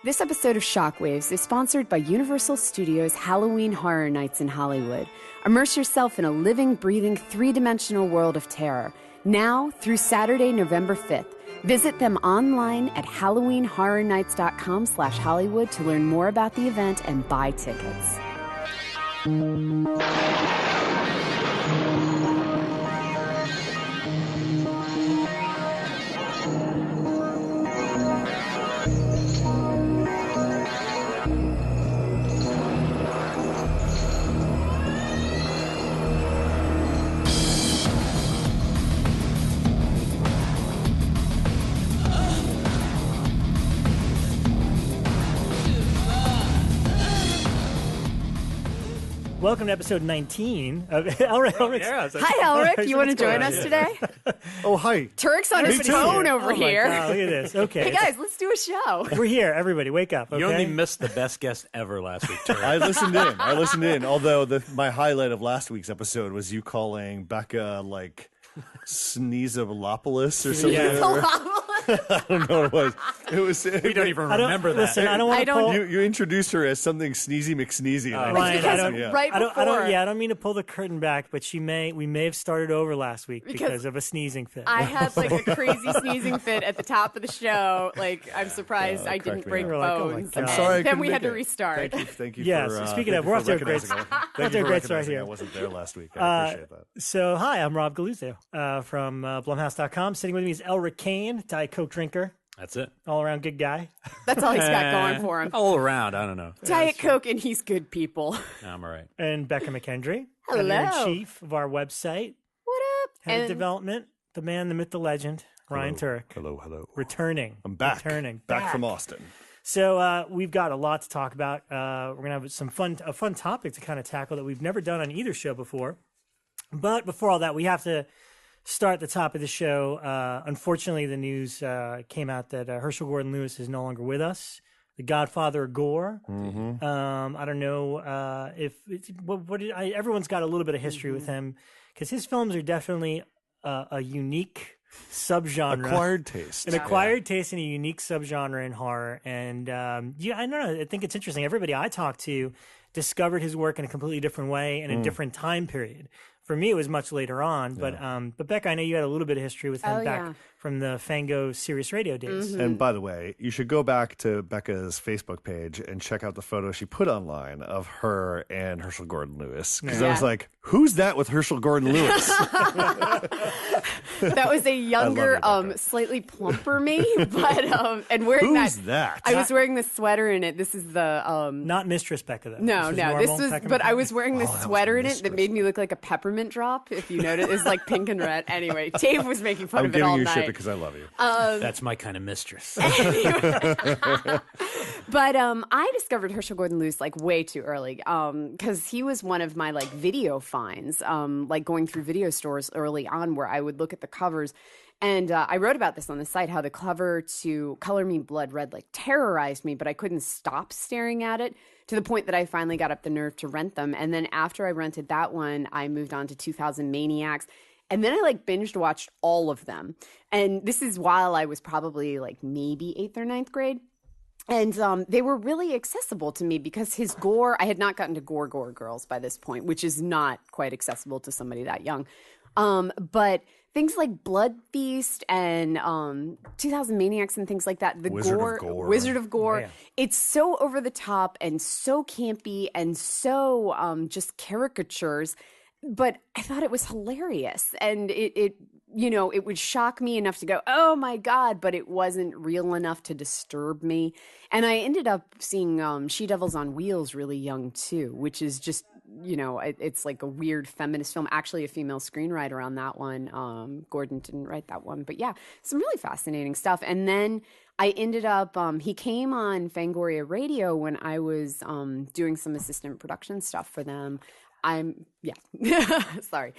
This episode of Shockwaves is sponsored by Universal Studios' Halloween Horror Nights in Hollywood. Immerse yourself in a living, breathing, three-dimensional world of terror. Now through Saturday, November 5th. Visit them online at HalloweenHorrorNights.com/Hollywood to learn more about the event and buy tickets. Welcome to episode 19 of Elric. Yeah, Hi, Elric. You want to join us today? Oh, hi. Turek's on his phone over here. Oh, look at this. Okay. Hey, guys, let's do a show. We're here. Everybody, wake up. Okay? You only missed the best guest ever last week, Turek. I listened in. Although my highlight of last week's episode was you calling Bekah like Sneezabolopolis or something. Yeah. I don't know what it was. We don't even remember that. Listen, I don't want to pull. You introduced her as something Sneezy McSneezy. Ryan, I don't mean to pull the curtain back, but we may have started over last week because of a sneezing fit. I had like a crazy sneezing fit at the top of the show. Like, I'm surprised I didn't break bones. I'm sorry. Then we had to restart. Thank you. Yes. For, speaking of, we're off to a great start here. I wasn't there last week. I appreciate that. So, hi, I'm Rob Galluzzo from Blumhouse.com. Sitting with me is Elric Kane, Diet Coke drinker. That's it. All around good guy. That's all he's got going for him. All around, I don't know. Diet Coke and he's good people. I'm all right. And Bekah McKendry. Hello. Editor-in-chief of our website. What up? Head of development, the man, the myth, the legend, Ryan Turek. Hello. Returning. I'm back. Back from Austin. So we've got a lot to talk about. We're going to have a fun topic to kind of tackle that we've never done on either show before. But before all that, we have to start at the top of the show. Unfortunately, the news came out that Herschell Gordon Lewis is no longer with us. The Godfather of Gore. Mm-hmm. I don't know if it's, everyone's got a little bit of history with him because his films are definitely a unique subgenre. Acquired taste. An acquired taste and a unique subgenre in horror. And I don't know. I think it's interesting. Everybody I talked to discovered his work in a completely different way in a different time period. For me, it was much later on, but Bekah, I know you had a little bit of history with him back from the Fango Sirius Radio days. And by the way, you should go back to Bekah's Facebook page and check out the photo she put online of her and Herschell Gordon Lewis. Because I was like, who's that with Herschell Gordon Lewis? That was a younger, slightly plumper me, but and wearing who's that? I was wearing the sweater in it. This is the not Mistress Bekah though. No, this was. But I was wearing this sweater in it that made me look like a peppermint drop. If you notice, it's like pink and red. Anyway, Dave was making fun of it all night. I'm giving you shit because I love you. That's my kind of mistress. But I discovered Herschell Gordon Lewis like way too early because he was one of my like video finds, like going through video stores early on where I would look at the covers. And I wrote about this on the site, how the cover to Color Me Blood Red like terrorized me, but I couldn't stop staring at it to the point that I finally got up the nerve to rent them. And then after I rented that one, I moved on to 2000 Maniacs. And then I like binged watched all of them. And this is while I was probably like maybe 8th or 9th grade. And they were really accessible to me because his gore, I had not gotten to Gore Girls by this point, which is not quite accessible to somebody that young. But things like Blood Feast and 2000 Maniacs and things like that. The Wizard of Gore. Yeah. It's so over the top and so campy and so just caricatures. But I thought it was hilarious. And it would shock me enough to go, oh my God, but it wasn't real enough to disturb me. And I ended up seeing She-Devils on Wheels really young too, which is just, it's like a weird feminist film. Actually, a female screenwriter on that one. Gordon didn't write that one. But yeah, some really fascinating stuff. And then I ended up, he came on Fangoria Radio when I was doing some assistant production stuff for them. Sorry.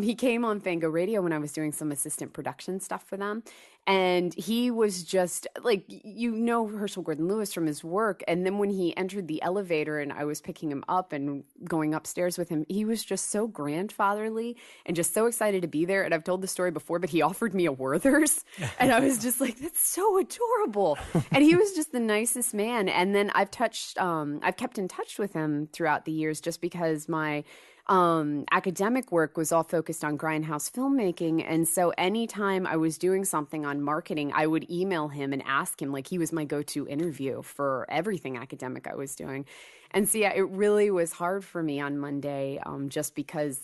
He came on Fango Radio when I was doing some assistant production stuff for them. And he was just like, Herschell Gordon Lewis from his work. And then when he entered the elevator and I was picking him up and going upstairs with him, he was just so grandfatherly and just so excited to be there. And I've told the story before, but he offered me a Werther's. And I was just like, that's so adorable. And he was just the nicest man. And then I've kept in touch with him throughout the years just because my academic work was all focused on grindhouse filmmaking. And so anytime I was doing something on marketing, I would email him and ask him, like he was my go-to interview for everything academic I was doing. And so, yeah, it really was hard for me on Monday just because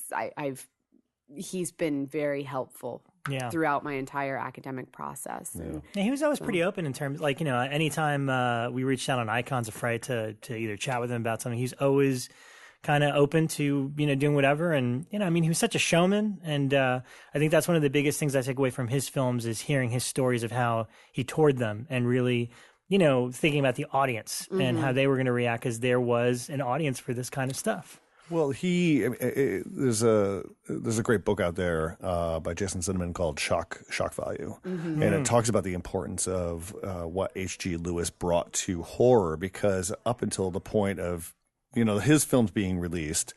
he's been very helpful throughout my entire academic process. Yeah. And he was always pretty open in terms, like, anytime we reached out on Icons of Fright to either chat with him about something, he's always kind of open to, doing whatever. And, he was such a showman. And I think that's one of the biggest things I take away from his films is hearing his stories of how he toured them and really, thinking about the audience and how they were going to react because there was an audience for this kind of stuff. Well, there's a great book out there by Jason Cinnamon called Shock Value, and it talks about the importance of what H.G. Lewis brought to horror, because up until the point of his films being released,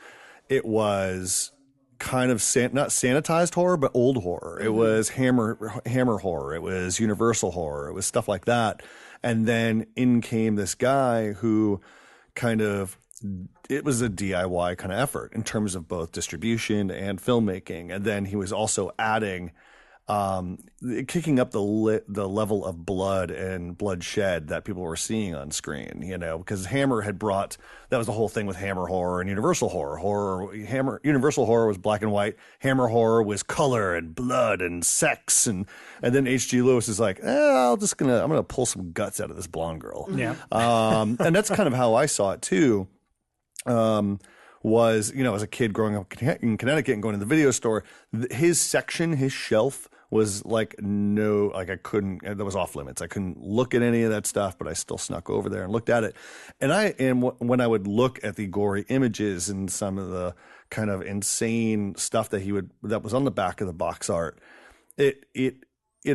it was kind of not sanitized horror, but old horror. It was Hammer horror. It was Universal horror. It was stuff like that. And then in came this guy who it was a DIY kind of effort in terms of both distribution and filmmaking. And then he was also adding, kicking up the level of blood and bloodshed that people were seeing on screen, because Hammer had brought, that was the whole thing with Hammer horror and Universal horror. Universal horror was black and white. Hammer horror was color and blood and sex. And then H.G. Lewis is like, I'm going to pull some guts out of this blonde girl. Yeah. And that's kind of how I saw it too. Was, as a kid growing up in Connecticut and going to the video store, his section, his shelf was like, I couldn't, that was off limits. I couldn't look at any of that stuff, but I still snuck over there and looked at it. And when I would look at the gory images and some of the kind of insane stuff that was on the back of the box art, it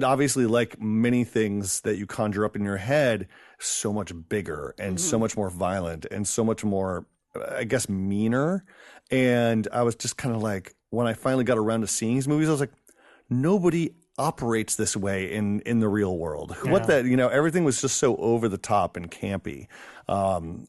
obviously, like many things that you conjure up in your head, so much bigger and so much more violent and so much more, I guess, meaner. And I was just kind of like, when I finally got around to seeing these movies, I was like, nobody operates this way in the real world. Yeah. What that, everything was just so over the top and campy.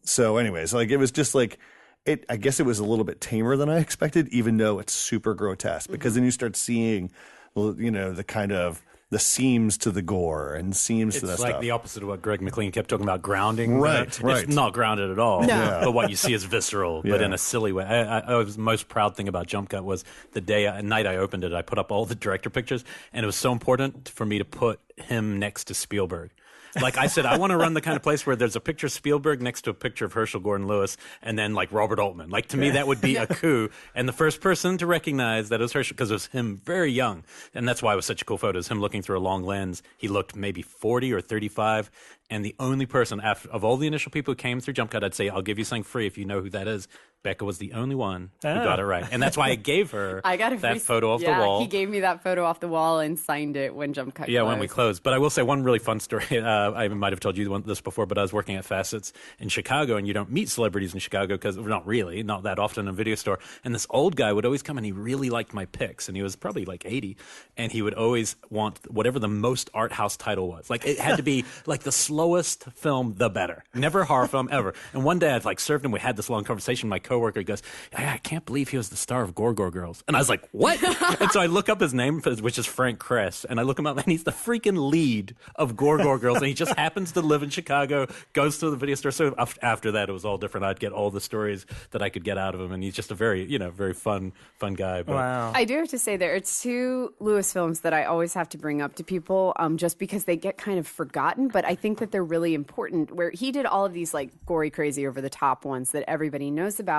So anyways, like, it was just like, I guess it was a little bit tamer than I expected, even though it's super grotesque, because then you start seeing, the kind of the seams to the gore and seams to that stuff. It's like the opposite of what Greg McLean kept talking about, grounding. Right. It's not grounded at all. No. But what you see is visceral, but in a silly way. I was most proud thing about Jump Cut was the night I opened it, I put up all the director pictures, and it was so important for me to put him next to Spielberg. Like I said, I want to run the kind of place where there's a picture of Spielberg next to a picture of Herschell Gordon Lewis, and then like Robert Altman. Like, to me, that would be a coup. And the first person to recognize that it was Herschell, because it was him very young. And that's why it was such a cool photo, is him looking through a long lens. He looked maybe 40 or 35. And the only person, of all the initial people who came through Jump Cut, I'd say, I'll give you something free if you know who that is. Bekah was the only one who got it right. And that's why I gave her that photo off the wall. He gave me that photo off the wall and signed it when Jump Cut closed. When we closed. But I will say one really fun story. I might have told you this before, but I was working at Facets in Chicago, and you don't meet celebrities in Chicago because, not that often in a video store. And this old guy would always come, and he really liked my picks, and he was probably like 80, and he would always want whatever the most art house title was. Like, it had to be like the slowest film, the better. Never a horror film ever. And one day I'd served him. We had this long conversation. My coworker goes, I can't believe he was the star of Gore Girls. And I was like, what? And so I look up his name, which is Frank Kress, and I look him up, and he's the freaking lead of Gore Girls, and he just happens to live in Chicago, goes to the video store. So after that, it was all different. I'd get all the stories that I could get out of him, and he's just a very, very fun guy. But. Wow. I do have to say, there are two Lewis films that I always have to bring up to people, just because they get kind of forgotten, but I think that they're really important, where he did all of these like gory, crazy, over the top ones that everybody knows about.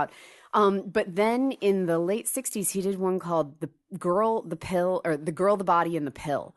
But then in the late 60s, he did one called The Girl, the Pill, or The Girl, the Body, and the Pill,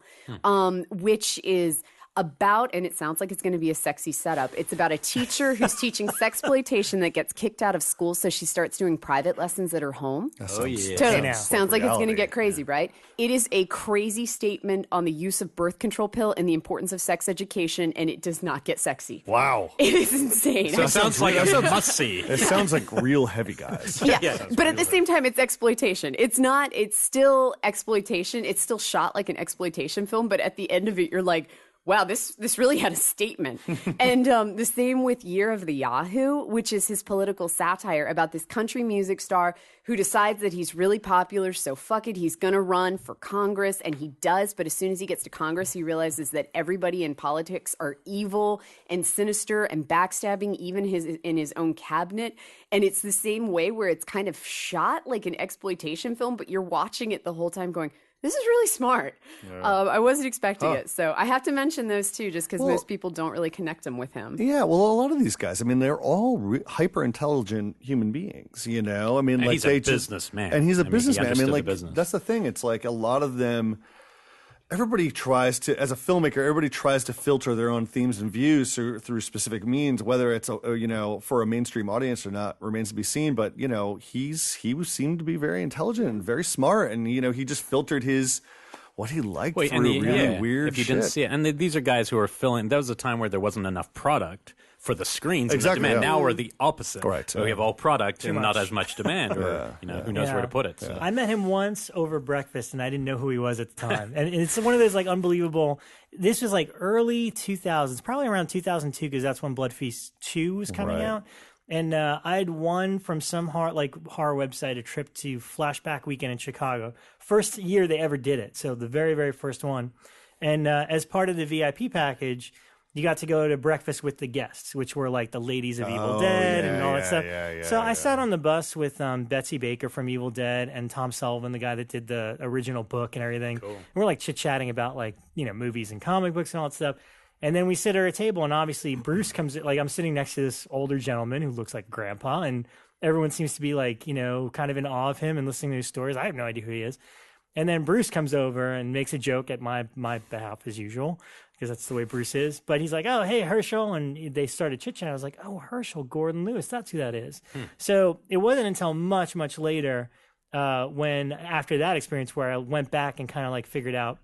which is about, and it sounds like it's going to be a sexy setup. It's about a teacher who's teaching sexploitation that gets kicked out of school, so she starts doing private lessons at her home. Yeah. Sounds like it's going to get crazy, right? It is a crazy statement on the use of birth control pill and the importance of sex education, and it does not get sexy. Wow. It is insane. So it sounds like a must-see. It sounds like real heavy guys. Yeah, but at the same time, it's exploitation. It's not, it's still exploitation. It's still shot like an exploitation film, but at the end of it, you're like, wow, this really had a statement. And the same with Year of the Yahoo, which is his political satire about this country music star who decides that he's really popular, so fuck it, he's going to run for Congress, and he does. But as soon as he gets to Congress, he realizes that everybody in politics are evil and sinister and backstabbing, even in his own cabinet. And it's the same way where it's kind of shot like an exploitation film, but you're watching it the whole time going, this is really smart. I wasn't expecting it. So I have to mention those two just because most people don't really connect them with him. Yeah, well, a lot of these guys, I mean, they're all hyper-intelligent human beings, you know? I mean, and like he's a businessman. And he's a businessman. I mean, like, business. that's the thing. It's like a lot of them, everybody tries to, as a filmmaker, everybody tries to filter their own themes and views through specific means, whether it's, you know, for a mainstream audience or not remains to be seen. But, you know, he seemed to be very intelligent and very smart. And, you know, he just filtered what he liked through really weird if you shit. didn't see it. And these are guys who are filling, that was a time where there wasn't enough product for the screens and the demand. Now we're the opposite. Right. So we have all product and much. not as much demand, or you know, who knows where to put it. So. I met him once over breakfast, and I didn't know who he was at the time. And it's one of those like unbelievable. This was like early 2000s, probably around 2002, because that's when Blood Feast 2 was coming out. And I had won from some horror website a trip to Flashback Weekend in Chicago. First year they ever did it, so the very, very first one. And as part of the VIP package, you got to go to breakfast with the guests, which were like the ladies of Evil Dead and all that stuff. So I sat on the bus with Betsy Baker from Evil Dead and Tom Sullivan, the guy that did the original book and everything. Cool. And we're like chit-chatting about like, you know, movies and comic books and all that stuff. And then we sit at a table, and obviously Bruce comes, like I'm sitting next to this older gentleman who looks like grandpa, and everyone seems to be like, you know, kind of in awe of him and listening to his stories. I have no idea who he is. And then Bruce comes over and makes a joke at my behalf as usual, because that's the way Bruce is. But he's like, oh, hey, Herschell. And they started chit-chatting. I was like, oh, Herschell Gordon Lewis, that's who that is. So it wasn't until much, much later when after that experience where I went back and kind of like figured out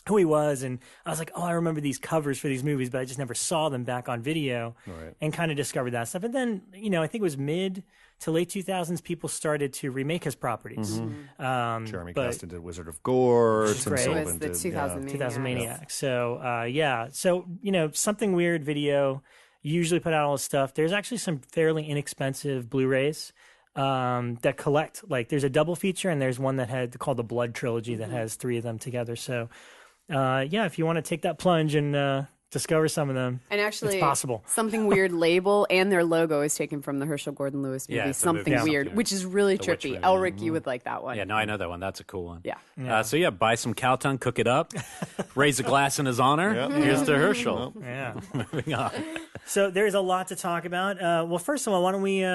who he was, and I was like, oh, I remember these covers for these movies, but I just never saw them back on video, and kind of discovered that stuff. And then, you know, I think it was mid to late 2000s, people started to remake his properties. Jeremy Caston did Wizard of Gore. Tim It Sullivan was the did 2000 Maniac. So, so, you know, Something Weird Video usually put out all this stuff. There's actually some fairly inexpensive Blu-rays that collect, like there's a double feature, and there's one that had called the Blood Trilogy that has 3 of them together. So, if you want to take that plunge and discover some of them, and actually, it's possible. Something Weird label and their logo is taken from the Herschell Gordon Lewis movie, Something Weird, which is really trippy. Elric, you would like that one. Yeah, no, I know that one. That's a cool one. Yeah. So buy some cow tongue, cook it up, raise a glass in his honor. Here's to Herschell. Moving on. So there's a lot to talk about. Well, first of all, why don't we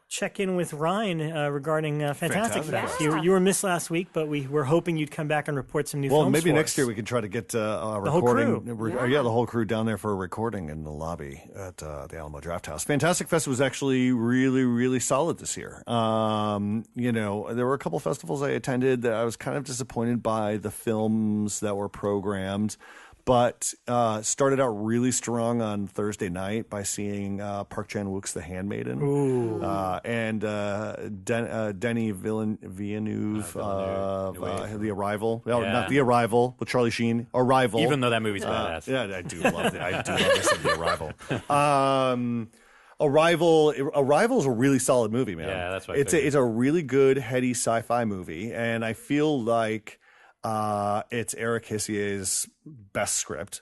check in with Ryan regarding Fantastic Fest? You were missed last week, but we were hoping you'd come back and report some new films. Well, maybe for next us. year we can try to get a recording. Whole crew. The whole crew down there for a recording in the lobby at the Alamo Draft House. Fantastic Fest was actually really, really solid this year. You know, there were a couple festivals I attended that I was kind of disappointed by the films that were programmed. But started out really strong on Thursday night by seeing Park Chan-wook's The Handmaiden, and Denis Villeneuve, The Arrival. No, not The Arrival, with Charlie Sheen. Arrival. Even though that movie's badass. Yeah, I do love it. I do love this The Arrival. Arrival is a really solid movie, man. Yeah, that's what it's a really good, heady sci-fi movie, and I feel like it's Eric Hissier's best script.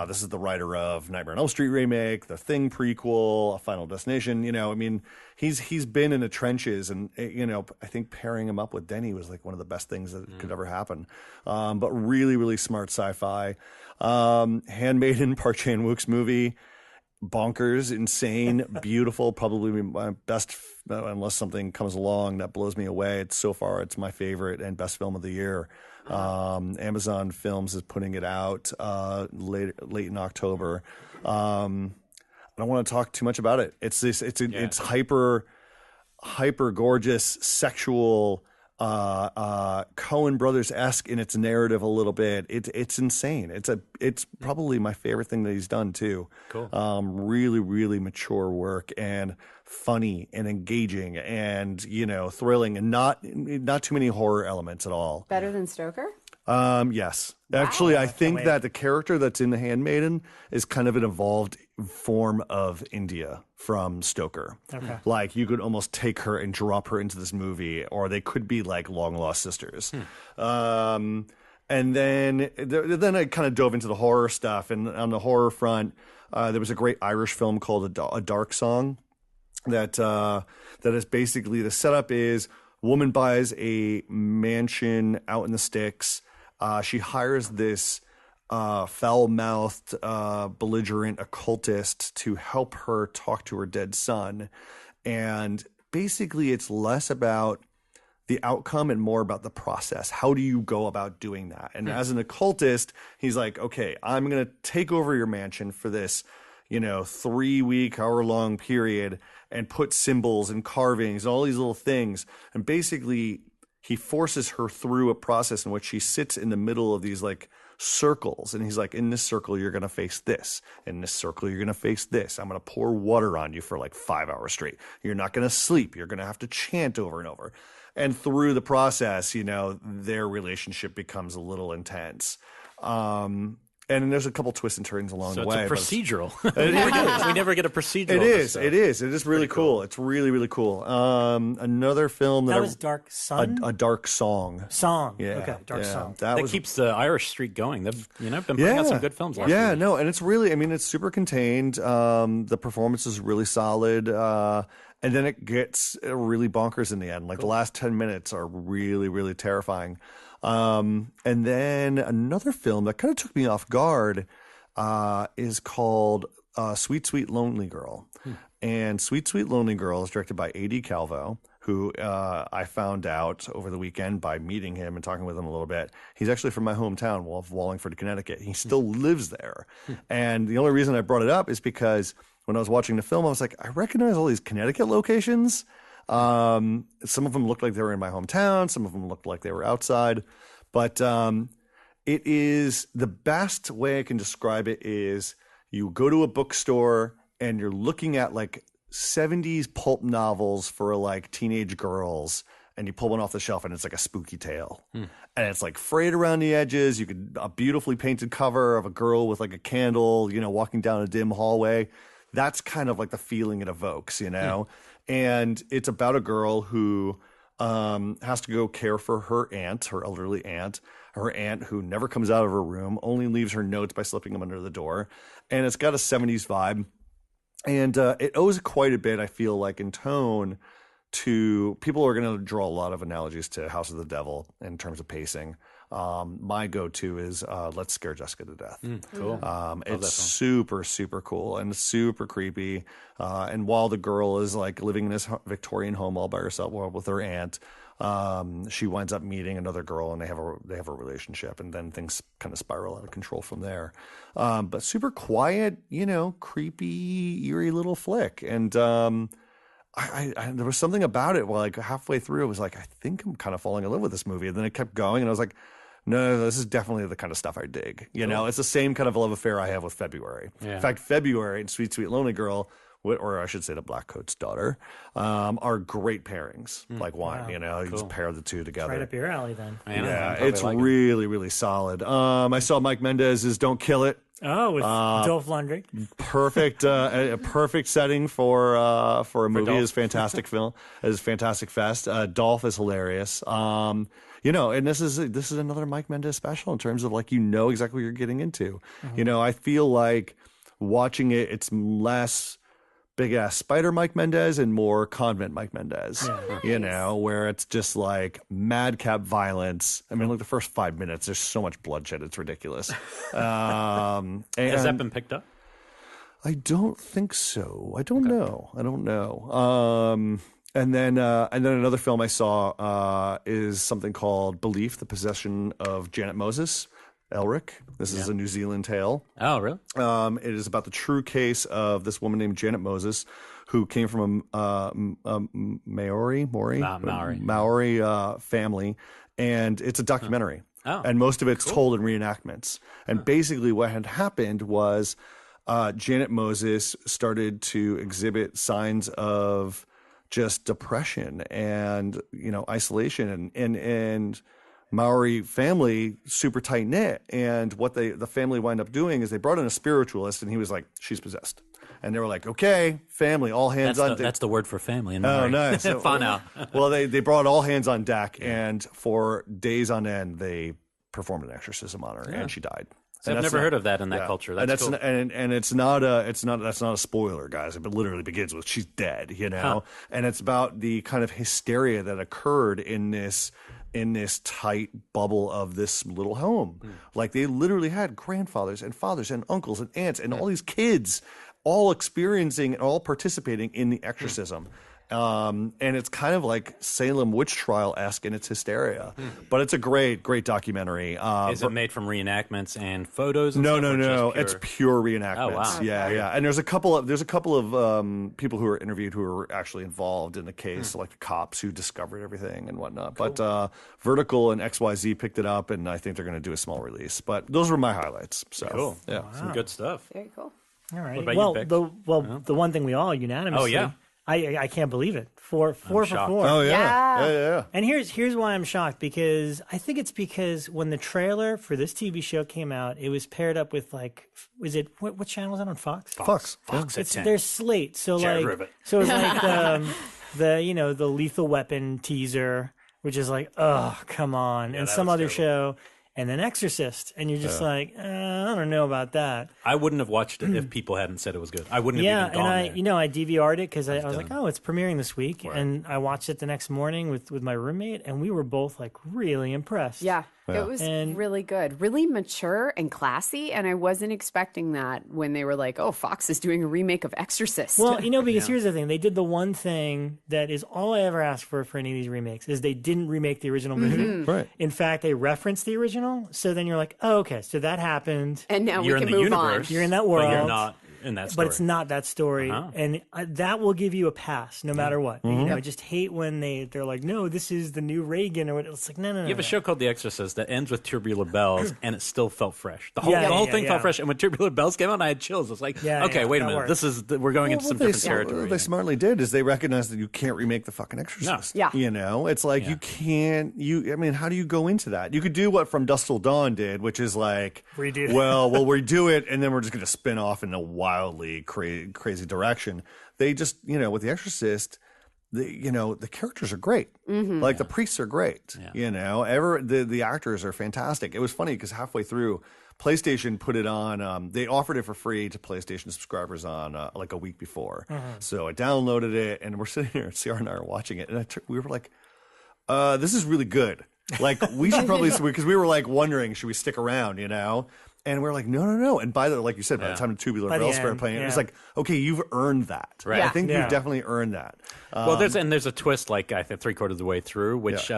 This is the writer of Nightmare on Elm Street remake, The Thing prequel, A Final Destination. You know, I mean, he's been in the trenches, and you know, I think pairing him up with Denny was like one of the best things that could ever happen. But really, really smart sci-fi. Handmaiden, Park Chan-wook's movie. Bonkers, insane, beautiful, probably my best, unless something comes along that blows me away. So far, it's my favorite and best film of the year. Amazon Films is putting it out late in October. I don't want to talk too much about it. It's hyper gorgeous, sexual, Coen Brothers-esque in its narrative a little bit. It's insane. It's probably my favorite thing that he's done too. Cool. Really, really mature work and funny and engaging and thrilling and not too many horror elements at all. Better than Stoker? Yes. Actually, I think that the character that's in The Handmaiden is kind of an evolved form of India from Stoker. Okay. Like, you could almost take her and drop her into this movie, or they could be like long-lost sisters. And then I kind of dove into the horror stuff. And on the horror front, there was a great Irish film called A Dark Song that is basically, the setup is, woman buys a mansion out in the sticks. She hires this foul-mouthed, belligerent occultist to help her talk to her dead son. And basically it's less about the outcome and more about the process. How do you go about doing that? And as an occultist, he's like, okay, I'm going to take over your mansion for this, 3-week, hour-long period and put symbols and carvings and all these little things. And basically he forces her through a process in which she sits in the middle of these like circles. And he's like, in this circle, you're going to face this. In this circle, you're going to face this. I'm going to pour water on you for like 5 hours straight. You're not going to sleep. You're going to have to chant over and over. And through the process, their relationship becomes a little intense. And there's a couple twists and turns along the way. So it's a procedural. We never get a procedural. It is. It is really cool. It's really, really cool. Another film that was Dark Sun? A Dark Song. Yeah. Okay, Dark Song. That keeps the Irish streak going. They've been putting out some good films last year. No, and it's really, it's super contained. The performance is really solid. And then it gets really bonkers in the end. Like the last 10 minutes are really, really terrifying. And then another film that kind of took me off guard is called Sweet, Sweet Lonely Girl. And Sweet, Sweet Lonely Girl is directed by A.D. Calvo, who I found out over the weekend by meeting him and talking with him a little bit. He's actually from my hometown of Wallingford, Connecticut. He still lives there. And the only reason I brought it up is because when I was watching the film, I was like, I recognize all these Connecticut locations. Some of them looked like they were in my hometown. Some of them looked like they were outside. But it is, the best way I can describe it is you go to a bookstore and you're looking at like 70s pulp novels for like teenage girls, and you pull one off the shelf and it's like a spooky tale. And it's like frayed around the edges. You could, a beautifully painted cover of a girl with like a candle, walking down a dim hallway. That's kind of like the feeling it evokes, And it's about a girl who has to go care for her aunt, her elderly aunt, her aunt who never comes out of her room, only leaves her notes by slipping them under the door. And it's got a 70s vibe. And it owes quite a bit, I feel like, in tone to, people are going to draw a lot of analogies to House of the Devil in terms of pacing. My go-to is Let's Scare Jessica to Death. Cool. It's super, super cool and super creepy. And while the girl is like living in this Victorian home all by herself with her aunt, she winds up meeting another girl and they have a relationship, and then things kind of spiral out of control from there. But super quiet, creepy, eerie little flick. And I there was something about it. Well, like halfway through, it was like, I think I'm kind of falling in love with this movie. And then it kept going, and I was like, no, this is definitely the kind of stuff I dig. It's the same kind of love affair I have with February. Yeah. In fact, February and Sweet, Sweet Lonely Girl, or I should say The Black Coat's Daughter, are great pairings, like wine. Wow. You just pair the two together. Right up your alley, then. Yeah, it's really, really solid. I saw Mike Mendez's Don't Kill It. Oh, with Dolph Lundgren. Perfect, a perfect setting for a movie. Dolph. Is fantastic film. Is fantastic fest. Dolph is hilarious. And this is another Mike Mendez special in terms of like exactly what you're getting into. I feel like watching it, it's less big ass spider Mike Mendez and more convent Mike Mendez. Where it's just like madcap violence. I mean, like the first 5 minutes, there's so much bloodshed, it's ridiculous. Has that been picked up? I don't think so. I don't know. And then another film I saw is something called Belief: The Possession of Janet Moses. Elric. This is a New Zealand tale. Oh, really? It is about the true case of this woman named Janet Moses, who came from a Maori family, and it's a documentary. Oh, and most of it's told in reenactments. And basically, what had happened was Janet Moses started to exhibit signs of just depression and isolation and Maori family super tight knit, and what the family wind up doing is they brought in a spiritualist, and he was like, she's possessed, and they were like, okay, family, all hands on deck. That's the word for family in Maori. Oh, nice. Fun out. Well, they brought all hands on deck, and for days on end they performed an exorcism on her, and she died. So I've never heard of that in that culture. That's cool. And that's not a spoiler, guys. It literally begins with she's dead, and it's about the kind of hysteria that occurred in this tight bubble of this little home. Like, they literally had grandfathers and fathers and uncles and aunts and all these kids all experiencing and all participating in the exorcism. And it's kind of like Salem witch trial-esque in its hysteria, but it's a great documentary. Is it made from reenactments and photos? And No. It's pure reenactments. Oh, wow. Yeah. And there's a couple of people who were interviewed who were actually involved in the case, like the cops who discovered everything and whatnot. Cool. But Vertical and XYZ picked it up, and I think they're going to do a small release. But those were my highlights. So cool. Yeah, some good stuff. Very cool. All right. What about you, Beck? The one thing we all unanimously. Oh, yeah. I can't believe it. Four for shocked. 4. Oh yeah. And here's why I'm shocked, because I think it's because when the trailer for this TV show came out, it was paired up with what channel is that on? Fox. Fox at 10. There's Slate, so Ribbit. so it's like the Lethal Weapon teaser, which is like, oh, come on, and some other show. And then Exorcist, and you're just like, I don't know about that. I wouldn't have watched it if people hadn't said it was good. I wouldn't have even gone there. And I DVR'd it because I was like, oh, it's premiering this week, and I watched it the next morning with my roommate, and we were both like really impressed. Yeah. It was really good, really mature and classy, and I wasn't expecting that when they were like, oh, Fox is doing a remake of Exorcist. Well, because here's the thing. They did the one thing that is all I ever asked for any of these remakes, is they didn't remake the original movie. Right. In fact, they referenced the original, so then you're like, oh, okay, so that happened. And now you're we can in the move universe, on. You're in that world. But you're not in that story. But it's not that story, and that will give you a pass no matter what. I just hate when they're like, no, this is the new Reagan, or what. It's like, no. You have a show called The Exorcist that ends with tubular bells, and it still felt fresh. The whole thing felt fresh, and when tubular bells came out, I had chills. I was like, okay, wait a minute, we're going into some different territory. What they smartly did is they recognized that you can't remake the fucking Exorcist. No. Yeah. It's like you can't. How do you go into that? You could do what From Dusk Till Dawn did, which is like, redo. We'll redo it, and then we're just going to spin off in a wildly crazy direction. They just, with The Exorcist, the characters are great. Like the priests are great. The actors are fantastic. It was funny because halfway through, PlayStation put it on. They offered it for free to PlayStation subscribers on like a week before. So I downloaded it, and we're sitting here. Ciara and I are watching it, and we were like, "This is really good." Like, we should probably, because we were like wondering, should we stick around? And we're like, no. And like you said, by the time the tubular bells started playing, it was like, okay, you've earned that. Right. I think you've definitely earned that. Well, there's a twist, like I think 3/4 of the way through, which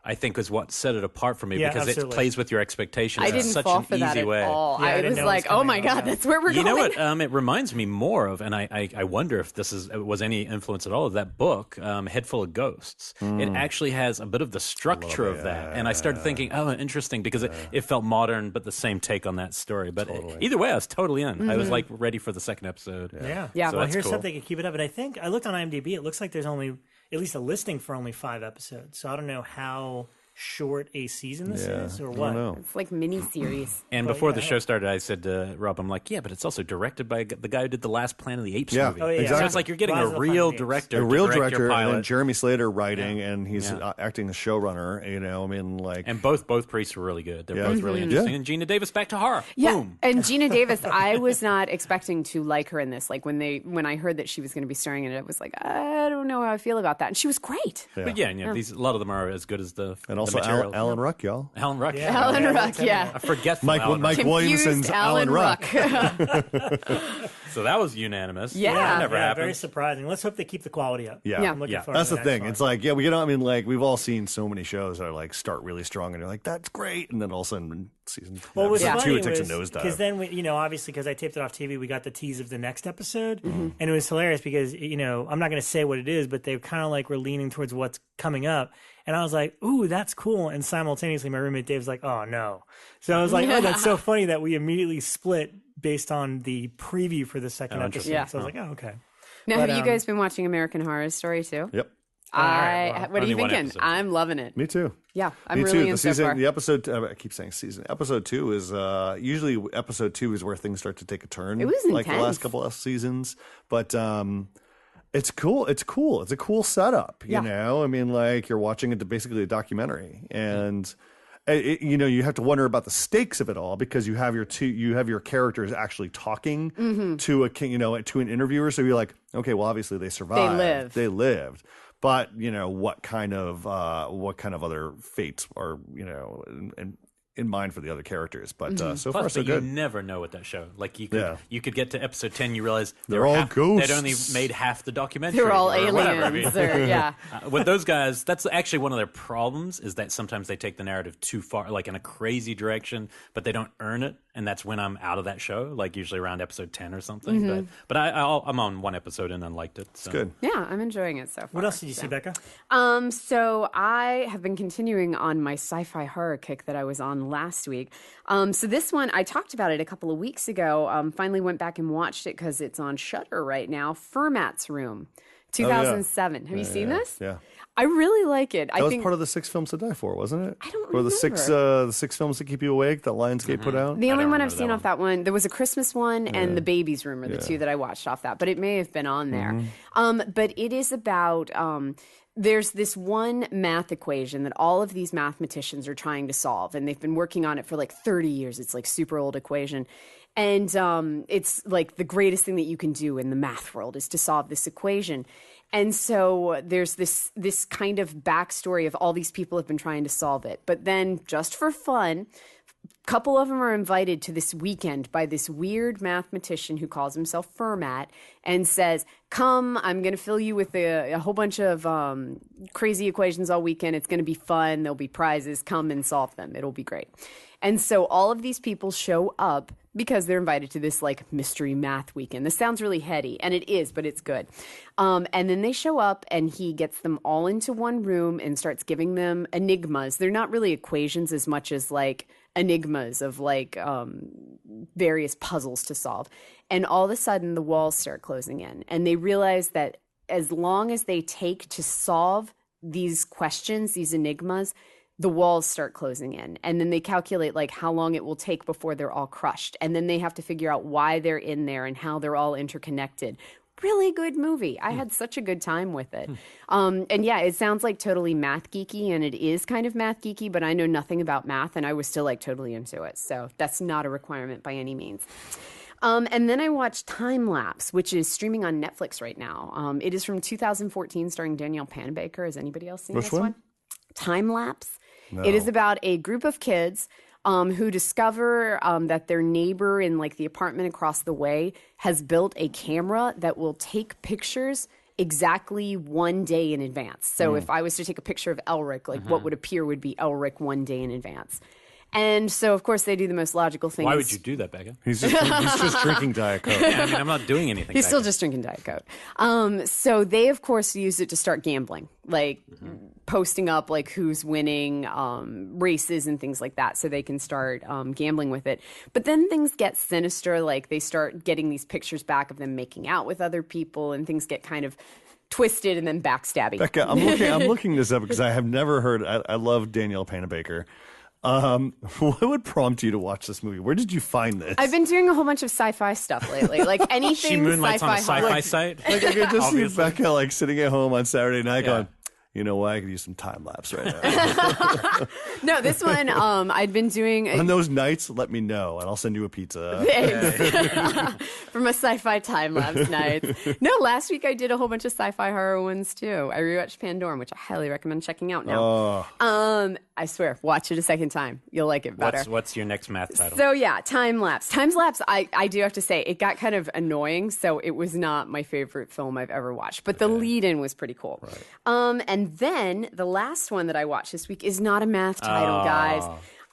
I think is what set it apart for me, because it plays with your expectations in such an easy way. All. I was like, oh my God, that's where we're going. You know what? It reminds me more of, and I wonder if this was any influence at all of that book, Head Full of Ghosts. It actually has a bit of the structure of that, and I started thinking, oh, interesting, because it felt modern, but the same take on that story. But either way, I was totally in. I was like ready for the second episode. Yeah. So Well, here's cool. something to keep it up. And I think I looked on IMDb. It looks like there's only at least a listing for only 5 episodes. So I don't know how short a season this is, or what. It's like mini series. And before the show started, I said to Rob, I'm like, but it's also directed by the guy who did the last Planet of the Apes movie. Oh, yeah. Exactly. So it's like you're getting a real director, a real director, pilot. and then Jeremy Slater writing, and he's acting the showrunner. And both priests were really good. They're both really interesting. And Gina Davis back to horror. Yeah, Boom. and Gina Davis, I was not expecting to like her in this. Like when I heard that she was going to be starring in it, I was like, I don't know how I feel about that. And she was great. But a lot of them are as good as the also material. Alan Ruck, y'all. Alan Ruck. Yeah. Alan Ruck, yeah. I forget Mike Williamson's Alan Ruck. So that was unanimous. Yeah. That never happened. Very surprising. Let's hope they keep the quality up. Yeah. Yeah. I'm looking Yeah. forward That's to the next thing. one. It's like, yeah, we get on. I mean, like, we've all seen so many shows that are like start really strong, and you're like, that's great, and then all of a sudden, season Well, what's episode funny 2, it takes a was nosedive. because then we, obviously because I taped it off TV, we got the tease of the next episode, and it was hilarious because I'm not going to say what it is, but they kind of like were leaning towards what's coming up, and I was like, ooh, that's cool, and simultaneously my roommate Dave's like, oh no, so I was like, oh, that's so funny that we immediately split based on the preview for the second episode. Yeah. So I was like, oh, okay. Now, But, have you guys been watching American Horror Story too? Yep. right, well, What are you only one thinking? episode. I'm loving it. Me too. Yeah, I'm Me really too. in so far. The episode. I keep saying season. Episode 2 is usually episode 2 is where things start to take a turn. It was like the intense. last couple of seasons, but it's cool. It's cool. It's a cool setup. Yeah. You know, I mean, like you're watching basically a documentary, and you have to wonder about the stakes of it all because you have your characters actually talking to to an interviewer. So you're like, okay, well, obviously they survived. They lived. But what kind of other fates are in mind for the other characters? But so far so good. You never know with that show. Like you could get to episode 10, you realize They're all ghosts. They'd only made half the documentary. They're all or whatever. I mean, aliens. Yeah. with those guys, that's actually one of their problems is that sometimes they take the narrative too far, like in a crazy direction, but they don't earn it. And that's when I'm out of that show, like usually around episode 10 or something. But I'm on one episode and I liked it. So. It's good. Yeah, I'm enjoying it so far. What else did you see, Bekah? So I have been continuing on my sci-fi horror kick that I was on last week. So this one, I talked about it a couple of weeks ago. Finally went back and watched it because it's on Shudder right now. Fermat's Room, 2007. Have you seen this? Yeah. I really like it. That was part of the 6 films to die for, wasn't it? I don't Or the remember. six films to keep you awake that Lionsgate put out. The only don't one remember I've seen that off that one, there was a Christmas one and the Baby's Room are the two that I watched off that, but it may have been on there. But it is about, there's this one math equation that all of these mathematicians are trying to solve, and they've been working on it for like 30 years. It's like super old equation. And it's like the greatest thing that you can do in the math world is to solve this equation. And so there's this kind of backstory of all these people have been trying to solve it. But then just for fun, a couple of them are invited to this weekend by this weird mathematician who calls himself Fermat and says, come, I'm going to fill you with a whole bunch of crazy equations all weekend. It's going to be fun. There'll be prizes. Come and solve them. It'll be great. And so all of these people show up because they're invited to this like mystery math weekend. This sounds really heady, and it is, but it's good. And then they show up and he gets them all into one room and starts giving them enigmas. They're not really equations as much as like enigmas of like various puzzles to solve. And all of a sudden the walls start closing in, and they realize that as long as they take to solve these questions, these enigmas, the walls start closing in. And then they calculate like how long it will take before they're all crushed. And then they have to figure out why they're in there and how they're all interconnected. Really good movie. I had such a good time with it. And yeah, it sounds like totally math geeky, and it is kind of math geeky, but I know nothing about math and I was still like totally into it. So that's not a requirement by any means. And then I watched Time Lapse, which is streaming on Netflix right now. It is from 2014, starring Danielle Panabaker. Has anybody else seen Which this one? one? Time Lapse. No. It is about a group of kids who discover that their neighbor in like the apartment across the way has built a camera that will take pictures exactly one day in advance. So if I was to take a picture of Elric, like what would appear would be Elric one day in advance. And so, of course, they do the most logical thing. Why would you do that, Bekah? He's just drinking Diet Coke. Yeah, I mean, I'm not doing anything. He's still just drinking Diet Coke. So they, of course, use it to start gambling, like posting up like who's winning races and things like that so they can start gambling with it. But then things get sinister, like they start getting these pictures back of them making out with other people, and things get kind of twisted and then backstabbing. Bekah, I'm looking this up because I have never heard. I love Danielle Panabaker. What would prompt you to watch this movie? Where did you find this? I've been doing a whole bunch of sci-fi stuff lately, like anything She moonlights on a sci-fi. sci-fi site. Like I could just see Obviously. Bekah like sitting at home on Saturday night going, You know what? I could use some time lapse right now. No, this one I'd been doing. On those nights, let me know, and I'll send you a pizza. Thanks. For my sci-fi time lapse nights. No, last week I did a whole bunch of sci-fi horror ones too. I rewatched Pandorum, which I highly recommend checking out now. I swear, watch it a second time. You'll like it better. What's your next math title? So yeah, time lapse. Time lapse. I do have to say it got kind of annoying, so it was not my favorite film I've ever watched. But the lead-in was pretty cool. Right. And then the last one that I watched this week is not a math title, guys.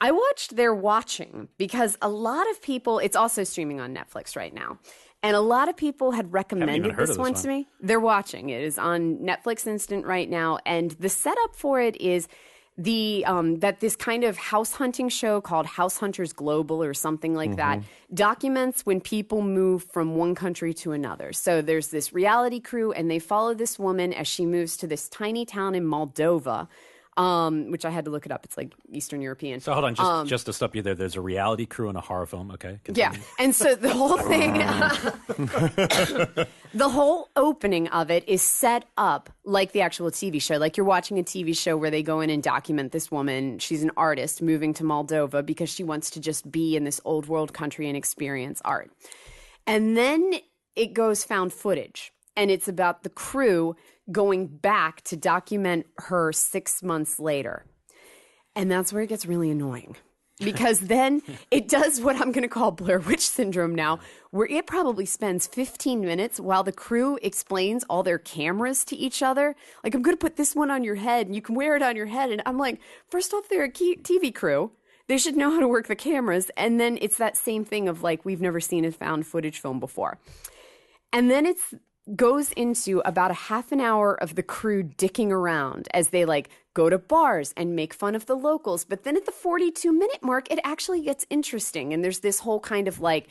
I watched They're Watching because a lot of people. It's also streaming on Netflix right now. And a lot of people had recommended this one to me. They're Watching. It is on Netflix Instant right now. And the setup for it is that this kind of house hunting show called House Hunters Global or something like that documents when people move from one country to another. So there's this reality crew, and they follow this woman as she moves to this tiny town in Moldova. Which I had to look it up. It's like Eastern European. So hold on, just to stop you there. There's a reality crew in a horror film. Okay. Continue. Yeah, and so the whole thing, the whole opening of it is set up like the actual TV show. Like you're watching a TV show where they go in and document this woman. She's an artist moving to Moldova because she wants to just be in this old world country and experience art. And then it goes found footage. And it's about the crew going back to document her 6 months later. And that's where it gets really annoying. Because then it does what I'm going to call Blair Witch Syndrome now, where it probably spends 15 minutes while the crew explains all their cameras to each other. Like, I'm going to put this one on your head, and you can wear it on your head. And I'm like, first off, they're a TV crew. They should know how to work the cameras. And then it's that same thing of, like, we've never seen a found footage film before. And then goes into about a half an hour of the crew dicking around as they like go to bars and make fun of the locals. But then at the 42-minute mark, it actually gets interesting. And there's this whole kind of like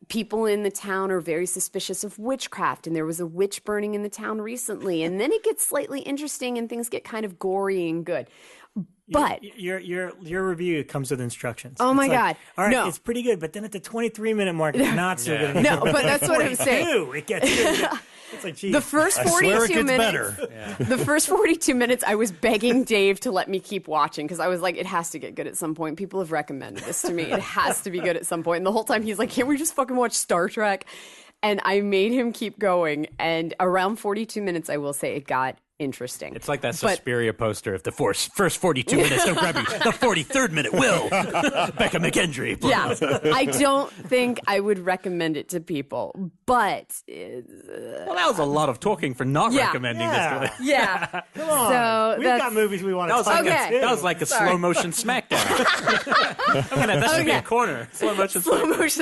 people in the town are very suspicious of witchcraft. And there was a witch burning in the town recently. And then it gets slightly interesting and things get kind of gory and good. But your review comes with instructions. Oh my God! All right, no. It's pretty good, but then at the 23-minute mark, it's not so good. No, but that's what I'm saying. It gets good. It's like, geez. The first 42 minutes. The first 42 minutes, I was begging Dave to let me keep watching because I was like, it has to get good at some point. People have recommended this to me. It has to be good at some point. And the whole time he's like, can't we just fucking watch Star Trek? And I made him keep going. And around 42 minutes, I will say it got interesting. It's like that Suspiria poster. If the first 42 minutes don't grab you, the 43rd minute will. Bekah McKendry. Yeah, I don't think I would recommend it to people, but well, that was a lot of talking for not recommending this to me. Yeah, come on. So we've got movies we want to talk about. That was like a slow motion smackdown. That should be a corner. Slow motion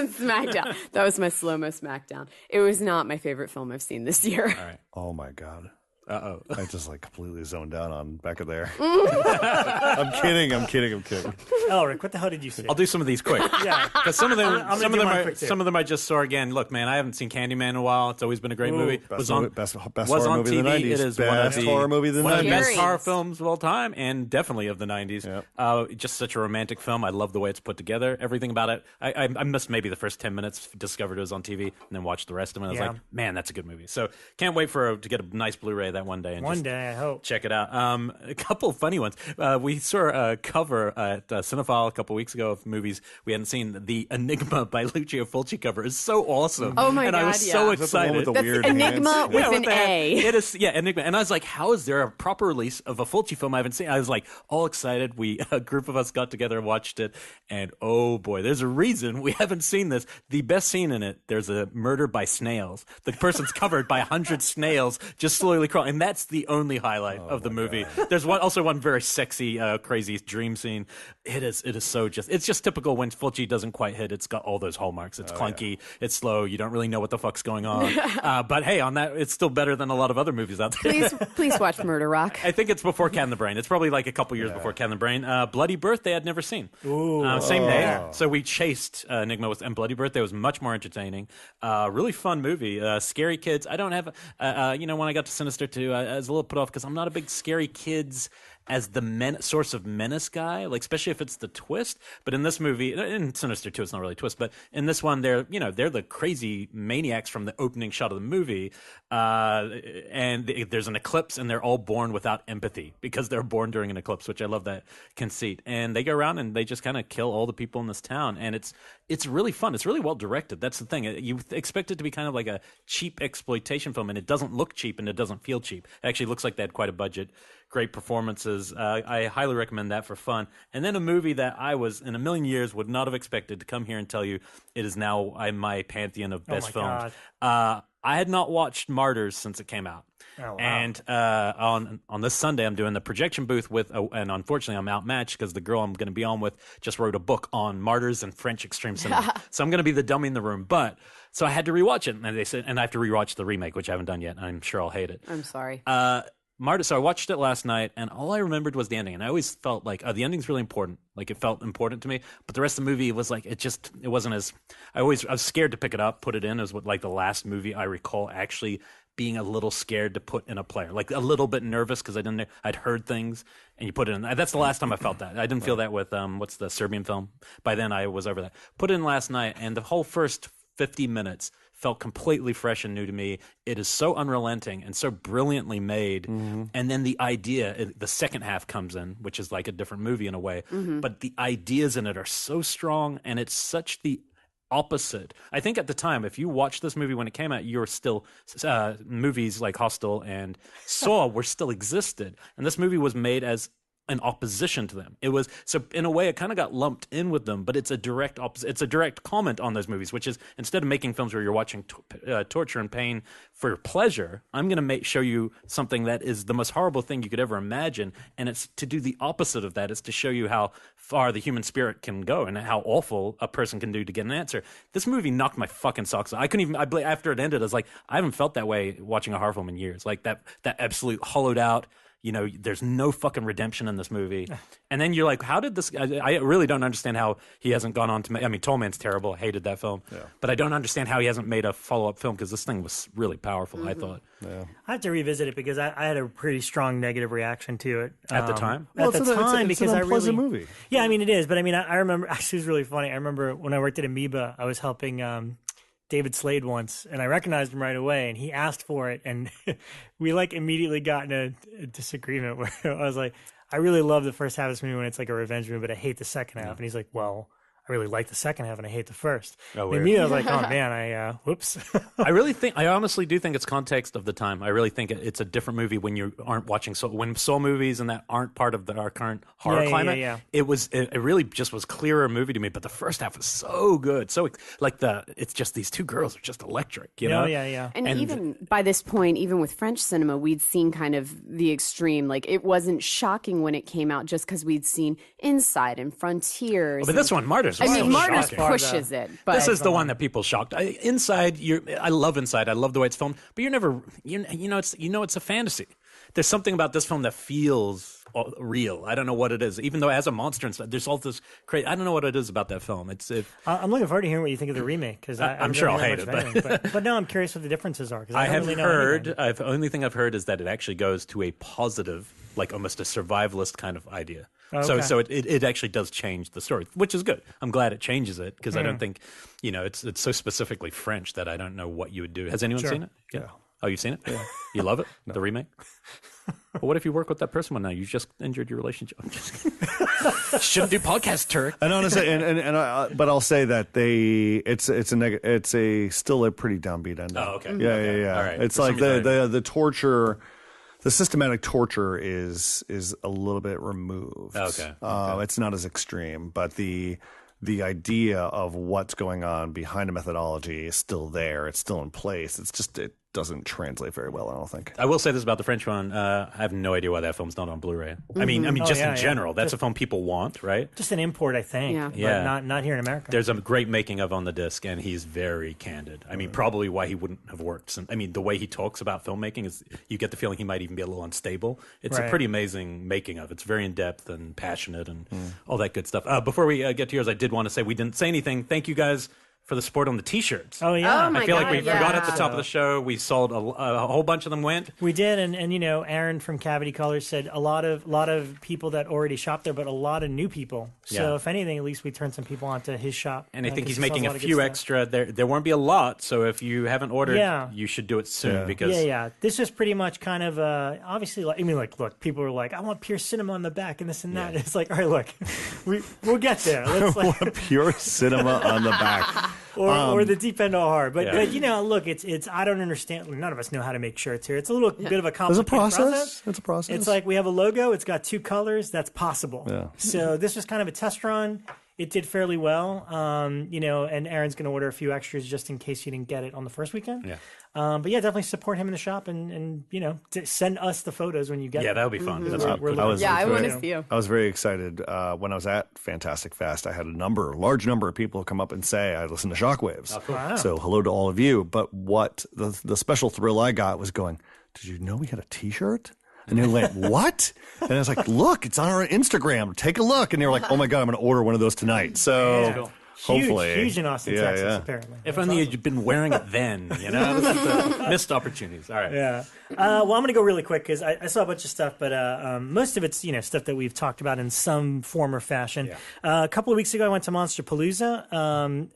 smackdown. That was my slow mo smackdown. It was not my favorite film I've seen this year. All right. Oh my God. Uh-oh. I just like completely zoned out on Bekah there. I'm kidding. Elric, what the hell did you say? I'll do some of these quick. Yeah. Because some of them I just saw again. Look, man, I haven't seen CANDYMAN in a while. It's always been a great movie. Best horror movie of the 90s. It is best horror movie of the 90s. One of the best horror films of all time, and definitely of the 90s. Yep. Just such a romantic film. I love the way it's put together. Everything about it. I missed maybe the first 10 minutes, discovered it was on TV, and then watched the rest of it. I was like, man, that's a good movie. So can't wait to get a nice Blu-ray that one day. And one day, I hope. Check it out. A couple of funny ones. We saw a cover at Cinephile a couple weeks ago of movies we hadn't seen. The Enigma by Lucio Fulci cover is so awesome. Oh my God! And I was so excited. That's Enigma with an A. It is, Enigma. And I was like, how is there a proper release of a Fulci film I haven't seen? I was like, all excited. A group of us got together and watched it. And oh boy, there's a reason we haven't seen this. The best scene in it, there's a murder by snails. The person's covered by 100 snails just slowly crawling. And that's the only highlight of the movie. God. There's also one very sexy, crazy dream scene. It is it's just typical when Fulci doesn't quite hit. It's got all those hallmarks. It's clunky. It's slow. You don't really know what the fuck's going on. But hey, on that, it's still better than a lot of other movies out there. Please watch Murder Rock. I think it's before Can the Brain. It's probably like a couple years before Can the Brain. Bloody Birthday I'd never seen. Same day. So we chased Enigma and Bloody Birthday was much more entertaining. Really fun movie. Scary kids. I don't have, when I got to Sinister 2, I was a little put off because I'm not a big scary kids as the source of menace guy, like especially if it's the twist. But in this movie, in Sinister 2, it's not really a twist, but in this one, they're the crazy maniacs from the opening shot of the movie, and there's an eclipse, and they're all born without empathy because they're born during an eclipse, which I love that conceit. And they go around and they just kind of kill all the people in this town, and it's really fun. It's really well directed. That's the thing. You expect it to be kind of like a cheap exploitation film, and it doesn't look cheap and it doesn't feel cheap. It actually looks like they had quite a budget. Great performances. I highly recommend that for fun. And then a movie that I was in a million years would not have expected to come here and tell you it is now in my pantheon of best films. I had not watched Martyrs since it came out. Oh, wow. And on this Sunday, I'm doing the projection booth with, and unfortunately, I'm outmatched because the girl I'm going to be on with just wrote a book on martyrs and French extreme cinema. So I'm going to be the dummy in the room. But so I had to rewatch it, and they said, and I have to rewatch the remake, which I haven't done yet. And I'm sure I'll hate it. I'm sorry. Martyrs. So I watched it last night, and all I remembered was the ending. And I always felt like the ending's really important. Like it felt important to me. But the rest of the movie was like it wasn't as. I was scared to pick it up, put it in. It was like the last movie I recall actually being a little scared to put in a player, like a little bit nervous because I'd heard things, and you put it in. That's the last time I felt that. I didn't feel that with what's the Serbian film? By then I was over that. Put it in last night, and the whole first 50 minutes felt completely fresh and new to me. It is so unrelenting and so brilliantly made. Mm-hmm. And then the idea, the second half comes in, which is like a different movie in a way, but the ideas in it are so strong, and it's such the opposite. I think at the time, if you watched this movie when it came out, you were still movies like Hostel and Saw were still existed, and this movie was made as an opposition to them. It was, so in a way it kind of got lumped in with them, but it's a direct opposite. It's a direct comment on those movies, which is instead of making films where you're watching torture and pain for pleasure, I'm going to show you something that is the most horrible thing you could ever imagine, and it's to do the opposite of that. It's to show you how far the human spirit can go and how awful a person can do to get an answer. This movie knocked my fucking socks off. I couldn't even, after it ended, I was like, I haven't felt that way watching a horror film in years. Like that absolute hollowed out, there's no fucking redemption in this movie. And then you're like, how did this... I really don't understand how he hasn't gone on to make... I mean, Tall Man's terrible. I hated that film. Yeah. But I don't understand how he hasn't made a follow-up film, because this thing was really powerful, I thought. Yeah. I have to revisit it because I had a pretty strong negative reaction to it. At the time? At the time, because it's an unpleasant movie. Yeah, I mean, it is. But I mean, I remember... Actually, it was really funny. I remember when I worked at Amoeba, I was helping... David Slade once, and I recognized him right away, and he asked for it, and we immediately got in a disagreement where I was like, I really love the first half of this movie when it's like a revenge movie, but I hate the second half. And he's like, well, I really like the second half and I hate the first. Oh, weird. And me, I was like, oh man, whoops. I honestly do think it's context of the time. I really think it's a different movie when you aren't watching when Saw movies and that aren't part of our current horror climate. Yeah. It really just was clearer movie to me. But the first half was so good, so it's just these two girls are just electric, you know? Yeah. And even by this point, even with French cinema, we'd seen kind of the extreme. Like it wasn't shocking when it came out, just because we'd seen Inside and Frontiers. Oh, but this one, Martyrs. I mean, Martyrs shocking. pushes it. But this is the one that people shocked. Inside, I love Inside. I love the way it's filmed. But you're never, it's a fantasy. There's something about this film that feels real. I don't know what it is. Even though it has a monster inside, there's all this crazy. I don't know what it is about that film. I'm looking forward to hearing what you think of the remake, because I'm sure I'll hate it. But no, I'm curious what the differences are. I have heard. The only thing I've heard is that it actually goes to a positive, like almost a survivalist kind of idea. Okay. So it actually does change the story, which is good. I'm glad it changes it, because I don't think, it's so specifically French that I don't know what you would do. Has anyone seen it? Yeah. Oh, you've seen it? Yeah. You love it? No. The remake? Well, what if you work with that person one night? You just injured your relationship. I'm just kidding. Shouldn't do podcasts, Turek. And honestly, but I'll say that it's still a pretty downbeat ending. Oh, okay. Yeah. All right. It's like the torture. The systematic torture is a little bit removed. Okay. It's not as extreme, but the idea of what's going on behind a methodology is still there. It's still in place. It's just it doesn't translate very well, I don't think. I will say this about the French one. I have no idea why that film's not on Blu-ray. Mm-hmm. I mean, just in general, that's a film people want, right? Just an import, I think. Yeah. But not here in America. There's a great making of on the disc, and he's very candid. I mean, probably why he wouldn't have worked. The way he talks about filmmaking is you get the feeling he might even be a little unstable. It's a pretty amazing making of. It's very in-depth and passionate and all that good stuff. Before we get to yours, I did want to say we didn't say anything. Thank you guys for the sport on the T-shirts. Oh yeah, Oh, my I feel like we God, forgot at the yeah. top of the show. We sold a whole bunch of them went. we did, and you know, Aaron from Cavity Colors said a lot of people that already shop there, but a lot of new people. So Yeah. if anything, at least we turned some people onto his shop. And I think 'cause he's he sells making lot a of good few stuff. extra. There won't be a lot, so if you haven't ordered, Yeah. you should do it soon Yeah. because Yeah. This is pretty much kind of obviously. Like, I mean, like, look, people are like, I want pure cinema on the back and this and that. Yeah. It's like, all right, look, we'll get there. Let's like, Pure cinema on the back. or the deep end all hard. But Yeah. but you know, look, it's I don't understand. None of us know how to make shirts here. It's a little bit of a There's a complicated process. It's a process. It's like we have a logo. It's got 2 colors. That's possible. Yeah. So this was kind of a test run. It did fairly well. You know, and Aaron's going to order a few extras just in case you didn't get it on the first weekend. Yeah. But yeah, definitely support him in the shop and you know, send us the photos when you get yeah, them. that would be fun. That's We're good. looking- Yeah, I want you to know. see you. I was very excited when I was at Fantastic Fest. I had a large number of people come up and say, I listen to Shockwaves. Wow. So hello to all of you. But what the special thrill I got was going, did you know we had a T-shirt? And they went, what? And I was like, look, it's on our Instagram. Take a look. And they were like, oh my God, I'm going to order one of those tonight. So Yeah. hopefully. Huge in Austin, Yeah, Texas, yeah. apparently. If only you'd been wearing it then, you know? This is the missed opportunities. All right. Yeah. Well, I'm going to go really quick because I saw a bunch of stuff, but most of it's, you know, stuff that we've talked about in some form or fashion. Yeah. A couple of weeks ago, I went to Monster Palooza,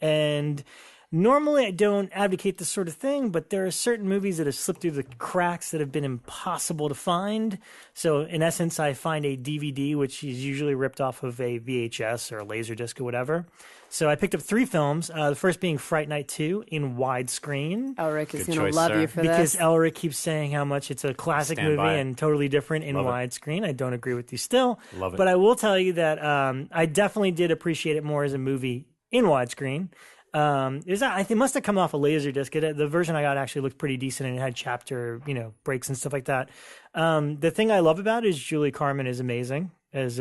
and normally I don't advocate this sort of thing, but there are certain movies that have slipped through the cracks that have been impossible to find. So in essence, I find a DVD, which is usually ripped off of a VHS or a Laserdisc or whatever. So I picked up 3 films, the first being Fright Night 2 in widescreen. Elric is Good going to choice, love sir. you for Because this. Elric keeps saying how much it's a classic Stand movie by it. and totally different in Love it. widescreen. I don't agree with you still. Love it. But I will tell you that I definitely did appreciate it more as a movie in widescreen. It must have come off a Laserdisc. The version I got actually looked pretty decent and it had chapter, you know, breaks and stuff like that. The thing I love about it is Julie Carmen is amazing as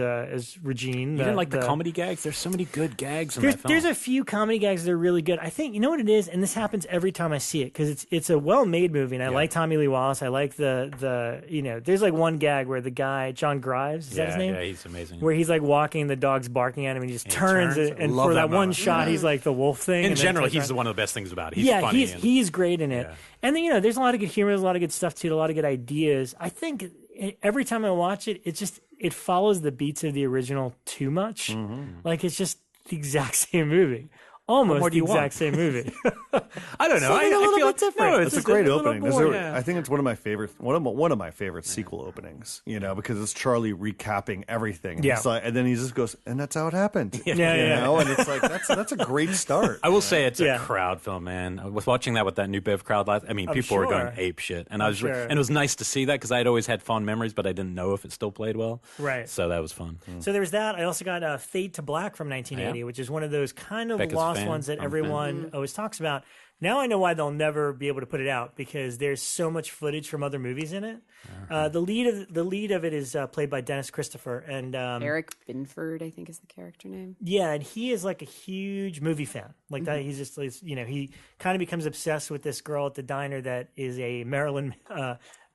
Regine. You didn't like the comedy gags? There's so many good gags in There's, that film. there's a few comedy gags that are really good. I think, you know what it is, and this happens every time I see it, because it's a well-made movie, and I like Tommy Lee Wallace. I like the you know, there's like one gag where the guy, John Grives, is that his name? Yeah, he's amazing. Where he's like walking, the dog's barking at him, and he just And he turns, turns. and Love for that that one moment. shot, he's like the wolf thing. in and then general, turns he's around. one of the best things about it. He's funny. He's great in it. Yeah. And then, you know, there's a lot of good humor, there's a lot of good stuff to it, a lot of good ideas. I think every time I watch it, it follows the beats of the original too much. Like it's just the exact same movie. Almost more do the you exact want? same movie. I don't know. Something a little feel bit different. No, It's a just great little opening. more, yeah. I think it's one of my favorite sequel openings. You know, because it's Charlie recapping everything. Yeah. It's like, and then he just goes, and that's how it happened. Yeah, You yeah. know, and it's like that's a great start. I will say it's Yeah. a crowd film, man. I was watching that with that new Bev crowd last. I mean, people were going sure. ape shit, and sure. it was nice to see that because I had always had fond memories, but I didn't know if it still played well. Right. So that was fun. So there was that. I also got Fade to Black from 1980, Yeah. which is one of those kind of Bekah's lost fan. ones that I'm a everyone always talks about. Now I know why they'll never be able to put it out, because there's so much footage from other movies in it. The lead of it is played by Dennis Christopher, and Eric Binford, I think is the character name. yeah, and he is like a huge movie fan. Like that, he's just, you know, he kind of becomes obsessed with this girl at the diner that is a Marilyn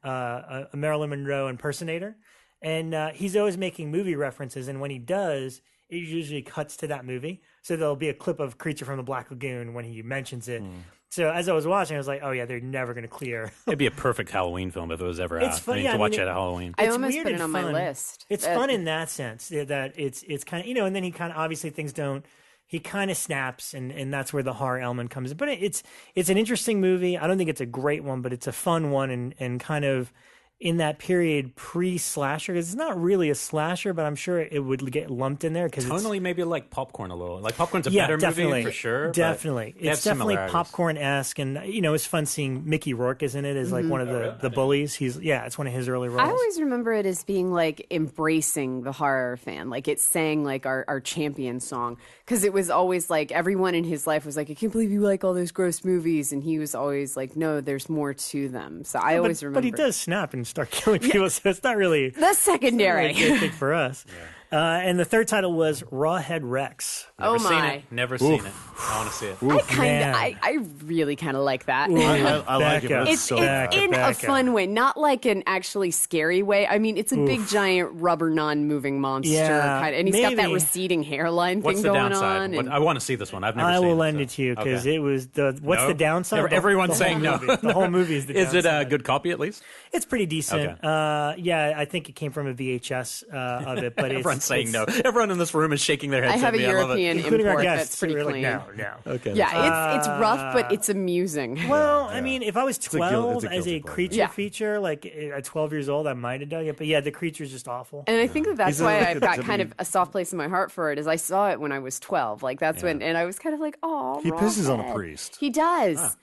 Monroe impersonator, and he's always making movie references. And when he does, it usually cuts to that movie. So there'll be a clip of Creature from the Black Lagoon when he mentions it. So as I was watching, I was like, oh yeah, they're never going to clear. It'd be a perfect Halloween film if it was ever It's out. funny, I mean, yeah, to I watch mean, it at Halloween. I It's almost weird put it and on my fun. list. It's fun in that sense that it's kind of, you know, and then he kind of, obviously things don't, he kind of snaps, and that's where the horror element comes in. But it's an interesting movie. I don't think it's a great one, but it's a fun one, and kind of in that period pre-slasher, because it's not really a slasher, but I'm sure it would get lumped in there because Tonally, maybe like Popcorn a little. Like Popcorn's a yeah, better definitely, movie for sure. but definitely. they have It's definitely similarities. popcorn-esque, and you know, it's fun seeing Mickey Rourke is in it as like one of the bullies. It's one of his early roles. I always remember it as being like embracing the horror fan. Like it sang like our champion song, because it was always like everyone in his life was like, I can't believe you like all those gross movies. And he was always like, no, there's more to them. So I always remember. But he does snap and start killing people, so it's not really That's secondary. a good thing for us. And the third title was Rawhead Rex. Never seen my. it. Never seen it. I want to see it. I really kind of like that. I like it, but It's so in bad. a fun way, not like an actually scary way. I mean, it's a big, giant, rubber, non-moving monster kind of, and he's got that maybe. receding hairline What's thing the going downside? on. And I want to see this one. I've never I seen it. will lend it so- to you because Okay. it was the. What's No? the downside? Everyone's the saying whole no. movie. The whole movie is the Is it downside. a good copy at least? It's pretty decent. Okay. Yeah, I think it came from a VHS of it, but Everyone's saying no. Everyone in this room is shaking their I heads have at a me. I love it. European including our import guests. that's pretty who are clean. like, no. Okay. Yeah, it's rough, but it's amusing. Well, I mean, if I was a 12 as guilty a pleasure. creature Yeah. feature, like at 12 years old, I might have dug it. But yeah, the creature's just awful. And I think that's He's why like I've a got Jimmy- kind of a soft place in my heart for it. Is I saw it when I was 12, like that's when, and I was kind of like, oh, He pisses on a Rawhead. priest. He does.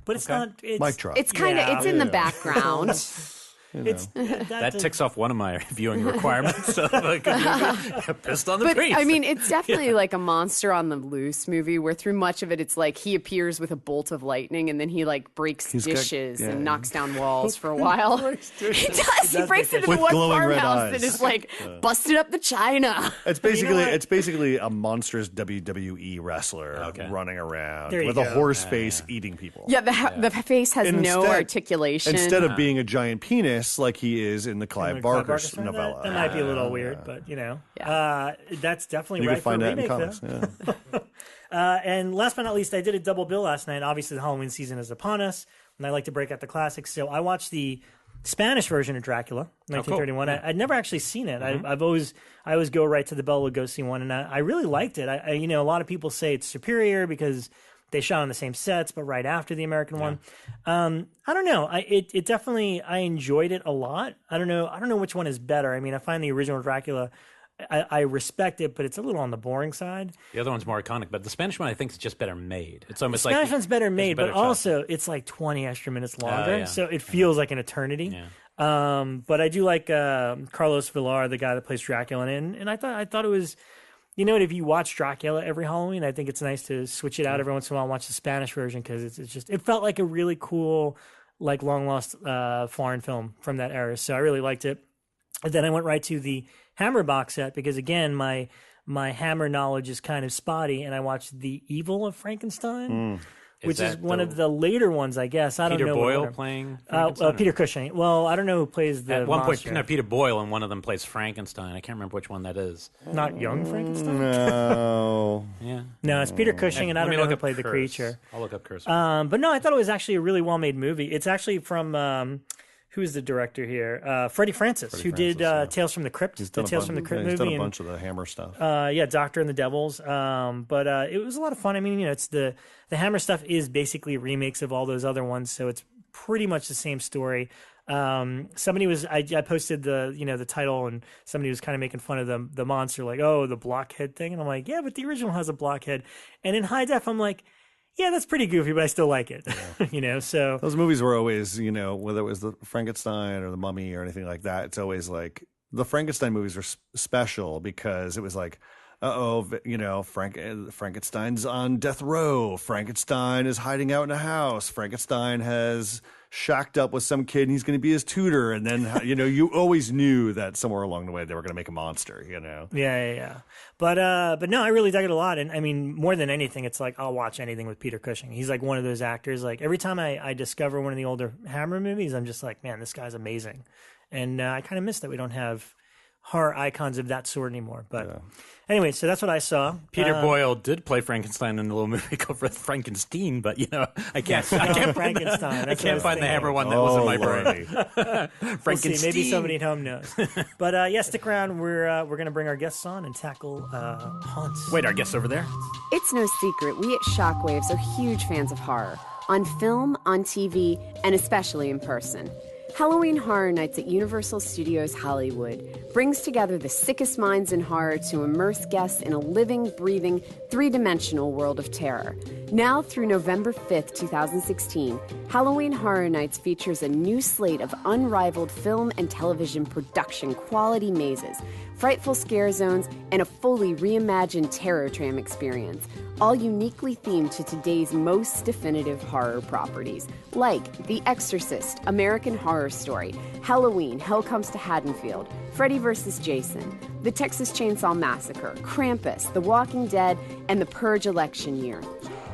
But it's not. It's, Mic drop. It's kind of Yeah. it's in the background. It's That ticks off one of my viewing requirements. Of a good movie. Pissed on the But priest. I mean, it's definitely like a monster on the loose movie where through much of it, it's like he appears with a bolt of lightning and then he like breaks He's got- dishes yeah. and knocks down walls for a while. He does. He breaks into With one glowing red farmhouse eyes. and is like busted up the china. It's you know basically what? it's basically a monstrous WWE wrestler Okay. running around There you with a go. horse face eating people. Yeah, the face has And no articulation. Instead of being a giant penis like he is in the Clive Barker Barker novella. That might be a little weird, but you know, that's definitely You right can find for a that in remake, comics. though. Yeah. And last but not least, I did a double bill last night. Obviously, the Halloween season is upon us, and I like to break out the classics. So I watched the Spanish version of Dracula, 1931. I'd never actually seen it. I always go right to the Bella Lugosi one, and I really liked it. I a lot of people say it's superior because they shot on the same sets, but right after the American one. I don't know. It definitely, I enjoyed it a lot. I don't know which one is better. I mean, I find the original Dracula, I respect it, but it's a little on the boring side. the other one's more iconic, but the Spanish one I think is just better made. It's almost The like Spanish one's better made, better but shot. also it's like 20 extra minutes longer, yeah. so it feels like an eternity. Yeah. But I do like Carlos Villar, the guy that plays Dracula, and I thought it was. You know what? If you watch Dracula every Halloween, I think it's nice to switch it out every once in a while and watch the Spanish version because it felt like a really cool, like long lost foreign film from that era. So I really liked it. And then I went right to the Hammer box set because again, my Hammer knowledge is kind of spotty, and I watched the Evil of Frankenstein. Which is that one the- of the later ones, I guess. I Peter don't know. Boyle what playing Peter Cushing. Well, I don't know who plays the At one point, monster. no, Peter Boyle, and one of them plays Frankenstein. I can't remember which one that is. Not young Frankenstein. No. Yeah. No, it's Peter Cushing, and I Let don't me know look who up played the Curse. creature. I'll look up Curse. But no, I thought it was actually a really well-made movie. It's actually from who's the director here? Freddie Francis, who did Francis, yeah. Tales from the Crypt, the Tales from the Crypt He's movie, done a and bunch of the Hammer stuff. yeah, Doctor and the Devils. But it was a lot of fun. I mean, it's the Hammer stuff is basically remakes of all those other ones, so it's pretty much the same story. Somebody was I posted the title, and somebody was kind of making fun of the monster, like, oh, the blockhead thing, and I'm like, yeah, but the original has a blockhead, and in high def, I'm like, yeah, that's pretty goofy, but I still like it. So Those movies were always, whether it was the Frankenstein or the Mummy or anything like that, it's always like the Frankenstein movies were special because it was like, Frankenstein's on death row. Frankenstein is hiding out in a house. Frankenstein has shacked up with some kid and he's going to be his tutor. And then, you always knew that somewhere along the way they were going to make a monster, Yeah. But no, I really dug it a lot. And I mean, more than anything, it's like I'll watch anything with Peter Cushing. He's like one of those actors. Like every time I discover one of the older Hammer movies, I'm just like, man, this guy's amazing. And I kind of miss that we don't have horror icons of that sort anymore. But anyway, so that's what I saw. Peter Boyle did play Frankenstein in a little movie called Frankenstein, but I can't Frankenstein. I can't find the Hammer one that was in my brain. We'll Frankenstein. see. Maybe somebody at home knows. But yeah, stick around. We're going to bring our guests on and tackle haunts. Wait, our guests over there? It's no secret, we at Shockwaves are huge fans of horror. On film, on TV, and especially in person. Halloween Horror Nights at Universal Studios Hollywood brings together the sickest minds in horror to immerse guests in a living, breathing, three-dimensional world of terror. Now through November 5th, 2016, Halloween Horror Nights features a new slate of unrivaled film and television production quality mazes, frightful scare zones, and a fully reimagined terror tram experience. all uniquely themed to today's most definitive horror properties, like The Exorcist, American Horror Story, Halloween, Hell Comes to Haddonfield, Freddy vs. Jason, The Texas Chainsaw Massacre, Krampus, The Walking Dead, and The Purge election year.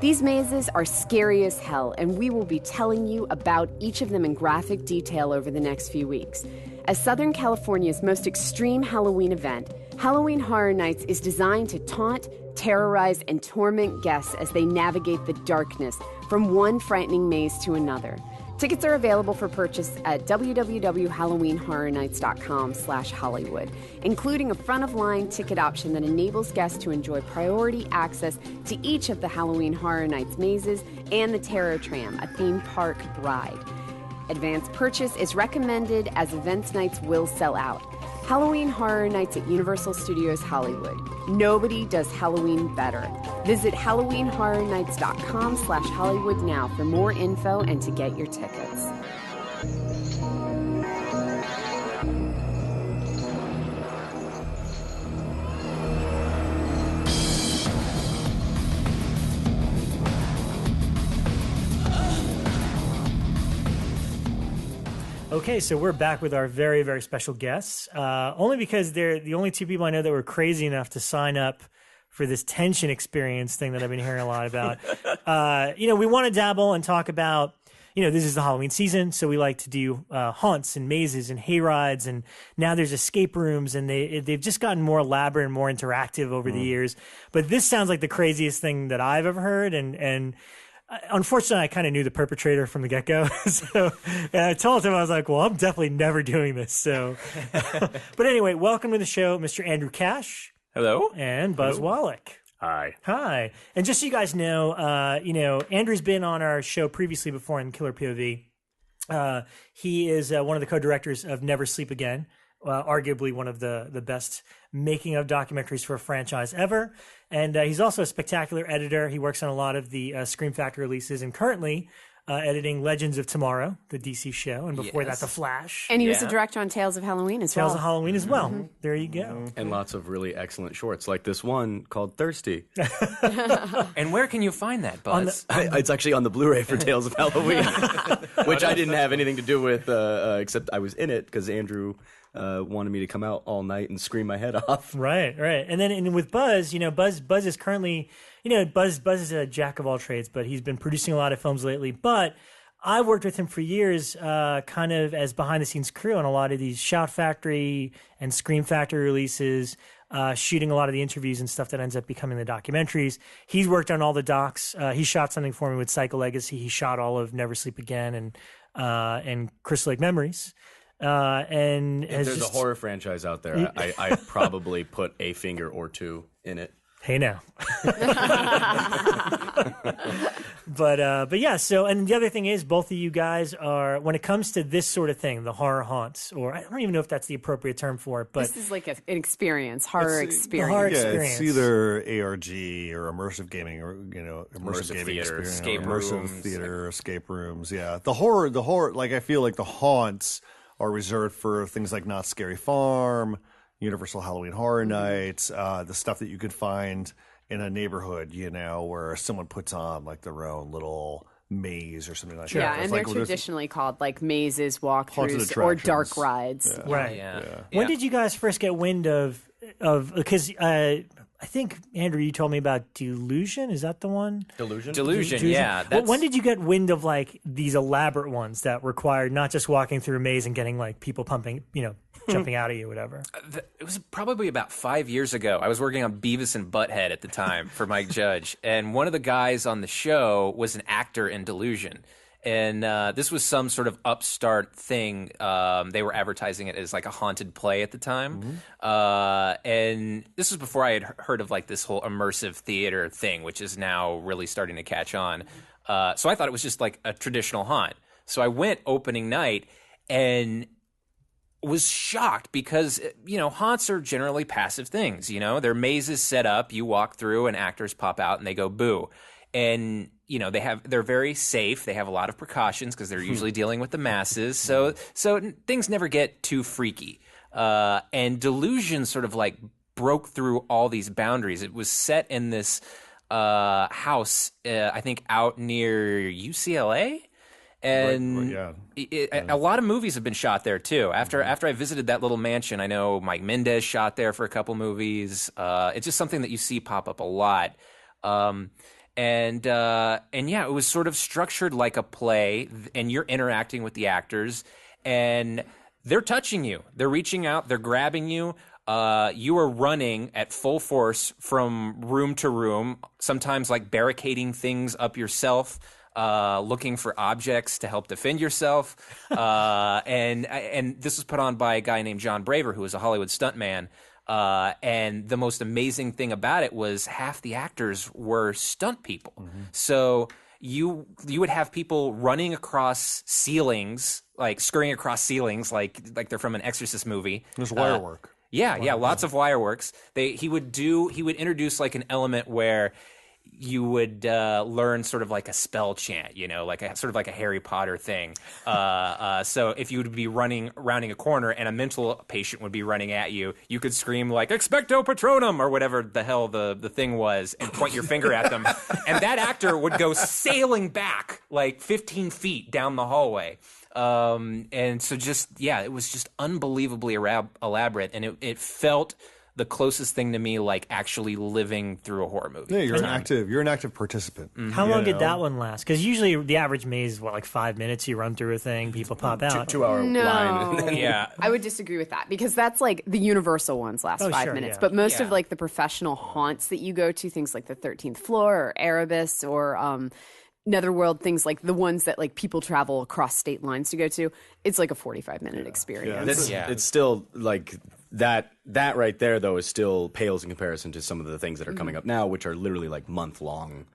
These mazes are scary as hell, and we will be telling you about each of them in graphic detail over the next few weeks. As Southern California's most extreme Halloween event, Halloween Horror Nights is designed to taunt, terrorize, and torment guests as they navigate the darkness from one frightening maze to another. Tickets are available for purchase at www.halloweenhorrornights.com/Hollywood, including a front-of-line ticket option that enables guests to enjoy priority access to each of the Halloween Horror Nights mazes and the Terror Tram, a theme park ride. Advance purchase is recommended as events nights will sell out. Halloween Horror Nights at Universal Studios Hollywood. Nobody does Halloween better. Visit HalloweenHorrorNights.com/Hollywood now for more info and to get your tickets. Okay, so we're back with our very, very special guests. Only because they're the only two people I know that were crazy enough to sign up for this tension experience thing that I've been hearing a lot about. We want to dabble and talk about, this is the Halloween season, so we like to do haunts and mazes and hayrides, and now there's escape rooms, and they've just gotten more elaborate and more interactive over the years. But this sounds like the craziest thing that I've ever heard, and unfortunately, I kind of knew the perpetrator from the get-go. So I told him, I was like, well, I'm definitely never doing this. So, but anyway, welcome to the show, Mr. Andrew Kasch. Hello. And Buz Wallick. Hi. Hi. And just so you guys know, Andrew's been on our show previously before in Killer POV. He is one of the co-directors of Never Sleep Again, arguably one of the best making of documentaries for a franchise ever. And he's also a spectacular editor. He works on a lot of the Scream Factor releases and currently editing Legends of Tomorrow, the DC show, and before that, The Flash. And he was the director on Tales of Halloween as well. Tales of Halloween as well. Mm-hmm. There you go. And lots of really excellent shorts, like this one called Thirsty. And where can you find that, Buz? It's actually on the Blu-ray for Tales of Halloween, which I didn't have anything to do with, except I was in it because Andrew wanted me to come out all night and scream my head off. Right. And then with Buz, Buz is currently, Buz is a jack of all trades, but he's been producing a lot of films lately. But I've worked with him for years, kind of as behind-the-scenes crew on a lot of these Shout Factory and Scream Factory releases, shooting a lot of the interviews and stuff that ends up becoming the documentaries. He's worked on all the docs. He shot something for me with Psycho Legacy. He shot all of Never Sleep Again and Crystal Lake Memories. And if there's a horror franchise out there, I probably put a finger or two in it. Hey now. But yeah, so, and the other thing is, both of you guys are, when it comes to this sort of thing, the horror haunts, or I don't even know if that's the appropriate term for it, but this is like an experience, horror experience. Horror Yeah, experience. it's either ARG or immersive gaming, or immersive gaming theater, experience, escape immersive rooms. theater, escape rooms. Yeah, the horror. Like I feel like the haunts are reserved for things like Not Scary Farm, Universal Halloween Horror Nights, the stuff that you could find in a neighborhood, where someone puts on like their own little maze or something like that. Yeah, It's and like they're traditionally called like mazes, walkthroughs, or attractions. dark rides. Yeah. right. Yeah. When did you guys first get wind of because I think, Andrew, you told me about Delusion. Is that the one? Delusion, yeah. When did you get wind of like these elaborate ones that required not just walking through a maze and getting like people pumping, jumping out at you, whatever? It was probably about 5 years ago. I was working on Beavis and Butthead at the time for Mike Judge, and one of the guys on the show was an actor in Delusion. And this was some sort of upstart thing. They were advertising it as like a haunted play at the time. And this was before I had heard of like this whole immersive theater thing, which is now really starting to catch on. So I thought it was just like a traditional haunt. So I went opening night and was shocked because, haunts are generally passive things. They're mazes set up, you walk through and actors pop out and they go boo. And they're very safe. They have a lot of precautions because they're usually dealing with the masses. So things never get too freaky. And Delusion sort of like broke through all these boundaries. It was set in this house, I think out near UCLA. And a lot of movies have been shot there too. After I visited that little mansion, I know Mike Mendez shot there for a couple movies. It's just something that you see pop up a lot. And yeah, it was sort of structured like a play, and you're interacting with the actors, and they're touching you, they're reaching out, they're grabbing you. You are running at full force from room to room, sometimes like barricading things up yourself. Looking for objects to help defend yourself, and this was put on by a guy named John Braver, who was a Hollywood stuntman. And the most amazing thing about it was half the actors were stunt people. So you would have people running across ceilings, like scurrying across ceilings, like they're from an Exorcist movie. There's wire work. Yeah, lots of wire works. He would introduce like an element where you would learn sort of like a spell chant, like a Harry Potter thing. So if you would be rounding a corner and a mental patient would be running at you, you could scream like "Expecto Patronum" or whatever the hell the thing was, and point your finger at them, and that actor would go sailing back like 15 feet down the hallway. And so it was just unbelievably elaborate, and it felt the closest thing to me like actually living through a horror movie. Yeah, you're an active participant. How long did that one last? Because usually the average maze is like 5 minutes. You run through a thing, people pop out. 2 hour line. Yeah, I would disagree with that, because that's like the universal ones last 5 minutes. Yeah. But most of like the professional haunts that you go to, things like the 13th Floor or Erebus or Netherworld, things like the ones that like people travel across state lines to go to, it's like a 45-minute experience. It's still like that right there, though, is still pales in comparison to some of the things that are coming up now, which are literally like month-long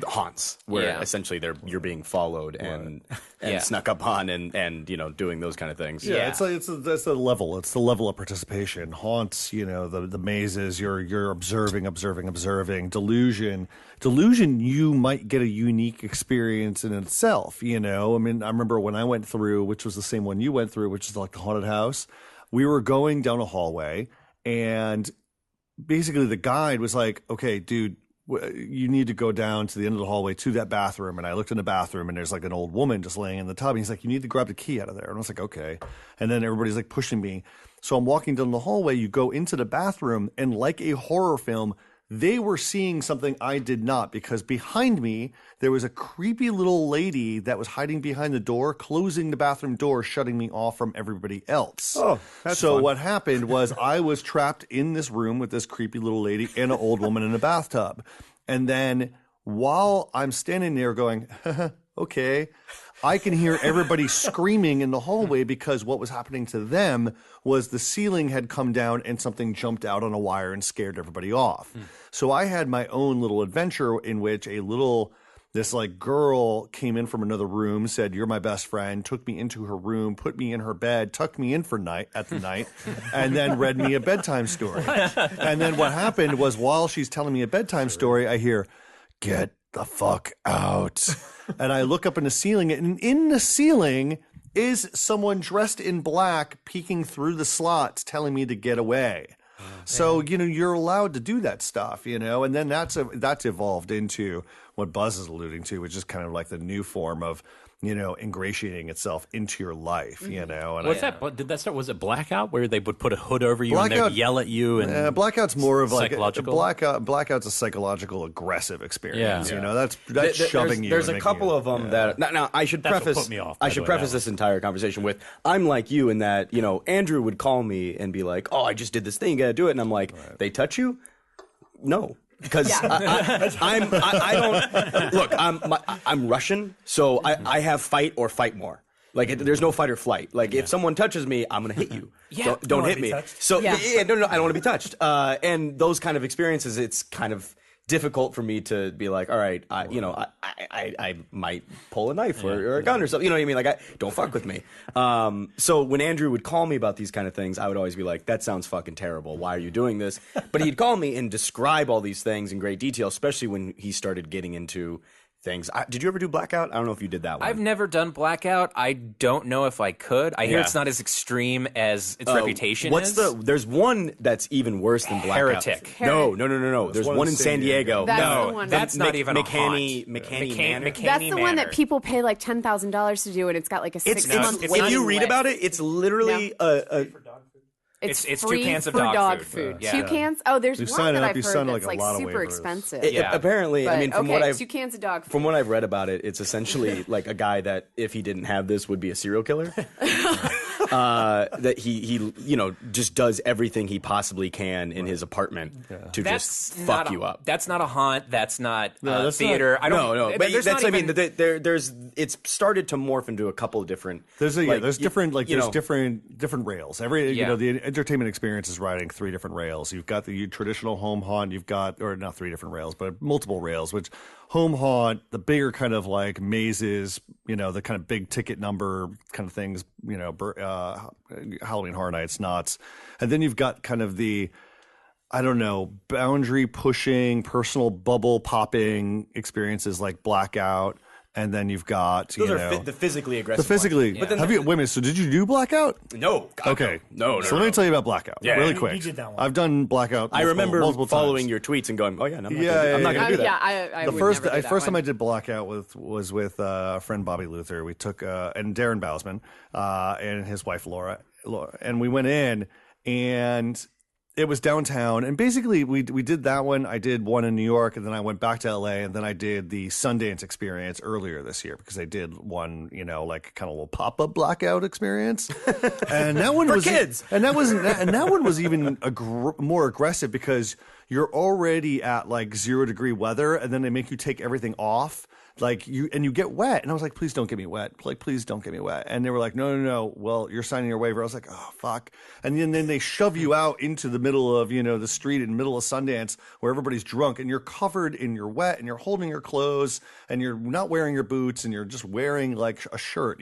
haunts, where essentially you're being followed and snuck up on and doing those kind of things. That's the level. It's the level of participation. Haunts, the mazes. You're observing. Delusion. You might get a unique experience in itself. I mean, I remember when I went through, which was the same one you went through, which is like the haunted house. We were going down a hallway, and basically the guide was like, "Okay, dude, you need to go down to the end of the hallway to that bathroom." And I looked in the bathroom, and there's like an old woman just laying in the tub. And he's like, "You need to grab the key out of there." And I was like, "Okay." And then everybody's like pushing me. So I'm walking down the hallway. You go into the bathroom, and like a horror film, they were seeing something I did not, because behind me, there was a creepy little lady that was hiding behind the door, closing the bathroom door, shutting me off from everybody else. Oh, that's so fun. what happened was I was trapped in this room with this creepy little lady and an old woman in a bathtub. And then while I'm standing there going, okay, I can hear everybody screaming in the hallway, because what was happening to them was the ceiling had come down and something jumped out on a wire and scared everybody off. So I had my own little adventure in which this like girl came in from another room, said, "You're my best friend," took me into her room, put me in her bed, tucked me in for night, and then read me a bedtime story. And then what happened was, while she's telling me a bedtime story, I hear, "Get the fuck out." And I look up in the ceiling, and in the ceiling is someone dressed in black peeking through the slots telling me to get away. So, you're allowed to do that stuff, and then that's evolved into what Buz is alluding to, which is kind of like the new form of, ingratiating itself into your life, And What's that? Did that start? Was it Blackout, where they would put a hood over you and they would yell at you? And Blackout's more of like psychological. Blackout's a psychological aggressive experience. Yeah. That's shoving you. There's a couple of them that. Now I should That's what preface. put me off, I should preface this entire conversation with, I'm like you in that Andrew would call me and be like, "Oh, I just did this thing, you gotta do it," and I'm like, "They touch you?" No. Because I don't look. I'm Russian, so I have fight or fight more. Like there's no fight or flight. Like if someone touches me, I'm gonna hit you. Yeah. Don't hit me. So Yeah. no, I don't want to be touched. And those kind of experiences, it's kind of difficult for me to be like, all right, I might pull a knife or a gun or something. You know what I mean? Like, don't fuck with me. So when Andrew would call me about these kind of things, I would always be like, that sounds fucking terrible. Why are you doing this? But he'd call me and describe all these things in great detail, especially when he started getting into things. Did you ever do Blackout? I don't know if you did that one. I've never done Blackout. I don't know if I could. I hear it's not as extreme as its reputation is. There's one that's even worse than Blackout. Heretic. No. There's one in San Diego. That's the one. That's not even McKenney McKenney That's the one that Manor. people pay like $10,000 to do, and it's got like a 6-month If waiting you read list. about it, it's literally It's It's 2 free cans of for dog food. food. Yeah. 2 cans? Oh, there's You one sign that up, I've you heard sign, that's like, a like lot of super waivers. expensive. apparently. I But, mean, from okay, what I've 2 cans of dog food. from what I've read about it, it's essentially like a guy that if he didn't have this would be a serial killer. That he just does everything he possibly can in his apartment to just fuck you up. That's not a haunt. That's not that's theater. not- I don't No, but there's that's not I mean. even- There's it's started to morph into a couple of different. There's different rails. Yeah. The entertainment experience is riding 3 different rails. You've got the traditional home haunt. You've got, or not 3 different rails, but multiple rails. Which home haunt, the bigger kind of like mazes, the kind of big ticket number kind of things. Halloween Horror Nights, Knots, and then you've got kind of the, I don't know, boundary pushing, personal bubble popping experiences like Blackout. And then you've got Those are the physically aggressive. the physically. ones. But then Have you? Wait a minute. So did you do Blackout? No. God, Okay. No. So let me tell you about Blackout really you quick. did that one. I've done Blackout. I remember multiple following times. your tweets and going, "Oh yeah, no, I'm not Yeah, gonna, I'm not yeah, gonna do that." I The would first never do that first time one. I did Blackout was with a friend Bobby Luther. We took and Darren Bousman and his wife Laura, and we went in, and it was downtown, and basically we did that one. I did one in New York, and then I went back to LA, and then I did the Sundance experience earlier this year because they did one, like kind of a little pop up Blackout experience, and that one was kids. and that one was even more aggressive because you're already at like 0-degree weather, and then they make you take everything off. You get wet. And I was like, please don't get me wet. Like, please don't get me wet. And they were like, no. Well, you're signing your waiver. I was like, oh, fuck. And then they shove you out into the middle of, the street in the middle of Sundance where everybody's drunk and you're covered and you're wet and you're holding your clothes and you're not wearing your boots and you're just wearing like a shirt,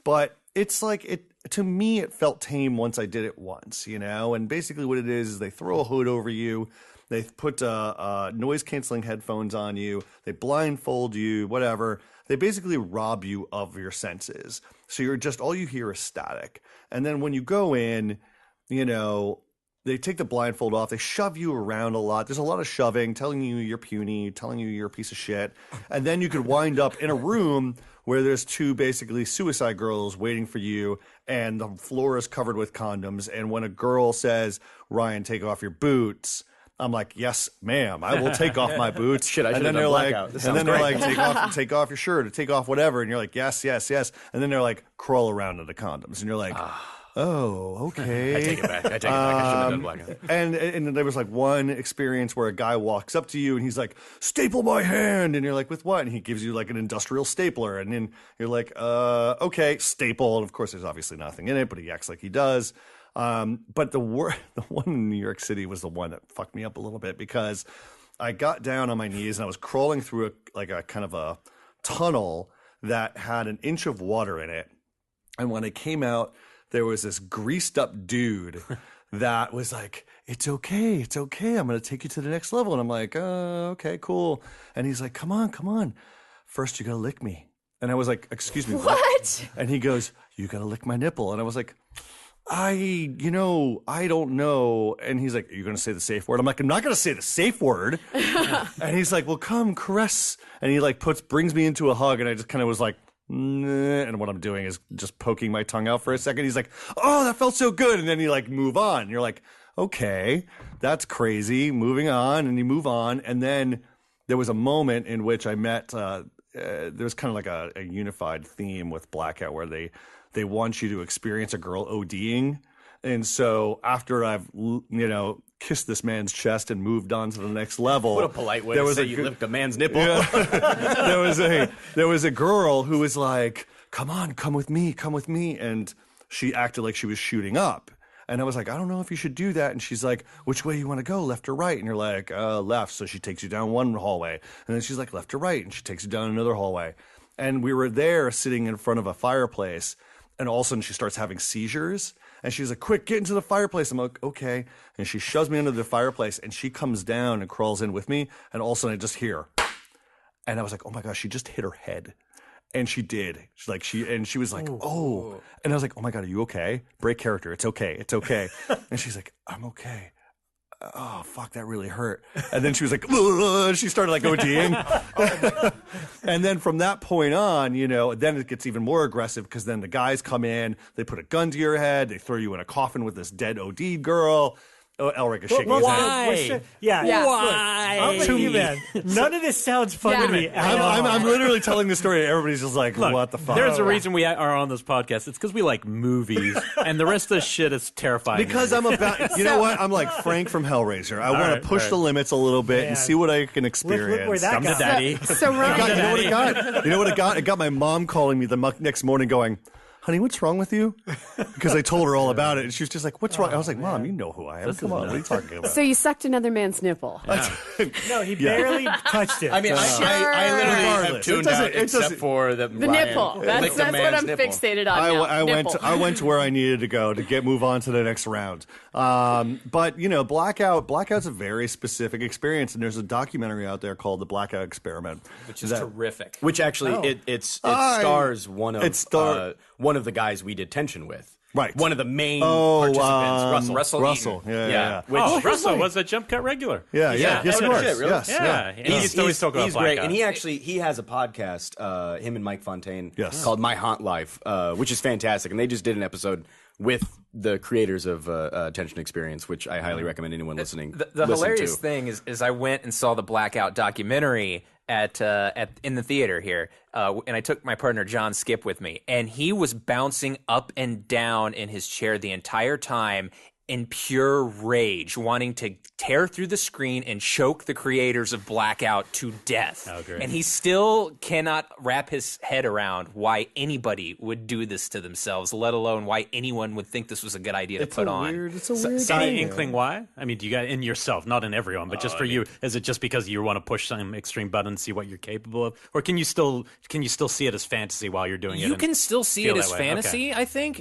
But it's like to me, it felt tame once I did it once, And basically what it is they throw a hood over you. They put noise-canceling headphones on you. They blindfold you, whatever. They basically rob you of your senses. So you're just, all you hear is static. And then when you go in, they take the blindfold off. They shove you around a lot. There's a lot of shoving, telling you you're puny, telling you you're a piece of shit. And then you could wind up in a room where there's 2 basically suicide girls waiting for you, and the floor is covered with condoms. And when a girl says, Ryan, take off your boots, I'm like, yes, ma'am, I will take off my boots. Shit, I and should then have they're done like, Blackout. This and then sounds they're great. like, take off your shirt or take off whatever, and you're like, yes. And then they're like, crawl around in the condoms, and you're like, oh, okay. I take it back. I shouldn't have done Blackout. And there was like one experience where a guy walks up to you and he's like, staple my hand, and you're like, with what? And he gives you like an industrial stapler, and then you're like, okay, staple. And of course, there's obviously nothing in it, but he acts like he does. But the one in New York City was the one that fucked me up a little bit because I got down on my knees and I was crawling through a kind of a tunnel that had an inch of water in it. And when I came out, there was this greased up dude that was like, it's okay. I'm going to take you to the next level. And I'm like, okay, cool. And he's like, come on. First, you got to lick me. And I was like, excuse me. What? And he goes, you got to lick my nipple. And I was like, I don't know. And he's like, are you going to say the safe word? I'm like, I'm not going to say the safe word. And he's like, well, come caress. And he like brings me into a hug. And I just kind of was like, nah. And what I'm doing is just poking my tongue out for a second. He's like, oh, that felt so good. And then you like move on. And you're like, okay, that's crazy. Moving on. And you move on. And then there was a moment in which I met, there's kind of like a unified theme with Blackout where they want you to experience a girl ODing. And so after I've, kissed this man's chest and moved on to the next level. What a polite way to say you licked a man's nipple. Yeah. there was a girl who was like, come with me. And she acted like she was shooting up. And I was like, I don't know if you should do that. And she's like, which way you want to go, left or right? And you're like, left. So she takes you down one hallway. And then she's like, left or right? And she takes you down another hallway. And we were there sitting in front of a fireplace. And all of a sudden she starts having seizures. And she's like, quick, get into the fireplace. I'm like, okay. And she shoves me under the fireplace. And she comes down and crawls in with me. And all of a sudden I just hear. And I was like, oh my gosh, she just hit her head. And she did. She was like, oh. And I was like, oh my God, are you okay? Break character. It's okay. It's okay. And she's like, I'm okay. Oh, fuck, that really hurt. And then she was like, ugh, she started like ODing. And then from that point on, you know, then it gets even more aggressive because then the guys come in, they put a gun to your head, they throw you in a coffin with this dead OD girl. Oh, Elric is shaking his head. Yeah. Why? I'm with you, man. None of this sounds fun to me. I'm literally telling the story. Everybody's just like, what the fuck? There's a reason we are on this podcast. It's because we like movies, and the rest of the shit is terrifying. Because I'm about, you know what? I'm like Frank from Hellraiser. I want to push the limits a little bit and see what I can experience. Look where that Come to got. daddy. So You know what it got? You know what it got? It got my mom calling me the next morning going, honey, what's wrong with you? Because I told her all about it. And she was just like, what's wrong? I was like, Mom, you know who I am. Come on, what are you talking about? So you sucked another man's nipple. No, he barely touched it. I mean, I literally have Regardless, tuned out except for the nipple. That's what I'm fixated on now. I went to where I needed to go to move on to the next round. But you know, Blackout's a very specific experience, and there's a documentary out there called The Blackout Experiment, which is terrific. Which actually it stars one of the guys we did tension with. Right. One of the main participants, Russell. Eaton. Yeah. Russell was a jump cut regular. Yeah. Yes, he was. Shit, really? Yes. Yeah. He used to always talk about he's great. Blackout. And he has a podcast, him and Mike Fontaine, Yes. called My Haunt Life, which is fantastic. And they just did an episode with the creators of Tension Experience, which I highly recommend anyone listening. The hilarious thing is I went and saw the Blackout documentary in the theater here, and I took my partner John Skip with me, and he was bouncing up and down in his chair the entire time in pure rage, wanting to tear through the screen and choke the creators of Blackout to death. Oh, great. And he still cannot wrap his head around why anybody would do this to themselves, let alone why anyone would think this was a good idea to put on. It's a weird thing. Any inkling why? I mean, do you got in yourself, not in everyone, but just for you? Is it just because you want to push some extreme button and see what you're capable of, or can you still see it as fantasy while you're doing it? You can still see it as fantasy. Okay. I think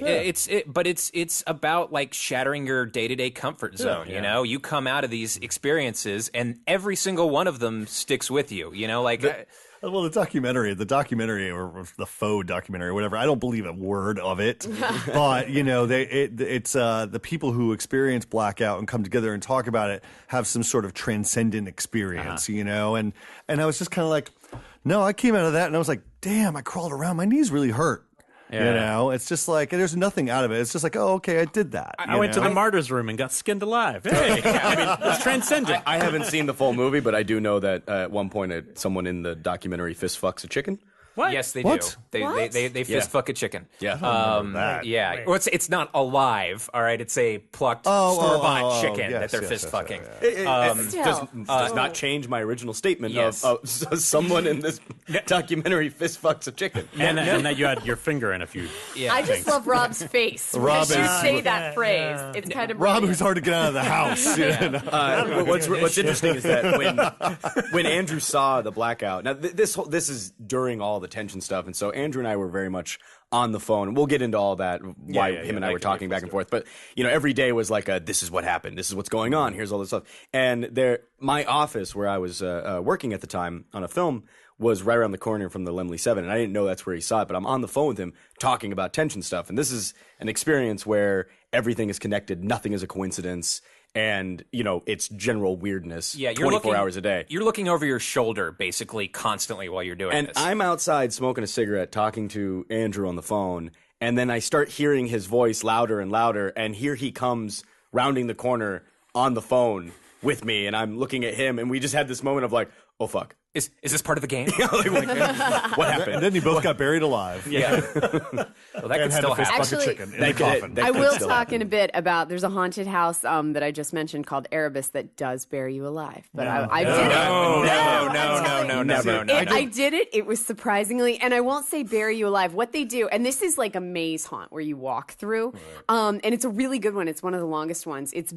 but it's about like shattering your day-to-day comfort zone. You know, you come out of these experiences, and every single one of them sticks with you. You know, like. Well, the documentary, or the faux documentary, or whatever. I don't believe a word of it, but you know, it's the people who experience Blackout and come together and talk about it have some sort of transcendent experience, you know. And I was just kind of like, no, I came out of that and I was like, damn, I crawled around, my knees really hurt. Yeah. You know, it's just like there's nothing out of it. It's just like, oh, okay, I did that. I went to the martyrs room and got skinned alive. Hey, I mean, it's transcendent. I haven't seen the full movie, but I do know that at one point someone in the documentary fist fucks a chicken. What? Yes, they What? do. They fist fuck a chicken. Yeah. that. Yeah. Well, it's not alive. All right. It's a plucked store-bought chicken that they're fist fucking. Does not change my original statement of someone in this documentary fist fucks a chicken. And that you had your finger in a few. Yeah. I just love Rob's face. Rob When you is- say that phrase, it's kind of Rob, who's hard to get out of the house. What's interesting is that when Andrew saw the Blackout, now this is during all the tension stuff, and so Andrew and I were very much on the phone. We'll get into all that, why him and I were talking back and forth. But you know, every day was like, this is what happened, this is what's going on, here's all this stuff. And my office where I was working at the time on a film was right around the corner from the Lemley 7, and I didn't know that's where he saw it, but I'm on the phone with him talking about tension stuff. And this is an experience where everything is connected, nothing is a coincidence. And, you know, it's general weirdness 24 hours a day. You're looking over your shoulder, basically, constantly while you're doing this. And I'm outside smoking a cigarette, talking to Andrew on the phone, and then I start hearing his voice louder and louder, and here he comes rounding the corner on the phone with me, and I'm looking at him, and we just had this moment of like, oh, fuck. Is this part of the game? What happened? And then you both got buried alive. Yeah. Well, that could still happen. Actually, chicken in the coffin. I will talk in a bit about, there's a haunted house that I just mentioned called Erebus that does bury you alive. But I did it. No, never. I did it. It was surprisingly, and I won't say bury you alive. What they do, and this is like a maze haunt where you walk through, and it's a really good one. It's one of the longest ones. It's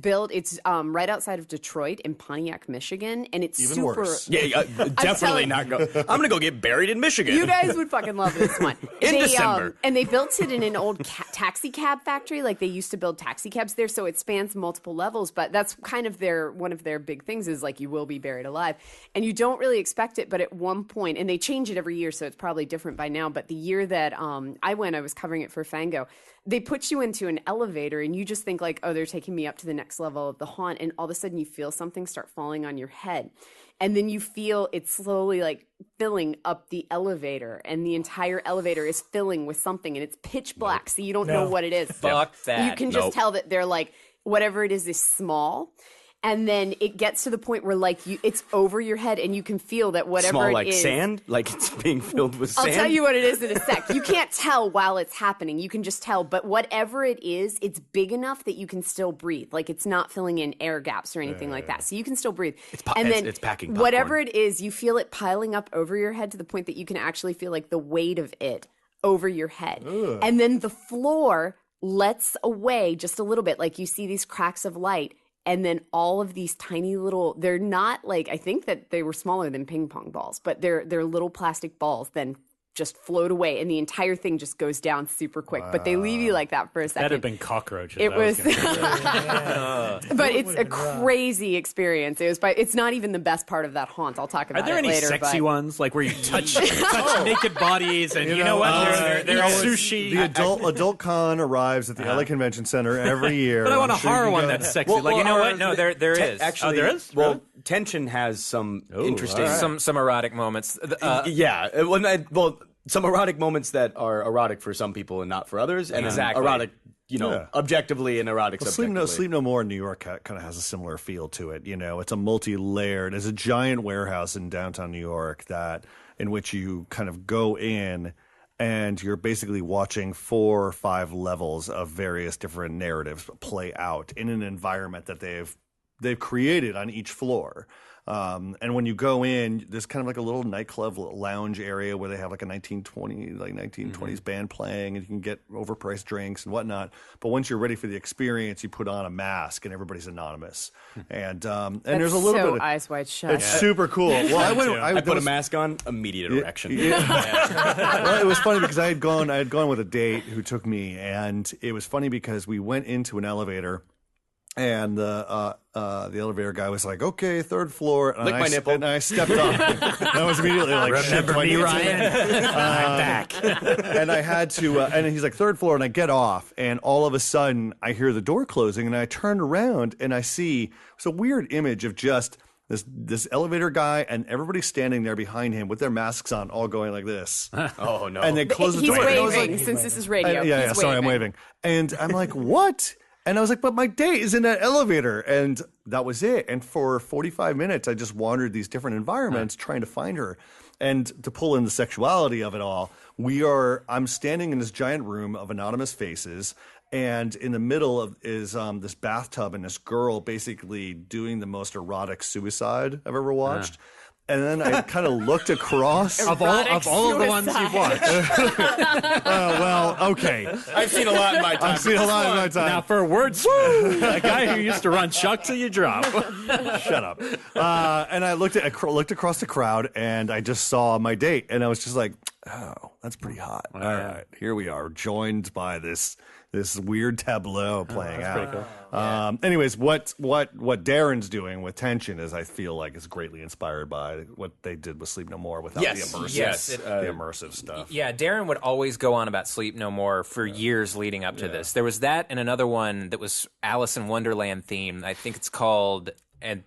right outside of Detroit in Pontiac, Michigan, and it's Even super. worse. Yeah, definitely not go. I'm going to go get buried in Michigan. You guys would fucking love this one. In December. And they built it in an old taxi cab factory. Like they used to build taxi cabs there, so it spans multiple levels. But that's kind of one of their big things is like you will be buried alive. And you don't really expect it, but at one point, and they change it every year, so it's probably different by now. But the year that I went, I was covering it for Fango. They put you into an elevator and you just think like, oh, they're taking me up to the next level of the haunt. And all of a sudden you feel something start falling on your head. And then you feel it slowly like filling up the elevator, and the entire elevator is filling with something, and it's pitch black. So you don't know what it is. Fuck that. You can just tell that they're like, whatever it is small. And then it gets to the point where like it's over your head and you can feel that whatever Small it like is, sand? Like it's being filled with sand? I'll tell you what it is in a sec. You can't tell while it's happening. You can just tell. But whatever it is, it's big enough that you can still breathe. Like it's not filling in air gaps or anything like that. So you can still breathe. It's packing popcorn. Whatever it is, you feel it piling up over your head to the point that you can actually feel like the weight of it over your head. Ugh. And then the floor lets away just a little bit. Like you see these cracks of light. And then all of these tiny little, they're not like, I think that they were smaller than ping pong balls, but they're little plastic balls then just float away and the entire thing just goes down super quick. Wow. But they leave you like that for a second. That'd have been cockroaches. It was, but it's a crazy experience. It's not even the best part of that haunt. I'll talk about it later. Are there any sexy ones, like where you touch naked bodies and you know what? They're sushi. The adult con arrives at the LA Convention Center every year. But I want a horror one that's sexy. Well, you know what? No, there is. Actually, there is? Well, really? Tension has some interesting, some erotic moments. Some erotic moments that are erotic for some people and not for others, and erotic, objectively and erotic subjectively. Sleep No More in New York kind of has a similar feel to it. You know, it's a multi-layered. It's a giant warehouse in downtown New York in which you kind of go in. And you're basically watching 4 or 5 levels of various different narratives play out in an environment that they've created on each floor. And when you go in, there's kind of like a little nightclub lounge area where they have like a 1920s band playing, and you can get overpriced drinks and whatnot. But once you're ready for the experience, you put on a mask and everybody's anonymous. And there's a little bit of eyes wide shut. It's super cool. Well, I put a mask on, immediate erection. Well, it was funny because I had gone with a date who took me, and it was funny because we went into an elevator. And the elevator guy was like, "Okay, 3rd floor." And Lick my nipple. And I stepped off. And I was immediately like, "Remember me, Ryan? I'm back." And I had to. And he's like, 3rd floor, and I get off, and all of a sudden I hear the door closing, and I turn around and I see it's a weird image of just this elevator guy and everybody standing there behind him with their masks on, all going like this. Oh no! And they close the door. He's waving since this is radio. Yeah. Sorry, I'm waving. And I'm like, what? And I was like, but my date is in that elevator. And that was it. And for 45 minutes, I just wandered these different environments trying to find her. And to pull in the sexuality of it all, I'm standing in this giant room of anonymous faces. And in the middle is this bathtub and this girl basically doing the most erotic suicide I've ever watched. And then I kind of looked across. Of all of the ones you've watched. Well, okay. I've seen a lot in my time. Now, for a wordsmith, a guy who used to run Chuck Till You Drop. Shut up. And I looked across the crowd, and I just saw my date, and I was just like, oh, that's pretty hot. All right, here we are, joined by this weird tableau playing out. Pretty cool. Anyways, what Darren's doing with Tension is, I feel like, is greatly inspired by what they did with Sleep No More without the immersive stuff. Yeah, Darren would always go on about Sleep No More for years leading up to this. There was that and another one that was Alice in Wonderland themed. I think it's called And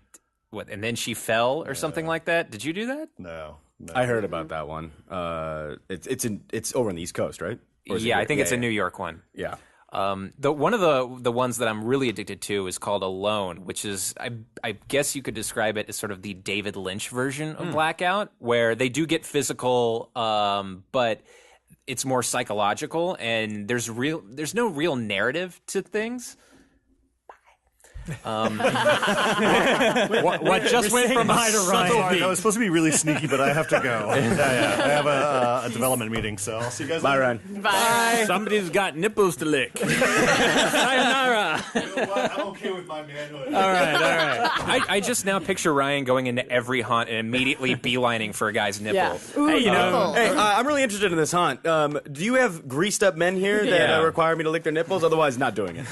Then She Fell or something like that. Did you do that? No. I heard about that one. It's over on the East Coast, right? Yeah, I think it's a New York one. Yeah. One of the ones that I'm really addicted to is called Alone, which is I guess you could describe it as sort of the David Lynch version of Blackout, where they do get physical, but it's more psychological, and there's no real narrative to things. What just went from high to Ryan? I was supposed to be really sneaky, but I have to go. I have a development meeting, so I'll see you guys later. Bye, Ryan. Bye. Somebody's got nipples to lick. Sayonara. I'm okay with my manhood. All right. I just now picture Ryan going into every haunt and immediately beelining for a guy's nipple. Yeah. Ooh, Hey, you know, Hey, I'm really interested in this haunt. Do you have greased up men here that Yeah. require me to lick their nipples? Otherwise, not doing it.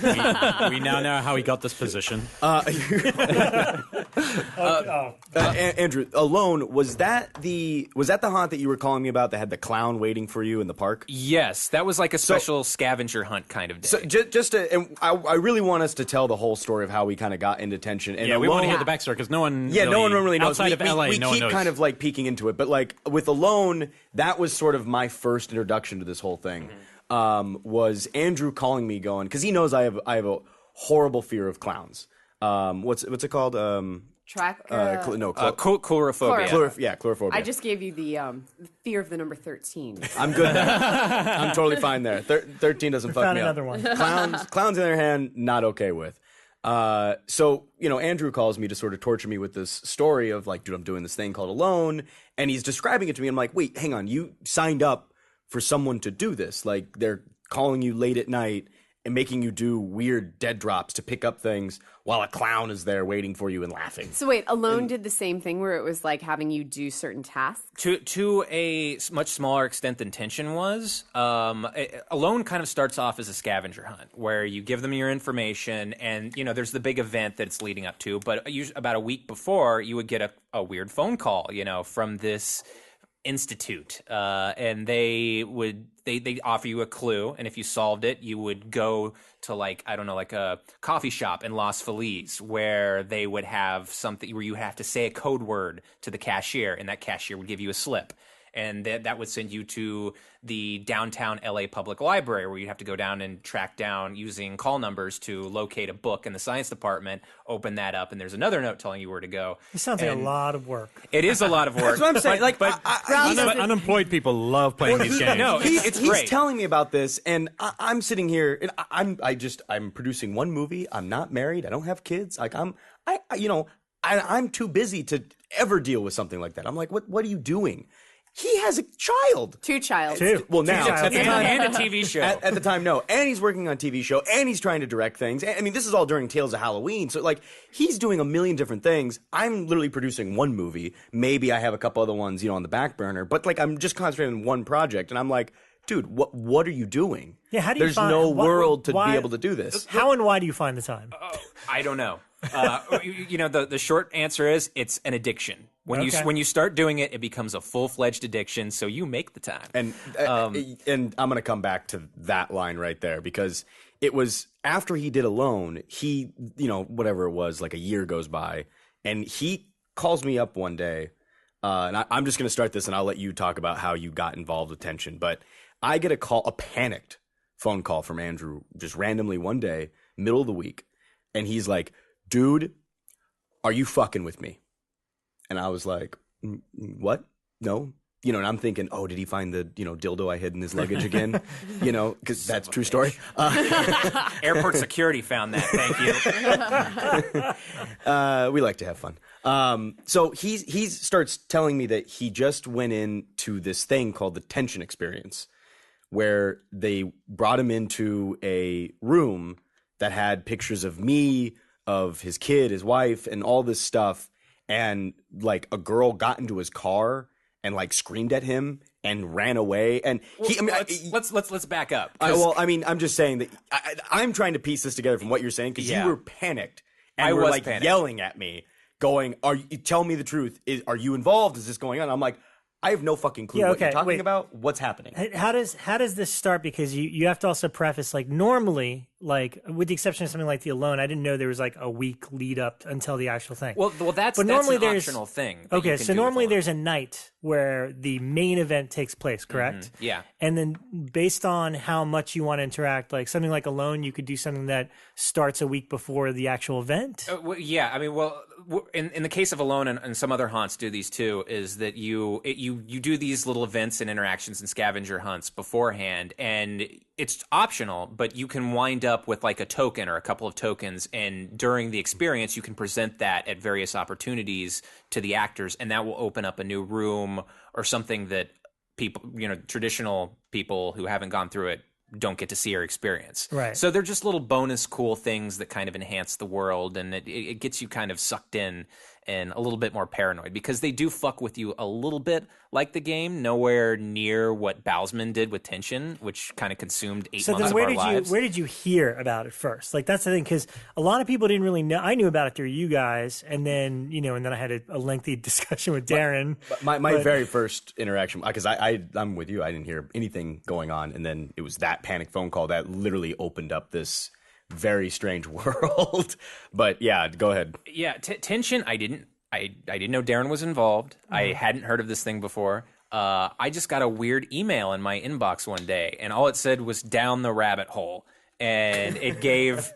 We now know how he got this position. Andrew, Alone, was that the haunt that you were calling me about that had the clown waiting for you in the park? Yes, that was like a special scavenger hunt kind of day. So just to, and I really want us to tell the whole story of how we kind of got into tension. And Yeah, we want to Alone- hear the backstory because no one. no one really knows. Outside of LA, we no one keep knows. kind of like peeking into it, but like with Alone, that was sort of my first introduction to this whole thing. Was Andrew calling me, going, because he knows I have a horrible fear of clowns. What's it called? Coulrophobia. Chlorophobia. I just gave you the fear of the number 13. I'm good there. I'm totally fine there. 13 doesn't fuck found me another up. one. Clowns in their hand, not okay with. So, Andrew calls me to sort of torture me with this story of like, dude, I'm doing this thing called Alone. And he's describing it to me. I'm like, wait, hang on. You signed up for someone to do this. Like, they're calling you late at night and making you do weird dead drops to pick up things while a clown is there waiting for you and laughing. So wait, Alone did the same thing where it was like having you do certain tasks? To a much smaller extent than Tension was, Alone kind of starts off as a scavenger hunt where you give them your information and, there's the big event that it's leading up to. But usually about a week before, you would get a weird phone call, from this institute, and they offer you a clue, and if you solved it, you would go to like a coffee shop in Los Feliz where they would have something where you have to say a code word to the cashier, and that cashier would give you a slip. And that would send you to the downtown LA Public Library where you have to go down and track down using call numbers to locate a book in the science department, open that up, and there's another note telling you where to go. It sounds like a lot of work. It is a lot of work. That's what I'm saying. But Unemployed people love playing these games. No, it's he's great. telling me about this, and I'm sitting here, and I'm producing one movie. I'm not married. I don't have kids. Like I'm too busy to ever deal with something like that. I'm like, what are you doing? He has a child. Two child. Two. Well, now at the time, and a TV show. At the time, no. And he's working on a TV show, and he's trying to direct things. I mean, this is all during Tales of Halloween. So, like, he's doing a million different things. I'm literally producing one movie. Maybe I have a couple other ones, on the back burner. But, like, I'm just concentrating on one project. And I'm like, dude, what are you doing? Yeah, how do you There's find... no why- world to why- be able to do this. How and why do you find the time? I don't know. The short answer is it's an addiction. When you start doing it, it becomes a full-fledged addiction. So you make the time. And I'm going to come back to that line right there because it was after he did Alone, he, whatever it was, like a year goes by, and he calls me up one day, and I'm just going to start this, and I'll let you talk about how you got involved with Tension. But I get a panicked phone call from Andrew just randomly one day, middle of the week, and he's like, dude, are you fucking with me? And I was like, what? No. And I'm thinking, oh, did he find the, dildo I hid in his luggage again? Because that's a true story. Airport security found that. Thank you. We like to have fun. So he starts telling me that he just went into this thing called the Tension Experience, where they brought him into a room that had pictures of me, of his kid, his wife, and all this stuff. And like a girl got into his car and like screamed at him and ran away. And let's back up. I'm just saying that I'm trying to piece this together from what you're saying because you were panicked and I were was like panicked. yelling at me, going, tell me the truth. Are you involved? Is this going on? I'm like, I have no fucking clue what you're talking about. What's happening? How does this start? Because you have to also preface, like, normally, like, with the exception of something like The Alone, I didn't know there was like a week lead up until the actual thing. Well, that's an optional thing. Okay, so normally there's a night where the main event takes place, correct? Mm-hmm. Yeah. And then based on how much you want to interact, like something like Alone, you could do something that starts a week before the actual event. In the case of Alone and some other haunts do these too, is that you do these little events and interactions and scavenger hunts beforehand, and it's optional, but you can wind up with like a token or a couple of tokens, and during the experience you can present that at various opportunities to the actors, and that will open up a new room or something that people, traditional people who haven't gone through it don't get to see or experience. Right. So they're just little bonus cool things that kind of enhance the world, and it gets you kind of sucked in and a little bit more paranoid, because they do fuck with you a little bit like the game, nowhere near what Bousman did with Tension, which kind of consumed 8 months of our lives. Where did you hear about it first? Like, that's the thing, because a lot of people didn't really know. I knew about it through you guys, and then and then I had a lengthy discussion with Darren. My very first interaction, because I'm with you, I didn't hear anything going on, and then it was that panic phone call that literally opened up this very strange world. But yeah, go ahead. Yeah, Tension, I didn't know Darren was involved. I hadn't heard of this thing before. I just got a weird email in my inbox one day, and all it said was "down the rabbit hole," and it gave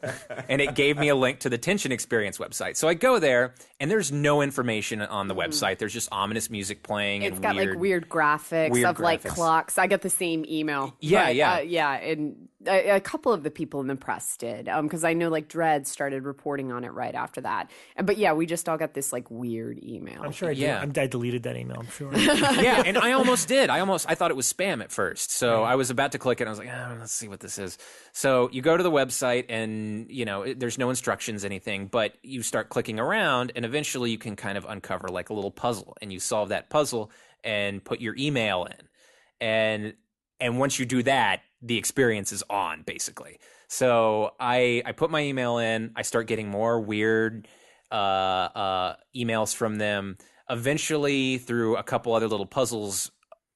me a link to the Tension Experience website. So I go there, and there's no information on the website. There's just ominous music playing. It's and got like weird graphics of like clocks. I got the same email. Yeah, but, yeah, and a couple of the people in the press did, because I know like Dredd started reporting on it right after that. But yeah, we just all got this like weird email. I'm sure I did. I deleted that email, I'm sure. Yeah, and I almost did. I thought it was spam at first. So I was about to click it, and I was like, let's see what this is. So you go to the website, and there's no instructions, anything, but you start clicking around, and eventually you can kind of uncover like a little puzzle, and you solve that puzzle and put your email in. And once you do that, the experience is on, basically. So I put my email in. I start getting more weird emails from them. Eventually, through a couple other little puzzles,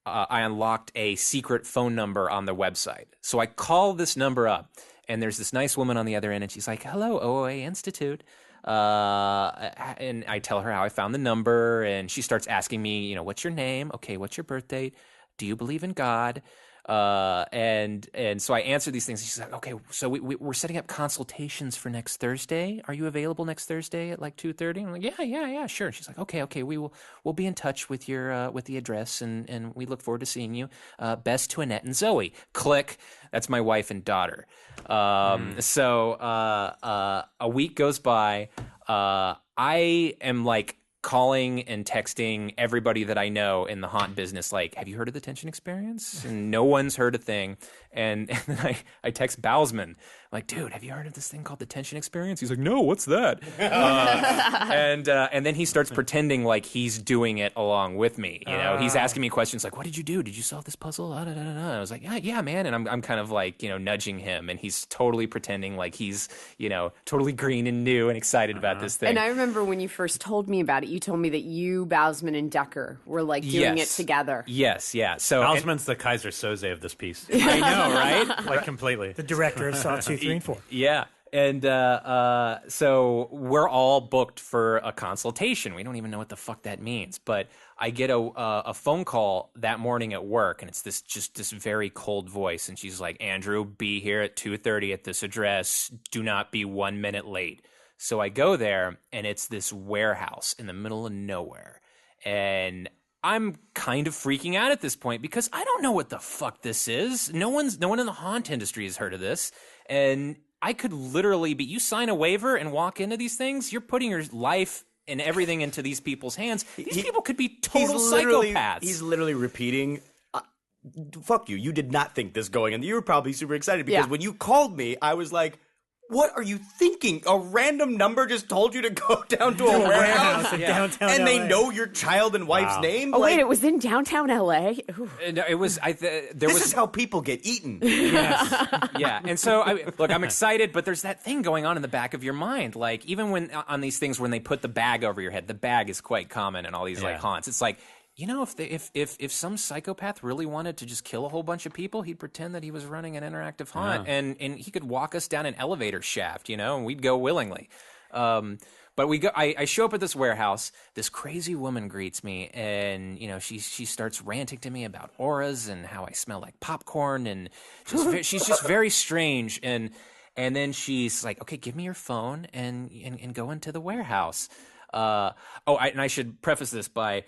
I unlocked a secret phone number on the website. So I call this number up, and there's this nice woman on the other end, and she's like, "Hello, OOA Institute." And I tell her how I found the number, and she starts asking me, what's your name? Okay, what's your birth date? Do you believe in God? And so I answer these things. She's like, okay, so we're setting up consultations for next Thursday. Are you available next Thursday at like 2:30? I'm like, yeah, sure. And she's like, okay, we'll be in touch with your with the address, and we look forward to seeing you. Best to Annette and Zoe. Click. That's my wife and daughter. So a week goes by. I am like calling and texting everybody that I know in the haunt business, like, have you heard of the Tension Experience? And no one's heard a thing. And then I text Bousman, I'm like, dude, have you heard of this thing called the Tension Experience? He's like, no, what's that? And then he starts pretending like he's doing it along with me. He's asking me questions like, what did you do? Did you solve this puzzle? I was like, yeah, man. And I'm kind of like, nudging him, and he's totally pretending like he's, totally green and new and excited about this thing. And I remember when you first told me about it, you told me that you, Bousman, and Decker were like doing it together. Yes, yeah. So Bousman's the Kaiser Soze of this piece. I know, right? Like completely. The director of Saw 2, 3, and 4. Yeah. And so we're all booked for a consultation. We don't even know what the fuck that means. But I get a phone call that morning at work, and it's this very cold voice. And she's like, Andrew, be here at 2:30 at this address. Do not be 1 minute late. So I go there, and it's this warehouse in the middle of nowhere. And I'm kind of freaking out at this point because I don't know what the fuck this is. No one in the haunt industry has heard of this. And I could literally you sign a waiver and walk into these things, you're putting your life and everything into these people's hands. These people could be total psychopaths. He's literally repeating, fuck you. You did not think this going in. You were probably super excited because when you called me, I was like, what are you thinking? A random number just told you to go down to a warehouse downtown and LA. They know your child and wife's name? Oh, wait, it was in downtown LA? No, it was. This is how people get eaten. Yeah. And so, I'm excited, but there's that thing going on in the back of your mind. Like, even when on these things, when they put the bag over your head, the bag is quite common in all these like haunts. It's like, if some psychopath really wanted to just kill a whole bunch of people, he'd pretend that he was running an interactive haunt, and he could walk us down an elevator shaft, and we'd go willingly. But we go. I show up at this warehouse. This crazy woman greets me, and she starts ranting to me about auras and how I smell like popcorn, and she's just very strange. And then she's like, "Okay, give me your phone and go into the warehouse." And I should preface this by.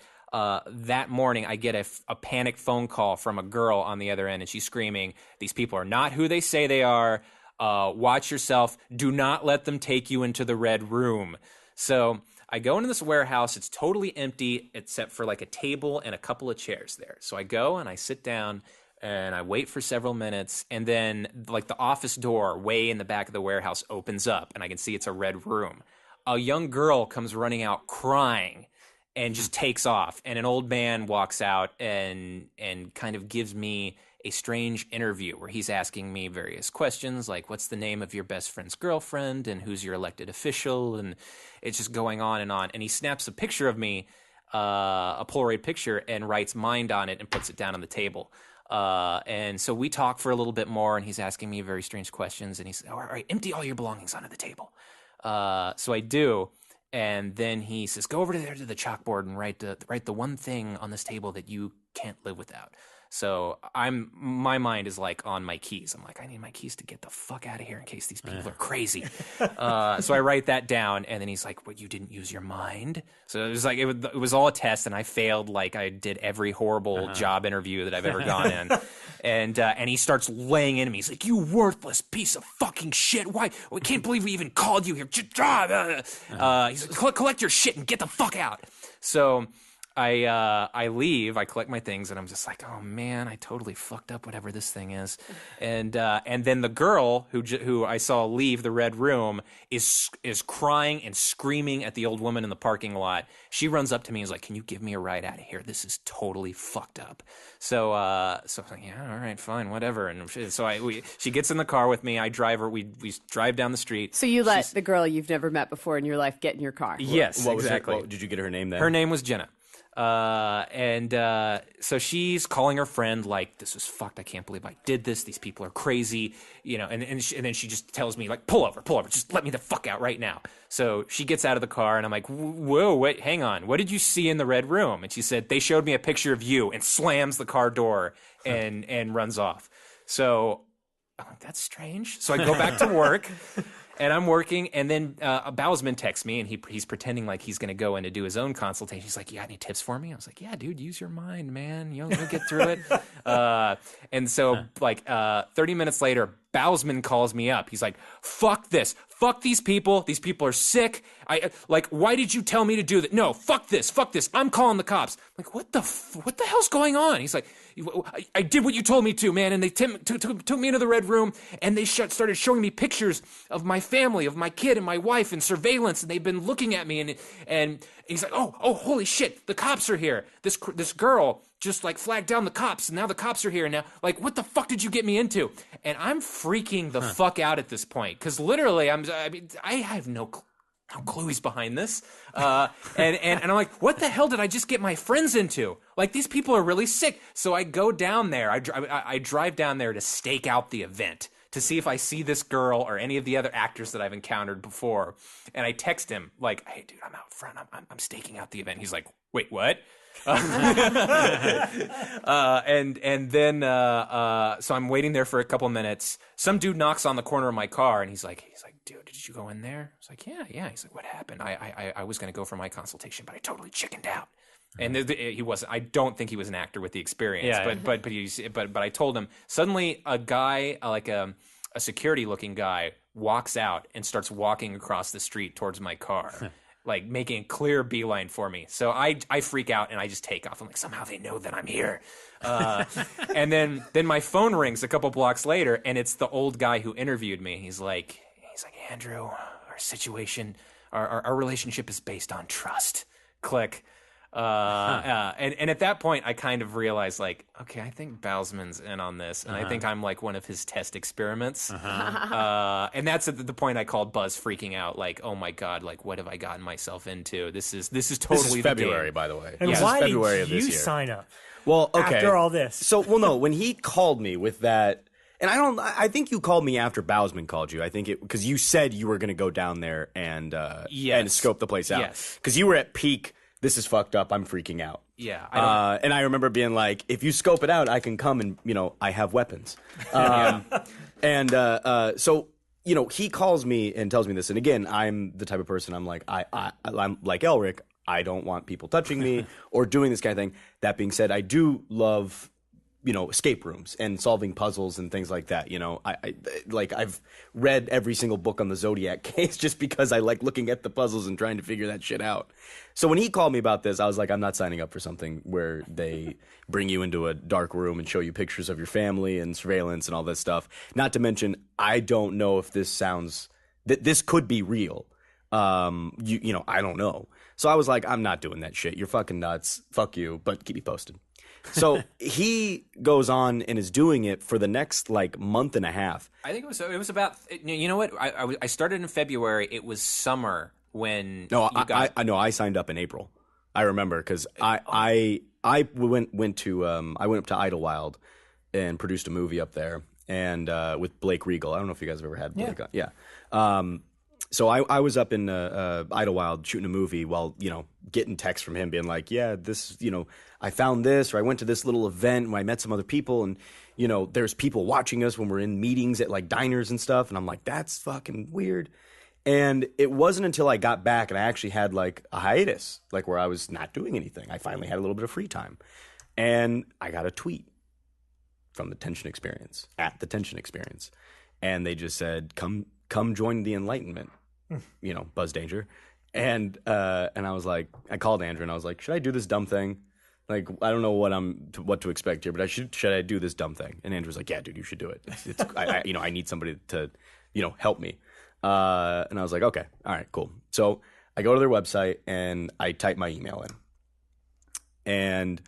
That morning, I get a panic phone call from a girl on the other end, and she's screaming, these people are not who they say they are. Watch yourself. Do not let them take you into the red room. So I go into this warehouse. It's totally empty except for like a table and a couple of chairs there. So I go and I sit down and I wait for several minutes, and then like the office door way in the back of the warehouse opens up, and I can see it's a red room. A young girl comes running out crying and just takes off, and an old man walks out and kind of gives me a strange interview where he's asking me various questions like, what's the name of your best friend's girlfriend, and who's your elected official, and it's just going on, and he snaps a picture of me, a Polaroid picture, and writes "mind" on it and puts it down on the table. And so we talk for a little bit more, and he's asking me very strange questions, and he says, all right, empty all your belongings onto the table. So I do, and then he says, go over there to the chalkboard and write the one thing on this table that you can't live without. So my mind is like on my keys. I'm like, I need my keys to get the fuck out of here in case these people are crazy. So I write that down, and then he's like, "What? You didn't use your mind?" So it was like it was all a test, and I failed like I did every horrible job interview that I've ever gone in. And he starts laying into me. He's like, "You worthless piece of fucking shit! Why? We can't believe we even called you here." He's like, collect your shit and get the fuck out. So I leave, I collect my things, and I'm just like, oh man, I totally fucked up whatever this thing is. And then the girl who I saw leave the red room is crying and screaming at the old woman in the parking lot. She runs up to me and is like, can you give me a ride out of here? This is totally fucked up. So I'm like, yeah, all right, fine, whatever. And so she gets in the car with me. I drive her. We drive down the street. So you let the girl you've never met before in your life get in your car? Yes, exactly. Did you get her name then? Her name was Jenna. So she's calling her friend like, this is fucked. I can't believe I did this. These people are crazy, and then she just tells me like, pull over, just let me the fuck out right now. So she gets out of the car, and I'm like, whoa, wait, hang on. What did you see in the red room? And she said, they showed me a picture of you, and slams the car door and runs off. So I'm like, that's strange. So I go back to work. And I'm working, and then Bousman texts me, and he's pretending like he's going to go in to do his own consultation. He's like, you got any tips for me? I was like, yeah, dude, use your mind, man. You'll get through it. And so, 30 minutes later, Bousman calls me up. He's like, fuck this. Fuck these people. These people are sick. Why did you tell me to do that? No, fuck this. I'm calling the cops. I'm like, what the hell's going on? He's like, I did what you told me to, man. And they took me into the red room, and they started showing me pictures of my family, of my kid and my wife, and surveillance. And they've been looking at me, and he's like, oh, holy shit, the cops are here. This girl just like flagged down the cops, and now the cops are here. And now, like, what the fuck did you get me into? And I'm freaking the fuck out at this point, because literally, I have no clue he's behind this. And I'm like, what the hell did I just get my friends into? Like, these people are really sick. So I go down there. I drive down there to stake out the event, to see if I see this girl or any of the other actors that I've encountered before. And I text him like, hey, dude, I'm out front. I'm staking out the event. He's like, wait, what? And then so I'm waiting there for a couple minutes. Some dude knocks on the corner of my car, and he's like, dude, did you go in there? I was like, yeah. He's like, what happened? I was going to go for my consultation, but I totally chickened out. And he wasn't. I don't think he was an actor with the experience. Yeah. But I told him. Suddenly, a guy like a security looking guy walks out and starts walking across the street towards my car. Like making a clear beeline for me. So I freak out and I just take off. I'm like, somehow they know that I'm here. And then my phone rings a couple blocks later, and it's the old guy who interviewed me. He's like, Andrew, our situation, our relationship is based on trust. Click. And at that point, I kind of realized, like, okay, I think Bousman's in on this, and I think I'm like one of his test experiments. And that's at the point I called Buz freaking out, like, oh my god, like, what have I gotten myself into? This is totally this is February, by the way. And why did you sign up? Well, okay, after all this. So, no, when he called me with that. And I think you called me after Bousman called you. I think because you said you were going to go down there and scope the place out. Yes. Because you were at peak. This is fucked up. I'm freaking out. Yeah. And I remember being like, if you scope it out, I can come and, I have weapons. So, he calls me and tells me this. And again, I'm the type of person I'm like, I'm like Elric. I don't want people touching me or doing this kind of thing. That being said, I do love escape rooms and solving puzzles and things like that. I've read every single book on the Zodiac case just because I like looking at the puzzles and trying to figure that shit out. So when he called me about this, I was like, I'm not signing up for something where they bring you into a dark room and show you pictures of your family and surveillance and all this stuff. Not to mention, I don't know if this could be real. I don't know. So I was like, I'm not doing that shit. You're fucking nuts. Fuck you. But keep me posted. So he goes on and is doing it for the next month and a half. I think it was about, you know what? I started in February. It was summer when I signed up in April. I remember because I went up to Idlewild and produced a movie up there and with Blake Regal. I don't know if you guys have ever had Blake. Yeah. So I was up in Idlewild shooting a movie while, getting texts from him being like, yeah, this, I found this, or I went to this little event where I met some other people and, there's people watching us when we're in meetings at diners and stuff. And I'm like, that's fucking weird. And it wasn't until I got back and I actually had a hiatus, where I was not doing anything. I finally had a little bit of free time. And I got a tweet from the Tension Experience, at the Tension Experience. And they just said, come join the Enlightenment, Buzz Danger. And I was like, I called Andrew and I was like, should I do this dumb thing? I don't know what to expect here, but should I do this dumb thing? And Andrew's like, yeah, dude, you should do it. I need somebody to, help me. And I was like, okay, all right, cool. So I go to their website and I type my email in. And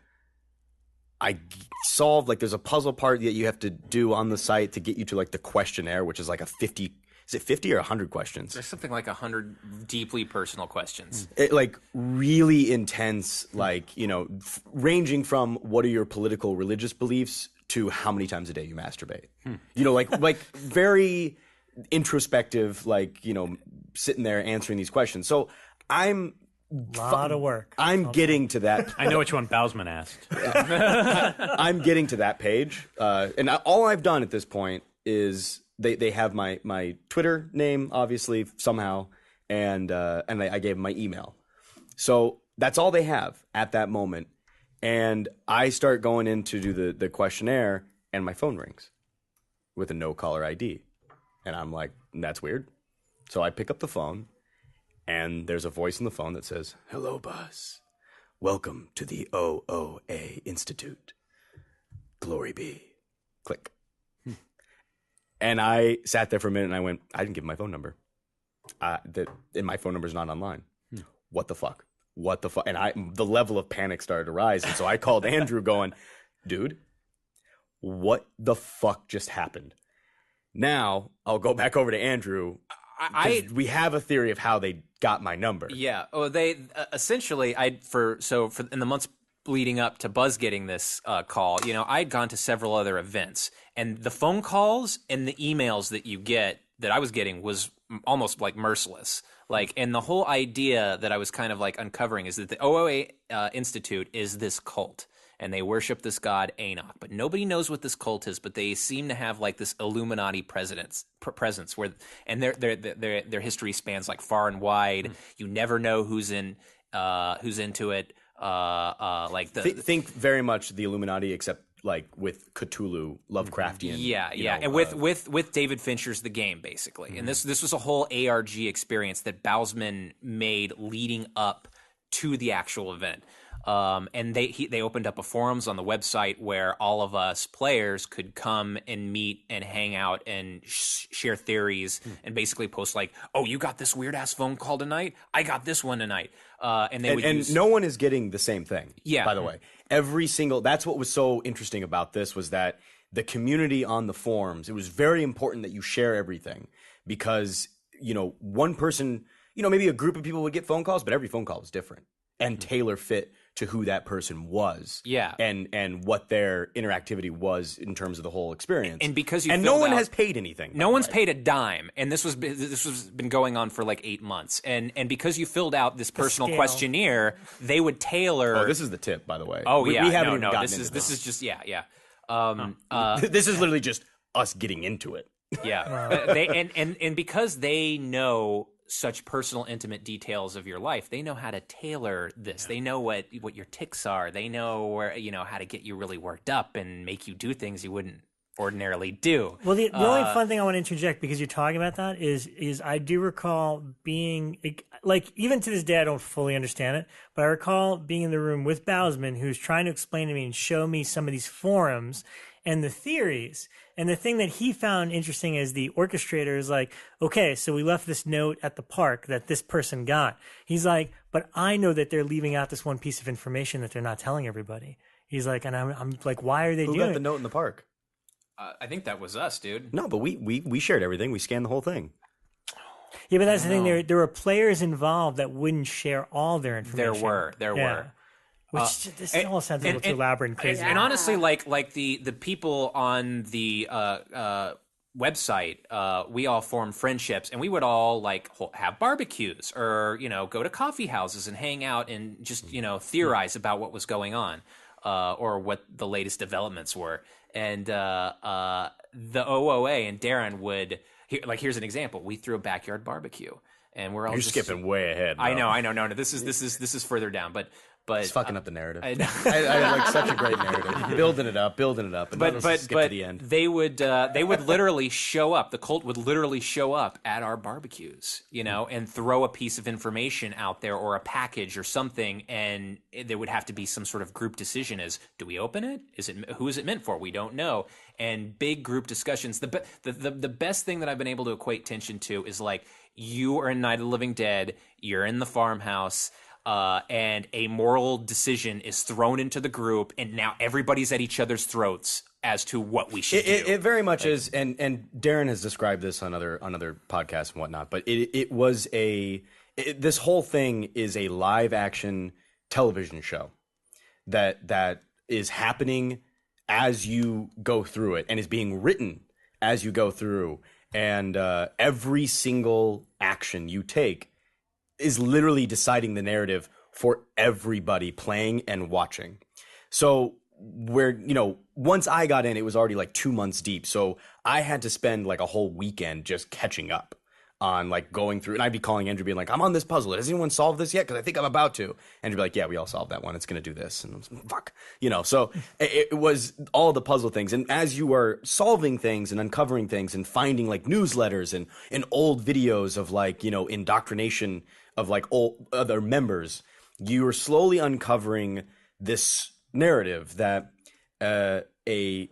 I solved, there's a puzzle part that you have to do on the site to get you to the questionnaire, which is a 50, is it 50 or 100 questions? There's something like 100 deeply personal questions. Really intense, ranging from what are your political religious beliefs to how many times a day you masturbate. Very introspective, sitting there answering these questions. So I'm lot of work. I'm getting to that. I know which one Bousman asked. I'm getting to that page, and all I've done at this point is they have my Twitter name, obviously somehow, and I gave them my email. So that's all they have at that moment, and I start going in to do the questionnaire, and my phone rings with a no caller ID, and I'm like, that's weird. So I pick up the phone. And there's a voice on the phone that says, hello, Buzz. Welcome to the OOA Institute. Glory be. Click. And I sat there for a minute and I went, I didn't give him my phone number. And my phone number's not online. What the fuck? What the fuck? And the level of panic started to rise. And so I called Andrew going, dude, what the fuck just happened? Now I'll go back over to Andrew. We have a theory of how they got my number. Yeah. Oh, they essentially for in the months leading up to Buzz getting this call, I'd gone to several other events, and the phone calls and the emails that you get that I was getting was almost merciless. And the whole idea that I was kind of uncovering is that the OOA Institute is this cult. And they worship this god Enoch, but nobody knows what this cult is. But they seem to have this Illuminati presence, where, and their history spans far and wide. You never know who's into it. Think very much the Illuminati, except with Cthulhu, Lovecraftian. Yeah, and with David Fincher's The Game, basically. And this was a whole ARG experience that Bousman made leading up to the actual event. And they opened up a forums on the website where all of us players could come and meet and hang out and share theories and basically post oh, you got this weird ass phone call tonight? I got this one tonight. And no one is getting the same thing. Yeah. By the way, that's what was so interesting about this was that the community on the forums, it was very important that you share everything because, one person, maybe a group of people would get phone calls, but every phone call was different and tailor fit to who that person was, and what their interactivity was in terms of the whole experience, and because no one has paid anything. No one's paid a dime, and this was been going on for 8 months, and because you filled out this personal questionnaire, they would tailor. Oh, this is the tip, by the way. Oh, we haven't even gotten this into is this. This is just this is literally just us getting into it. Yeah, and because they know such personal, intimate details of your life. They know how to tailor this. Yeah. They know what your tics are. They know where, you know, how to get you really worked up and make you do things you wouldn't ordinarily do. Well, the only fun thing I want to interject, because you're talking about that, is I do recall being, like, even to this day I don't fully understand it, but I recall being in the room with Bousman, who's trying to explain to me and show me some of these forums and the theories. And the thing that he found interesting is the orchestrator is like, okay, so we left this note at the park that this person got. He's like, but I know that they're leaving out this one piece of information that they're not telling everybody. He's like, and I'm like, why are they doing it? Who got the note in the park? I think that was us, dude. No, but we shared everything. We scanned the whole thing. Yeah, but that's the thing. There were players involved that wouldn't share all their information. There were. Which this all sounds a little too elaborate and crazy. And honestly, like the people on the website, we all formed friendships, and we would all like have barbecues or, you know, go to coffee houses and hang out and just, you know, theorize about what was going on, or what the latest developments were. And the OOA and Darren would, here's an example. We threw a backyard barbecue, and we're all You're skipping way ahead. Bro. I know. No, this is further down, but it's fucking up the narrative. I like such a great narrative, building it up, and but skip to the end. They would literally show up. The cult would literally show up at our barbecues, you know, and throw a piece of information out there or a package or something, and there would have to be some sort of group decision: as do we open it? Who is it meant for? We don't know. And big group discussions. The best thing that I've been able to equate tension to is like, you are in Night of the Living Dead, you're in the farmhouse. And a moral decision is thrown into the group, and now everybody's at each other's throats as to what we should do. It very much is, and Darren has described this on other podcasts and whatnot. But it was this whole thing is a live action television show that is happening as you go through it, and is being written as you go through, and every single action you take is literally deciding the narrative for everybody playing and watching. So once I got in, it was already like 2 months deep. So I had to spend like a whole weekend just catching up on like going through, and I'd be calling Andrew being like, I'm on this puzzle. Has anyone solved this yet? Because I think I'm about to. Andrew would be like, yeah, we all solved that one. It's going to do this. And I was like, fuck, so it was all the puzzle things. And as you are solving things and uncovering things and finding like newsletters and old videos of like, indoctrination of like old other members, you are slowly uncovering this narrative that a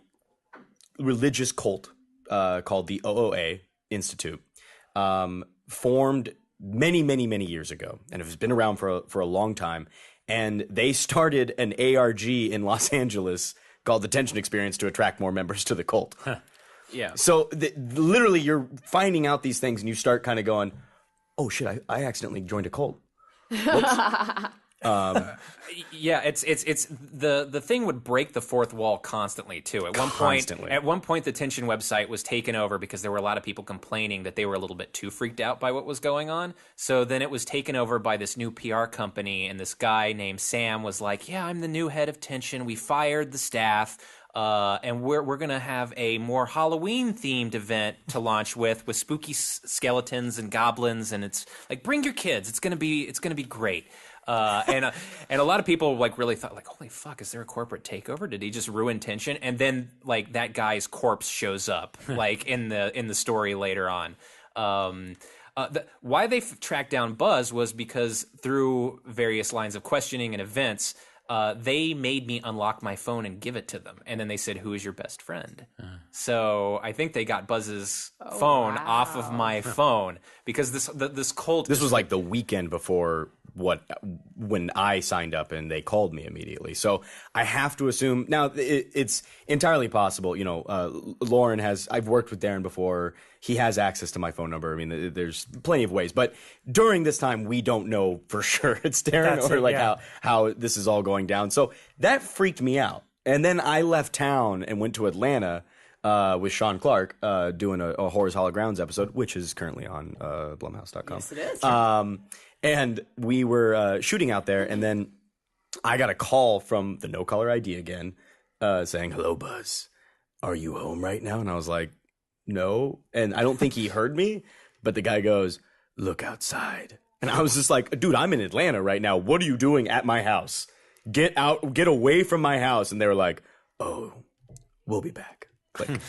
religious cult called the OOA Institute formed many, many, many years ago, and it has been around for a long time. And they started an ARG in Los Angeles called the Tension Experience to attract more members to the cult. Huh. Yeah. So literally, you're finding out these things, and you start kind of going, "Oh shit! I accidentally joined a cult." Yeah, it's the thing would break the fourth wall constantly too. At one point, the Tension website was taken over because there were a lot of people complaining that they were a little bit too freaked out by what was going on. So then it was taken over by this new PR company, and this guy named Sam was like, "Yeah, I'm the new head of Tension. We fired the staff." And we're gonna have a more Halloween themed event to launch with spooky skeletons and goblins, and it's like, bring your kids. It's gonna be great. And a lot of people like really thought like, holy fuck, is there a corporate takeover? Did he just ruin Tension? And then like that guy's corpse shows up like in the story later on. Why they tracked down Buz was because through various lines of questioning and events, they made me unlock my phone and give it to them. And then they said, who is your best friend? So I think they got Buz's phone off of my phone because this cult... This was like the weekend before when I signed up, and they called me immediately. So I have to assume... Now, it's entirely possible. Lauren has... I've worked with Darren before. He has access to my phone number. I mean, there's plenty of ways. But during this time, we don't know for sure it's Darren how this is all going down. So that freaked me out. And then I left town and went to Atlanta with Sean Clark doing a Horrors Hallowed Grounds episode, which is currently on Blumhouse.com. Yes, it is. And we were shooting out there, and then I got a call from the No Caller ID again saying, "Hello, Buz. Are you home right now?" And I was like, "No." And I don't think he heard me, but the guy goes, look outside. And I was just like, dude, I'm in Atlanta right now. What are you doing at my house? Get out, get away from my house. And they were like, oh, we'll be back. Like,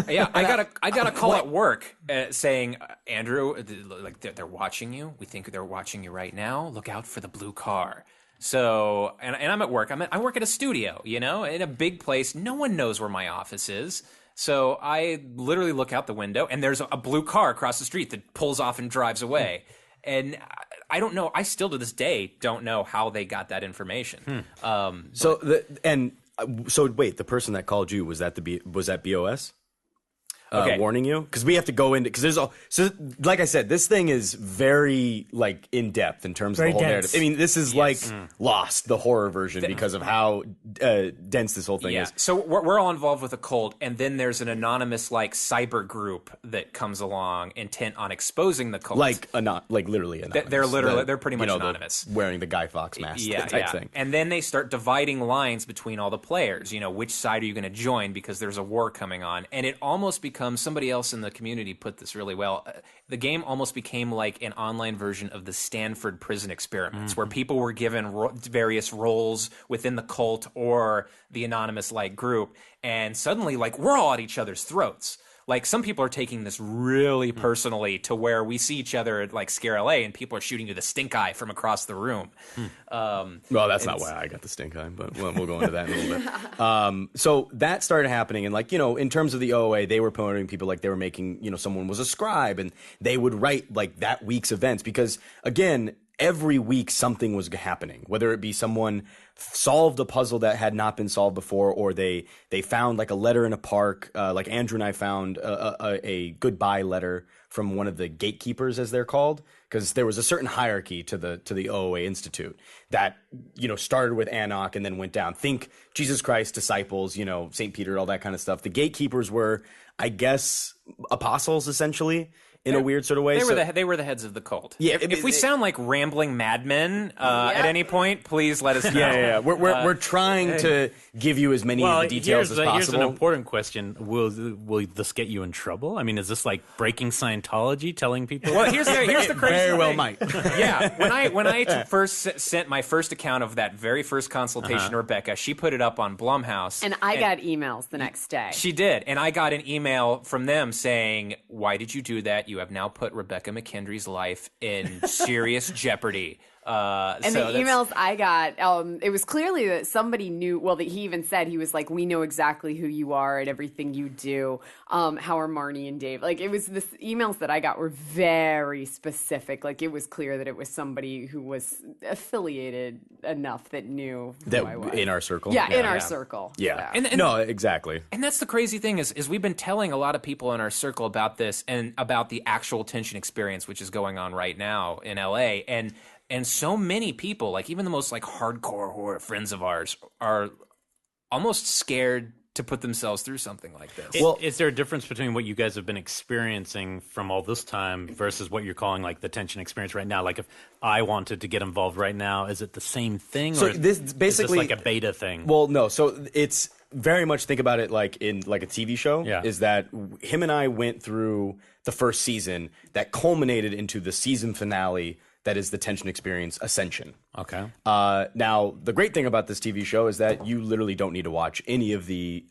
yeah, I got a call at work saying, Andrew, like they're watching you. We think they're watching you right now. Look out for the blue car. So, and I'm at work. I work at a studio, you know, in a big place. No one knows where my office is. So I literally look out the window, and there's a blue car across the street that pulls off and drives away. And I don't know. I still to this day don't know how they got that information. So wait, the person that called you, was that BOS? Okay. Warning you, because we have to go into, because there's all, so like I said, this thing is very like in depth in terms of the whole narrative. I mean, this is like Lost, the horror version, because of how dense this whole thing is. So we're all involved with a cult, and then there's an anonymous like cyber group that comes along intent on exposing the cult. Like literally anonymous. They're pretty much anonymous, wearing the Guy Fawkes mask type thing. And then they start dividing lines between all the players. You know, which side are you going to join because there's a war coming on, and it almost becomes, somebody else in the community put this really well, the game almost became like an online version of the Stanford prison experiments, where people were given various roles within the cult or the anonymous like group, and suddenly like we're all at each other's throats. Like, some people are taking this really personally, to where we see each other at like Scare LA and people are shooting you the stink eye from across the room. Well, that's not why I got the stink eye, but we'll go into that in a little bit. So that started happening, and like, you know, in terms of the OOA, they were promoting people like they were making, you know, someone was a scribe and they would write like that week's events, because again, every week something was happening, whether it be someone solved a puzzle that had not been solved before, or they found like a letter in a park. Like Andrew and I found a goodbye letter from one of the gatekeepers, as they're called, because there was a certain hierarchy to the OOA Institute that, you know, started with Anok and then went down. Think Jesus Christ disciples, you know, St. Peter, all that kind of stuff. The gatekeepers were, I guess, apostles essentially. In a weird sort of way. They were the heads of the cult. Yeah, if we sound like rambling madmen at any point, please let us know. Yeah. We're trying to give you as many of the details as possible. Here's an important question: Will this get you in trouble? I mean, is this like breaking Scientology, telling people? Well, here's the crazy thing. Very well might. Yeah, when I first sent my first account of that very first consultation to Rebekah, she put it up on Blumhouse, and I got emails the next day. She did, and I got an email from them saying, "Why did you do that? You have now put Rebekah McKendry's life in serious jeopardy." And the emails I got, it was clearly that somebody knew. Well, that he even said, he was like, "We know exactly who you are and everything you do. How are Marnie and Dave?" Like, it was the emails that I got were very specific. Like, it was clear that it was somebody who was affiliated enough that knew who I was. In our circle. Yeah, in our circle. Yeah. So. And no, exactly. And that's the crazy thing is we've been telling a lot of people in our circle about this and about the actual tension experience, which is going on right now in LA. And so many people, like even the most like hardcore horror friends of ours, are almost scared to put themselves through something like this. Well, is there a difference between what you guys have been experiencing from all this time versus what you're calling like the tension experience right now? Like, if I wanted to get involved right now, is it the same thing? So or this basically is this like a beta thing? Well, no. So it's very much, think about it like in like a TV show. Yeah. Is that him and I went through the first season that culminated into the season finale. That is the tension experience Ascension. Okay. Now, the great thing about this TV show is that you literally don't need to watch any of the,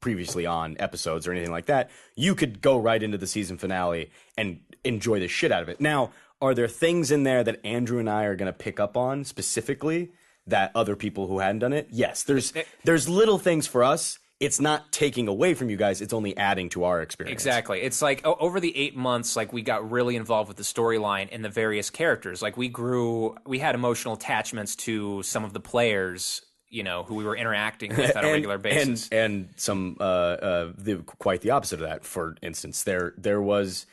previously on episodes or anything like that. You could go right into the season finale and enjoy the shit out of it. Now, are there things in there that Andrew and I are going to pick up on specifically that other people who hadn't done it? Yes. There's little things for us. It's not taking away from you guys. It's only adding to our experience. Exactly. It's like over the 8 months, like we got really involved with the storyline and the various characters. Like we had emotional attachments to some of the players, you know, who we were interacting with on a regular basis. And some quite the opposite of that. For instance, there was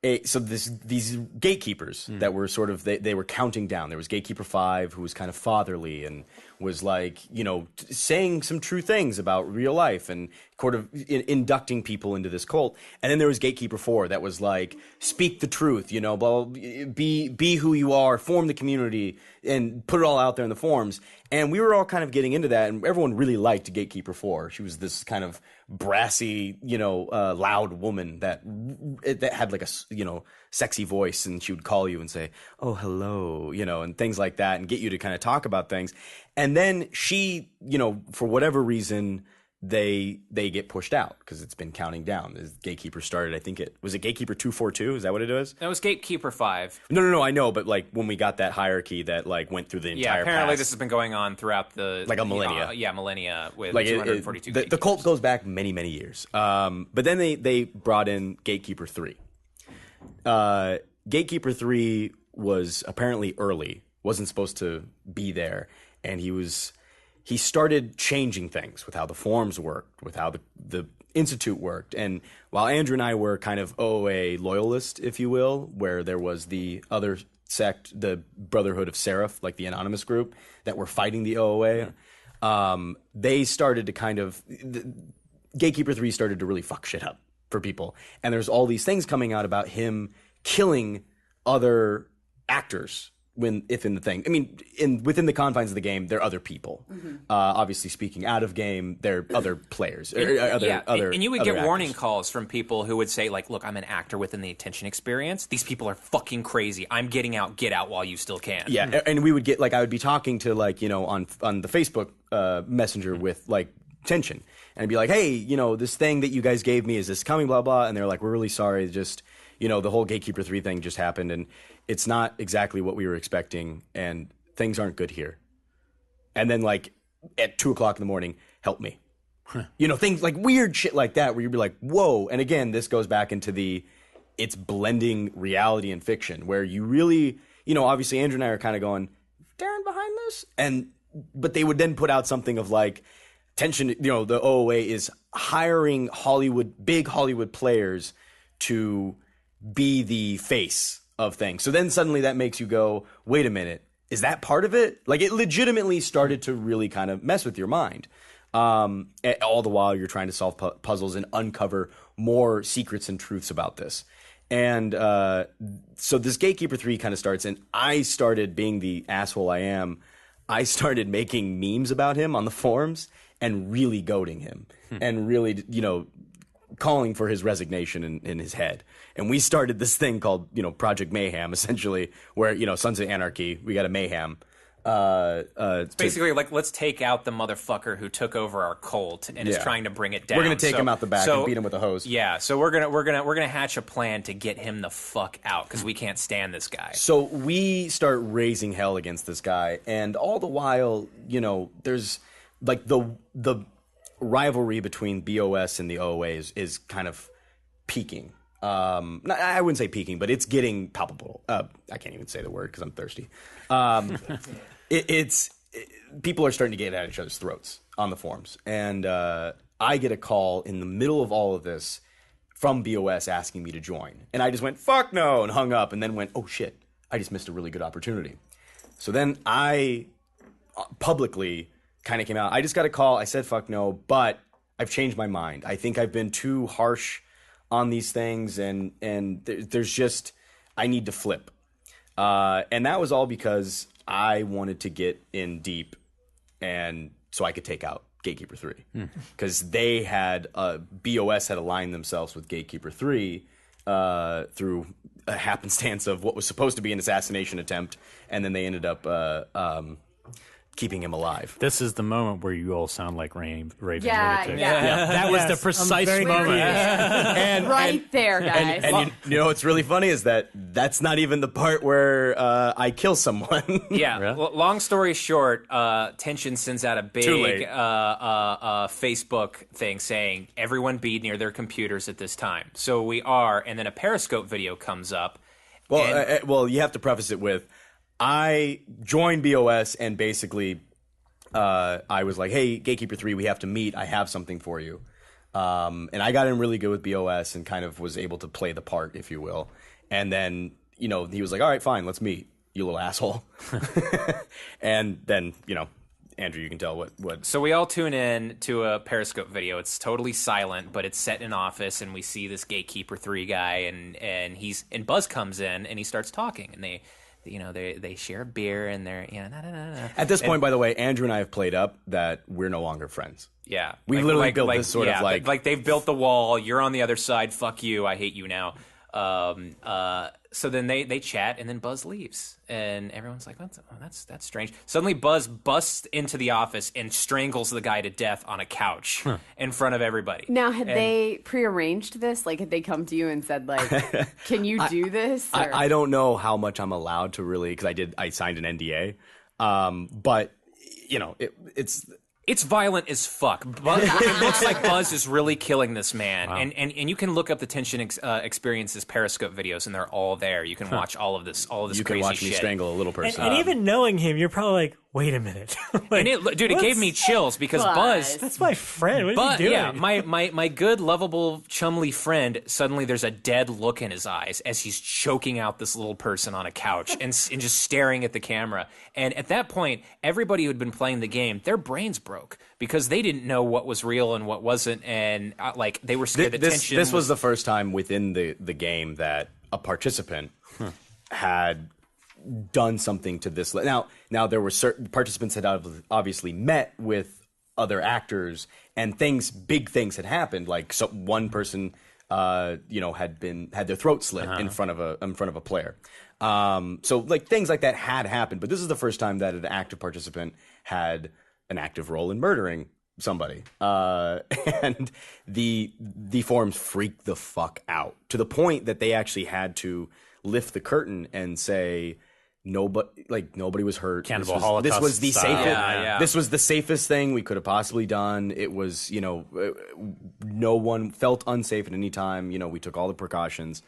these gatekeepers that were sort of they were counting down. There was Gatekeeper 5, who was kind of fatherly and was like, you know, saying some true things about real life and sort of inducting people into this cult. And then there was Gatekeeper 4 that was like, speak the truth, you know, blah, blah, be who you are, form the community, and put it all out there in the forums. And we were all kind of getting into that, and everyone really liked Gatekeeper 4. She was this kind of brassy, loud woman that had like a, sexy voice, and she would call you and say, "Oh, hello," and things like that, and get you to kind of talk about things. And then she, for whatever reason, they get pushed out because it's been counting down. The Gatekeeper started, I think was it Gatekeeper 242? Is that what it was? That was Gatekeeper 5. No, I know, but like when we got that hierarchy that like went through the entire apparently past, this has been going on throughout the like a millennia. Millennia with like 242. The cult goes back many years. But then they brought in Gatekeeper 3. Gatekeeper 3 was apparently early, wasn't supposed to be there, and he started changing things with how the forums worked, with how the Institute worked. And while Andrew and I were kind of OOA loyalist, if you will, where there was the other sect, the Brotherhood of Seraph, like the anonymous group that were fighting the OOA, they started to Gatekeeper 3 started to really fuck shit up for people. And there's all these things coming out about him killing other actors if in the thing. I mean, within the confines of the game, they're other people. Obviously, speaking out of game, they're other players. And you would get actors. warning calls from people who would say, like, "Look, I'm an actor within the attention experience. These people are fucking crazy. I'm getting out. Get out while you still can." Yeah, and we would get I would be talking to on the Facebook Messenger with Tension, and I'd be like, "Hey, this thing that you guys gave me, is this coming? Blah blah." And they're like, "We're really sorry. Just the whole Gatekeeper 3 thing just happened, and it's not exactly what we were expecting, and things aren't good here." And then at 2:00 in the morning, help me. Things like weird shit like that, where you'd be like, whoa. And again, this goes back into it's blending reality and fiction, where you really, obviously Andrew and I are kind of going, Darren behind this? But they would then put out something of Tension, the OOA is hiring big Hollywood players to be the face of things. So then suddenly that makes you go, wait a minute, is that part of it? It legitimately started to really kind of mess with your mind. All the while you're trying to solve puzzles and uncover more secrets and truths about this. And so this Gatekeeper 3 kind of starts, and I started being the asshole I am. I started making memes about him on the forums and really goading him and really, calling for his resignation in his head. And we started this thing called, Project Mayhem, essentially, where, Sons of Anarchy, we got a mayhem. It's basically let's take out the motherfucker who took over our cult and is trying to bring it down. We're gonna take him out the back and beat him with a hose. Yeah, so we're gonna hatch a plan to get him the fuck out because we can't stand this guy. So we start raising hell against this guy, and all the while, there's the rivalry between BOS and the OOA is kind of peaking. I wouldn't say peaking, but it's getting palpable. I can't even say the word because I'm thirsty. People are starting to get at each other's throats on the forums. And I get a call in the middle of all of this from BOS asking me to join. And I just went, fuck no, and hung up, and then went, oh shit, I just missed a really good opportunity. So then I publicly kind of came out. I just got a call. I said fuck no, but I've changed my mind. I think I've been too harsh on these things, and there's just, I need to flip. And that was all because I wanted to get in deep, and so I could take out Gatekeeper 3. Because they had, BOS had aligned themselves with Gatekeeper 3 through a happenstance of what was supposed to be an assassination attempt, and then they ended up keeping him alive. This is the moment where you all sound like raving lunatics. Yeah. That was the precise moment. And, right there, guys. And what's really funny is that's not even the part where I kill someone. Yeah. Really? Well, long story short, Tension sends out a big Facebook thing saying everyone be near their computers at this time. So we are, and then a Periscope video comes up. Well, you have to preface it with, I joined BOS and basically I was like, hey, Gatekeeper 3, we have to meet. I have something for you. And I got in really good with BOS and kind of was able to play the part, if you will. And then, he was like, all right, fine, let's meet, you little asshole. And then, Andrew, you can tell what. So we all tune in to a Periscope video. It's totally silent, but it's set in an office, and we see this Gatekeeper 3 guy, and Buz comes in, and he starts talking, and they share a beer and they're At this point, by the way, Andrew and I have played up that we're no longer friends. Yeah, we literally built this sort of like they've built the wall. You're on the other side. Fuck you. I hate you now. So then they chat, and then Buz leaves, and everyone's like, "That's strange." Suddenly, Buz busts into the office and strangles the guy to death on a couch in front of everybody. Now, had they prearranged this? Like, had they come to you and said, like, "Can you do this?" I don't know how much I'm allowed to really, because I signed an NDA, but it's violent as fuck. It looks like Buz is really killing this man. Wow. And you can look up the Tension Experiences Periscope videos, and they're all there. You can watch all of this crazy shit. You can watch me strangle a little person. And even knowing him, you're probably like, wait a minute. Like, it gave me chills because Buz... That's my friend. What is he doing? Yeah, my good, lovable, chumly friend, suddenly there's a dead look in his eyes as he's choking out this little person on a couch and just staring at the camera. And at that point, everybody who had been playing the game, their brains broke because they didn't know what was real and what wasn't, and they were scared. This was the first time within the game that a participant had done something to this. Now there were certain participants had obviously met with other actors, and big things had happened. Like one person, had their throat slit in front of a player. So like things like that had happened, but this is the first time that an active participant had an active role in murdering somebody. And the forums freaked the fuck out to the point that they actually had to lift the curtain and say nobody was hurt. Cannibal Holocaust. This was the safest. Yeah. This was the safest thing we could have possibly done. It was, no one felt unsafe at any time. We took all the precautions.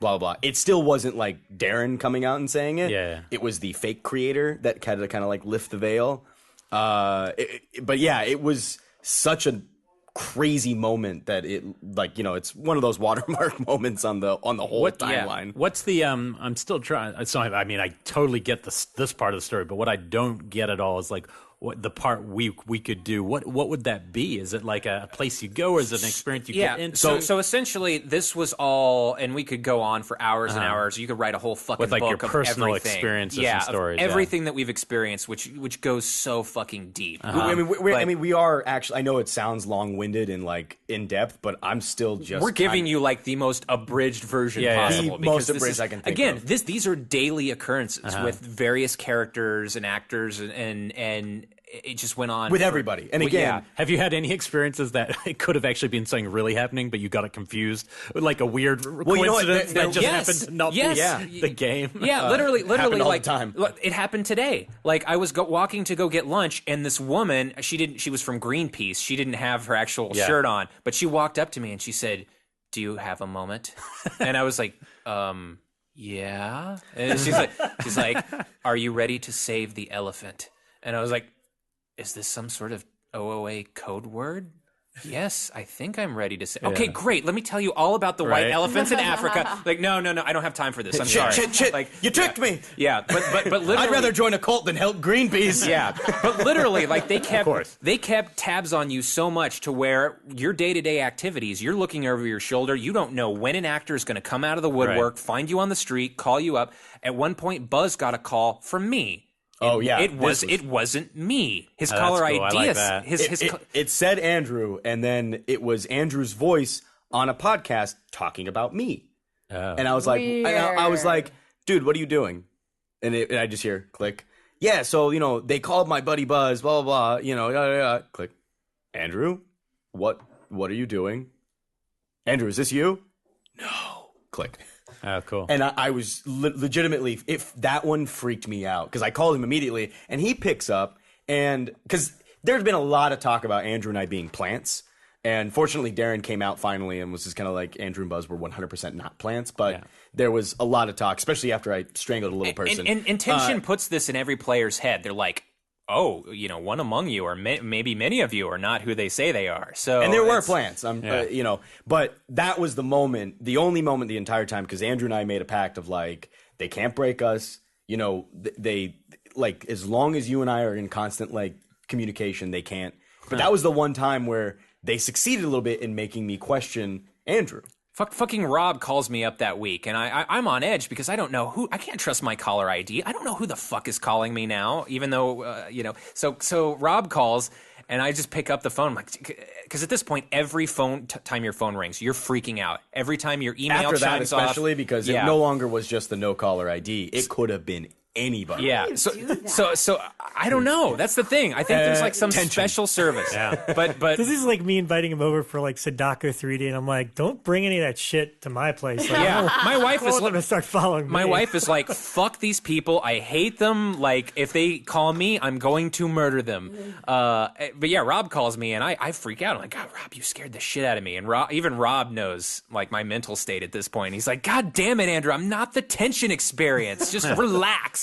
Blah, blah, blah. It still wasn't like Darren coming out and saying it. Yeah. It was the fake creator that had to kind of like lift the veil. But yeah, it was such a crazy moment that it's one of those watermark moments on the whole timeline. Yeah. What's the I'm still trying. So I mean, I totally get this part of the story, but what I don't get at all is like what the part we could do. What would that be? Is it like a place you go, or is it an experience you get into? So essentially, this was all, and we could go on for hours and hours. You could write a whole fucking with like book your of personal everything. experiences and stories, everything that we've experienced, which goes so fucking deep. I mean, we are actually. I know it sounds long-winded and like in depth, but I'm still just. We're giving you like the most abridged version possible. The most abridged I can think again, of. These are daily occurrences with various characters and actors and it just went on with everybody. And again, have you had any experiences that it could have actually been something really happening, but you got it confused, like a weird coincidence that just happened to not be the game? Yeah, literally, all like the time. It happened today. Like I was walking to go get lunch, and this woman, she was from Greenpeace. She didn't have her actual shirt on, but she walked up to me and she said, "Do you have a moment?" And I was like, yeah. And she's like, "Are you ready to save the elephant?" And I was like, is this some sort of OOA code word? Yes, I think I'm ready to say. Okay, great. Let me tell you all about the white elephants in Africa. Like, no, I don't have time for this. I'm sorry. Shit. Like, you tricked me. Yeah, but literally, I'd rather join a cult than help Greenpeace. Yeah, but literally, like they kept tabs on you so much to where your day-to-day activities, you're looking over your shoulder. You don't know when an actor is going to come out of the woodwork, find you on the street, call you up. At one point, Buz got a call from me. It wasn't me. His caller cool. ID. I like that. It said Andrew, and then it was Andrew's voice on a podcast talking about me. And I was like, dude, what are you doing? And I just hear click. Yeah, so they called my buddy Buz, blah blah blah. Click. Andrew, what are you doing? Andrew, is this you? No. Click. Oh, cool. And I was legitimately, if that one freaked me out, because I called him immediately, and he picks up, and because there's been a lot of talk about Andrew and I being plants, and fortunately Darren came out finally and was just kind of like, Andrew and Buz were 100% not plants, but there was a lot of talk, especially after I strangled a little person. And Tension puts this in every player's head. They're like, oh, one among you, or maybe many of you, are not who they say they are. So, and there were plants, but that was the moment, the only moment the entire time, because Andrew and I made a pact of like, they can't break us. They like, as long as you and I are in constant like communication, they can't. But that was the one time where they succeeded a little bit in making me question Andrew. Fucking Rob calls me up that week, and I'm on edge because I don't know who. I can't trust my caller ID. I don't know who the fuck is calling me now, even though So Rob calls, and I just pick up the phone, because at this point, every time your phone rings, you're freaking out. Every time your email After that, chimes off, especially because it no longer was just the no caller ID. It could have been anybody. Yeah. So I don't know. That's the thing. I think there's like some special service. Yeah. But This is like me inviting him over for like Sudoku 3D, and I'm like, don't bring any of that shit to my place. Like, yeah, my wife is going to start following me. My wife is like, fuck these people. I hate them. Like, if they call me, I'm going to murder them. But yeah, Rob calls me, and I freak out. I'm like, God, Rob, you scared the shit out of me. And even Rob knows like my mental state at this point. He's like, God damn it, Andrew, I'm not the tension experience. Just relax.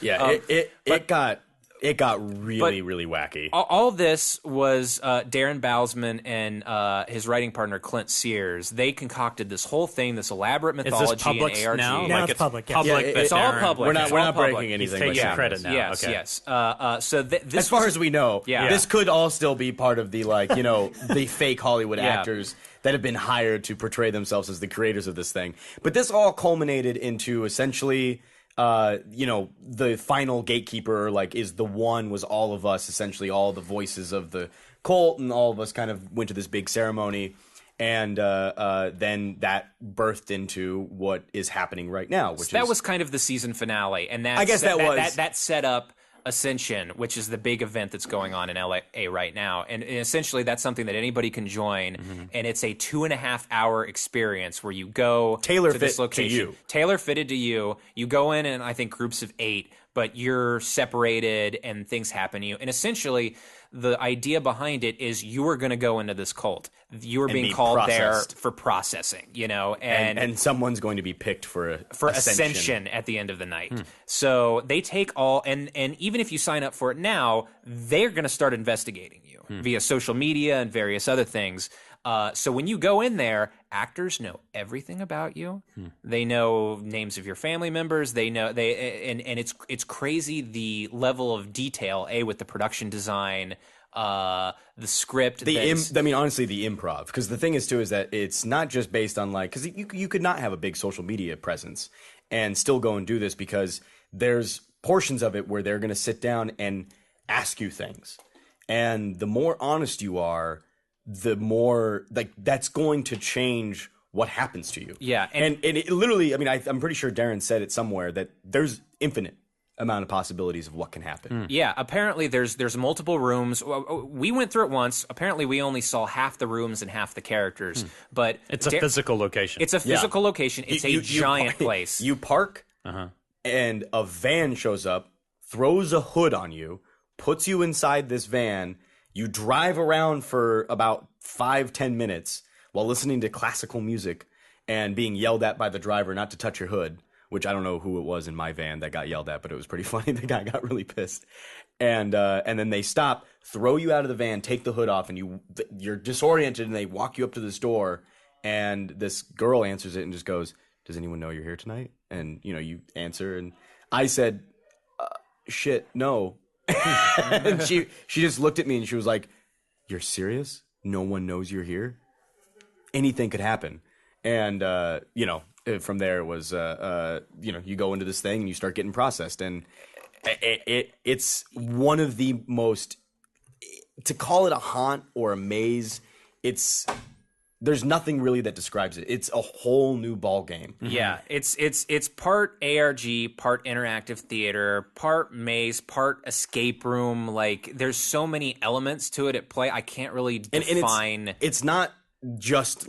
Yeah, it got really wacky. All this was Darren Bousman and his writing partner Clint Sears. They concocted this whole thing, this elaborate mythology. Is this public in ARG. now? Now Like it's public. Yes. Public. Yeah, but It's all Darren- public. We're It's not all public. breaking anything. He's taking by credit saying now. this. Yes, Okay. yes. So this As far as we know, Yeah. this could all still be part of the the fake Hollywood actors that have been hired to portray themselves as the creators of this thing. But this all culminated into essentially, the final gatekeeper, was all of us, essentially all the voices of the cult, and all of us kind of went to this big ceremony. And then that birthed into what is happening right now, that was kind of the season finale, and I guess that set up Ascension, which is the big event that's going on in LA right now. And essentially that's something that anybody can join. And it's a 2.5-hour experience where you go to this location. Tailor-fitted to you. You go in I think groups of 8, but you're separated and things happen to you. And essentially the idea behind it is you are going to go into this cult. You are being called processed. there for processing, and someone's going to be picked for Ascension at the end of the night. So they take all, and even if you sign up for it now, they're going to start investigating you via social media and various other things. So when you go in there, actors know everything about you. They know names of your family members. They know and it's crazy the level of detail. With the production design, the script. Honestly, the improv. Because the thing is too is that it's not just based on because you could not have a big social media presence and still go and do this, because there's portions of it where they're going to sit down and ask you things, and the more honest you are, the more that's going to change what happens to you. Yeah, and it literally, I'm pretty sure Darren said it somewhere that there's infinite amount of possibilities of what can happen. Yeah, apparently there's multiple rooms. We went through it once. Apparently we only saw half the rooms and half the characters. But It's a physical location. It's a physical location. It's a giant place. You park, and a van shows up, throws a hood on you, puts you inside this van. You drive around for about 5-10 minutes while listening to classical music and being yelled at by the driver not to touch your hood, which I don't know who it was in my van that got yelled at, but it was pretty funny. The guy got really pissed. And then they stop, throw you out of the van, take the hood off, and you're disoriented, and they walk you up to this door, and this girl answers it and just goes, "Does anyone know you're here tonight?" And, you answer, and I said, "Shit, no." And she just looked at me and she was like, "You're serious? No one knows you're here? Anything could happen." And from there it was you go into this thing and you start getting processed, and it's one of the most, to call it a haunt or a maze, there's nothing really that describes it. It's a whole new ball game. Yeah, it's part ARG, part interactive theater, part maze, part escape room. There's so many elements to it at play. I can't really define. And it's not just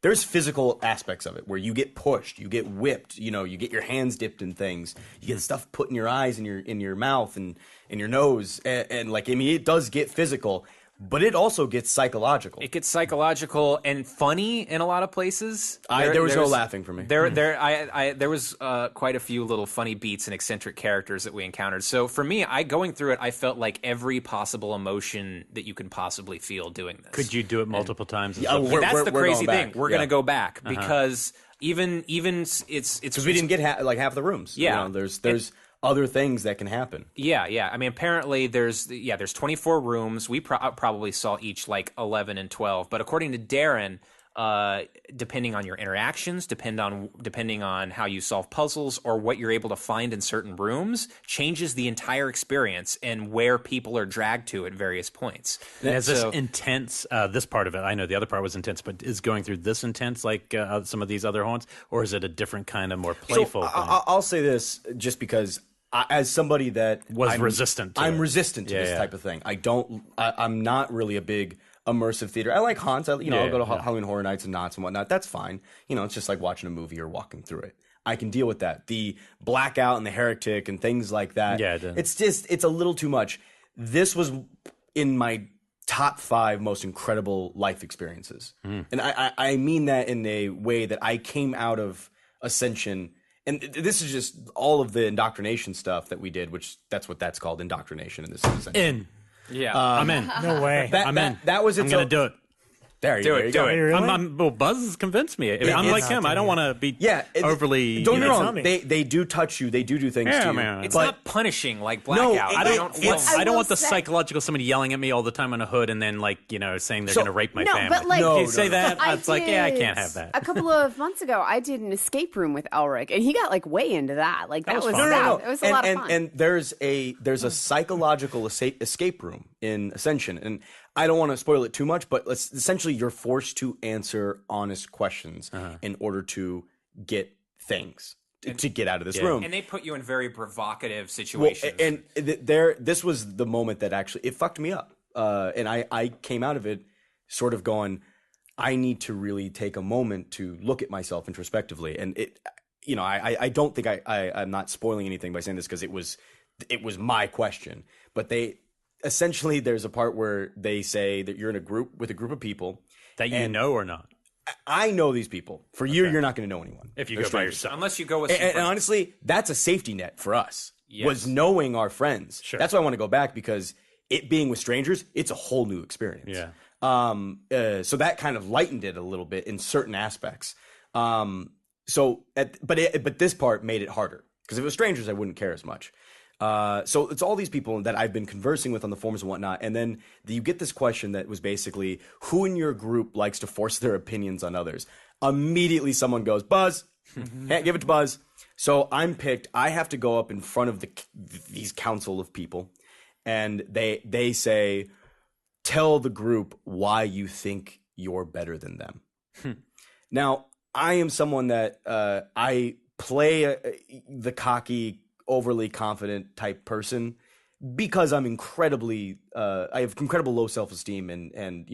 there's physical aspects of it where you get pushed, you get whipped, you get your hands dipped in things, you get stuff put in your eyes and in your mouth and in your nose, and it does get physical. But it also gets psychological. It gets psychological and funny in a lot of places. There was no laughing for me. There was quite a few little funny beats and eccentric characters that we encountered. So for me, going through it, I felt like every possible emotion that you can possibly feel doing this. Could you do it multiple times? That's the crazy thing. We're going to go back because even it's because we didn't get half the rooms. Yeah, there's other things that can happen. Yeah. Apparently there's 24 rooms. We probably saw each 11 and 12. But according to Darren, depending on your interactions, depending on how you solve puzzles or what you're able to find in certain rooms, changes the entire experience and where people are dragged to at various points. Is this intense, this part of it, I know the other part was intense, but is going through this intense like some of these other haunts, or is it a different kind of more playful thing? I'll say this just because as somebody that was resistant to I'm it. resistant to this type of thing. I'm not really a big immersive theater. I like haunts. I'll go to Halloween Horror Nights and Knots and whatnot. That's fine. It's just like watching a movie or walking through it. I can deal with that. The blackout and the heretic and things like that. Yeah, it's a little too much. This was in my top 5 most incredible life experiences. And I mean that in a way that I came out of Ascension. And this is just all of the indoctrination stuff that we did, which that's what that's called, indoctrination in this sense. I'm in. No way. I'm in. That was I'm going to do it. There you go. Do it. Really? Well, Buz has convinced me. I'm like him. I don't want to be overly... Don't get me wrong. They do touch you. They do things to you. Man. It's not punishing like blackout. I don't want the psychological somebody yelling at me all the time on a hood and then saying they're going to rape my family. But like, if you say that, it's like, I can't have that. A couple of months ago, I did an escape room with Elric, and he got way into that. Like that was fun. It was a lot of fun. And there's a psychological escape room in Ascension, and I don't want to spoil it too much, but essentially you're forced to answer honest questions in order to get things to get out of this room. And they put you in very provocative situations. This was the moment that actually it fucked me up, and I came out of it sort of going, I need to really take a moment to look at myself introspectively, and I don't think I'm not spoiling anything by saying this because it was my question, but essentially, there's a part where they say that you're in a group with a group of people that you know or not. I know these people. For you, you're not going to know anyone if you go by yourself, unless you go with. And honestly, that's a safety net for us. Yes. Was knowing our friends. Sure. That's why I want to go back because it being with strangers, it's a whole new experience. Yeah. So that kind of lightened it a little bit in certain aspects. But this part made it harder because if it was strangers, I wouldn't care as much. So it's all these people that I've been conversing with on the forums and whatnot. And then you get this question that was basically, who in your group likes to force their opinions on others? Immediately someone goes, Buz, give it to Buz. So I'm picked. I have to go up in front of these council of people. And they say, tell the group why you think you're better than them. Now, I am someone that I play the cocky, overly confident type person because I'm I have incredible low self-esteem and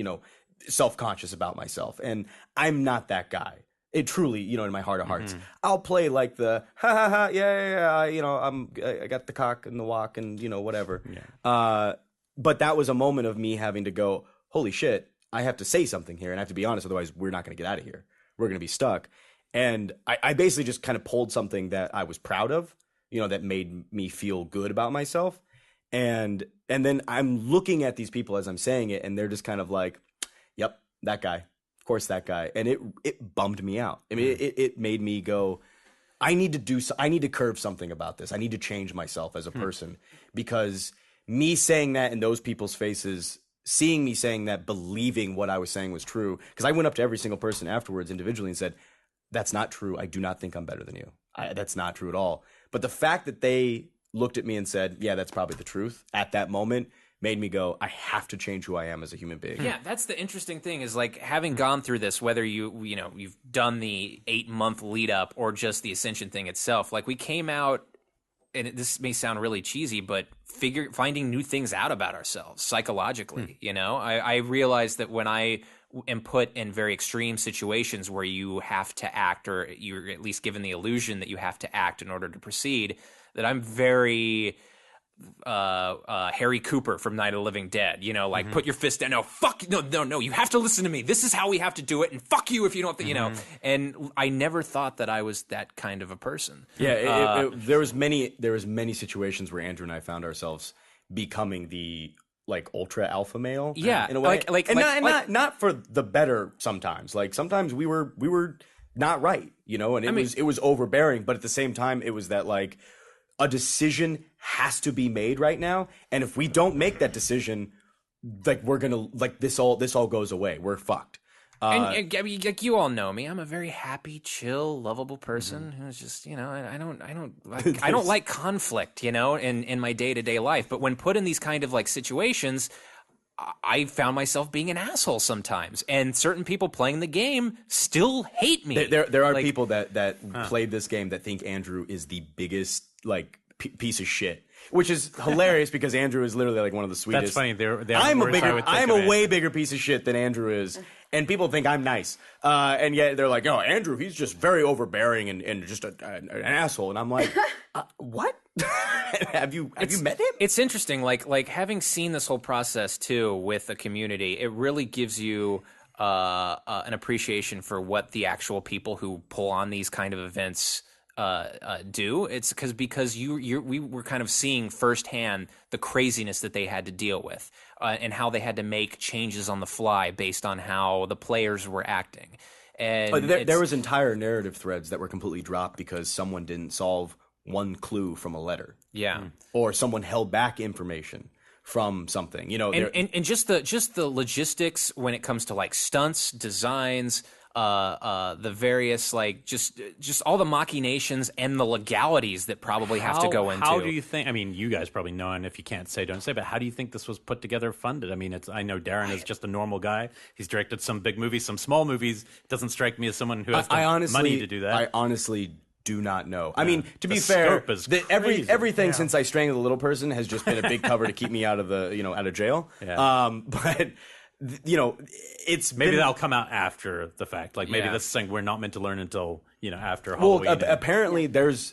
self-conscious about myself, and I'm not that guy. It truly, in my heart of hearts, I'll play like the ha ha ha I got the cock and the walk and whatever. But that was a moment of me having to go, holy shit, I have to say something here and I have to be honest, otherwise we're not going to get out of here. We're going to be stuck. And I basically just kind of pulled something that I was proud of, that made me feel good about myself. And then I'm looking at these people as I'm saying it, and they're just kind of like, yep, that guy. Of course, that guy. And it bummed me out. I mean, it made me go, I need to curve something about this. I need to change myself as a person because me saying that in those people's faces, seeing me saying that, believing what I was saying was true. Because I went up to every single person afterwards individually and said, that's not true. I do not think I'm better than you. That's not true at all. But the fact that they looked at me and said, yeah, that's probably the truth at that moment made me go, I have to change who I am as a human being. Yeah, that's the interesting thing is having gone through this, whether you've done the 8-month lead up or just the Ascension thing itself, we came out, and this may sound really cheesy, but finding new things out about ourselves psychologically. I realized that when I am put in very extreme situations where you have to act, or you're at least given the illusion that you have to act in order to proceed, that I'm very Harry Cooper from Night of the Living Dead, put your fist down. No, fuck, no, you have to listen to me. This is how we have to do it, and fuck you if you don't, And I never thought that I was that kind of a person. Yeah, there was many situations where Andrew and I found ourselves becoming the ultra alpha male. Yeah, in a way, not for the better. Sometimes, sometimes we were not right, and it was overbearing. But at the same time, it was that a decision has to be made right now, and if we don't make that decision, we're gonna this all goes away. We're fucked. And I mean, like you all know me, I'm a very happy, chill, lovable person who's just, I don't like conflict, in my day-to-day life. But when put in these kind of like situations, I found myself being an asshole sometimes, and certain people playing the game still hate me. There are people that played this game that think Andrew is the biggest like piece of shit, which is hilarious because Andrew is literally like one of the sweetest. That's funny. I'm a way bigger piece of shit than Andrew is, and people think I'm nice, and yet they're like, "Oh, Andrew, he's just very overbearing and just an asshole," and I'm like, "What? Have you met him?" It's interesting, like having seen this whole process too with the community. It really gives you an appreciation for what the actual people who pull on these kind of events do. It's because we were kind of seeing firsthand the craziness that they had to deal with, and how they had to make changes on the fly based on how the players were acting. And there was entire narrative threads that were completely dropped because someone didn't solve one clue from a letter. Yeah. Or someone held back information from something. And just the logistics when it comes to like stunts, designs, the various like just all the machinations and the legalities that probably have to go into. How do you think? I mean, you guys probably know, and if you can't say, don't say. But how do you think this was put together, funded? I mean, I know Darren is just a normal guy. He's directed some big movies, some small movies. Doesn't strike me as someone who has money to do that. I honestly do not know. I mean, to be fair, everything since I strangled the little person has just been a big cover to keep me out of out of jail. Yeah. But it's that'll come out after the fact. Like maybe this is something we're not meant to learn until after Halloween. Well, apparently there's,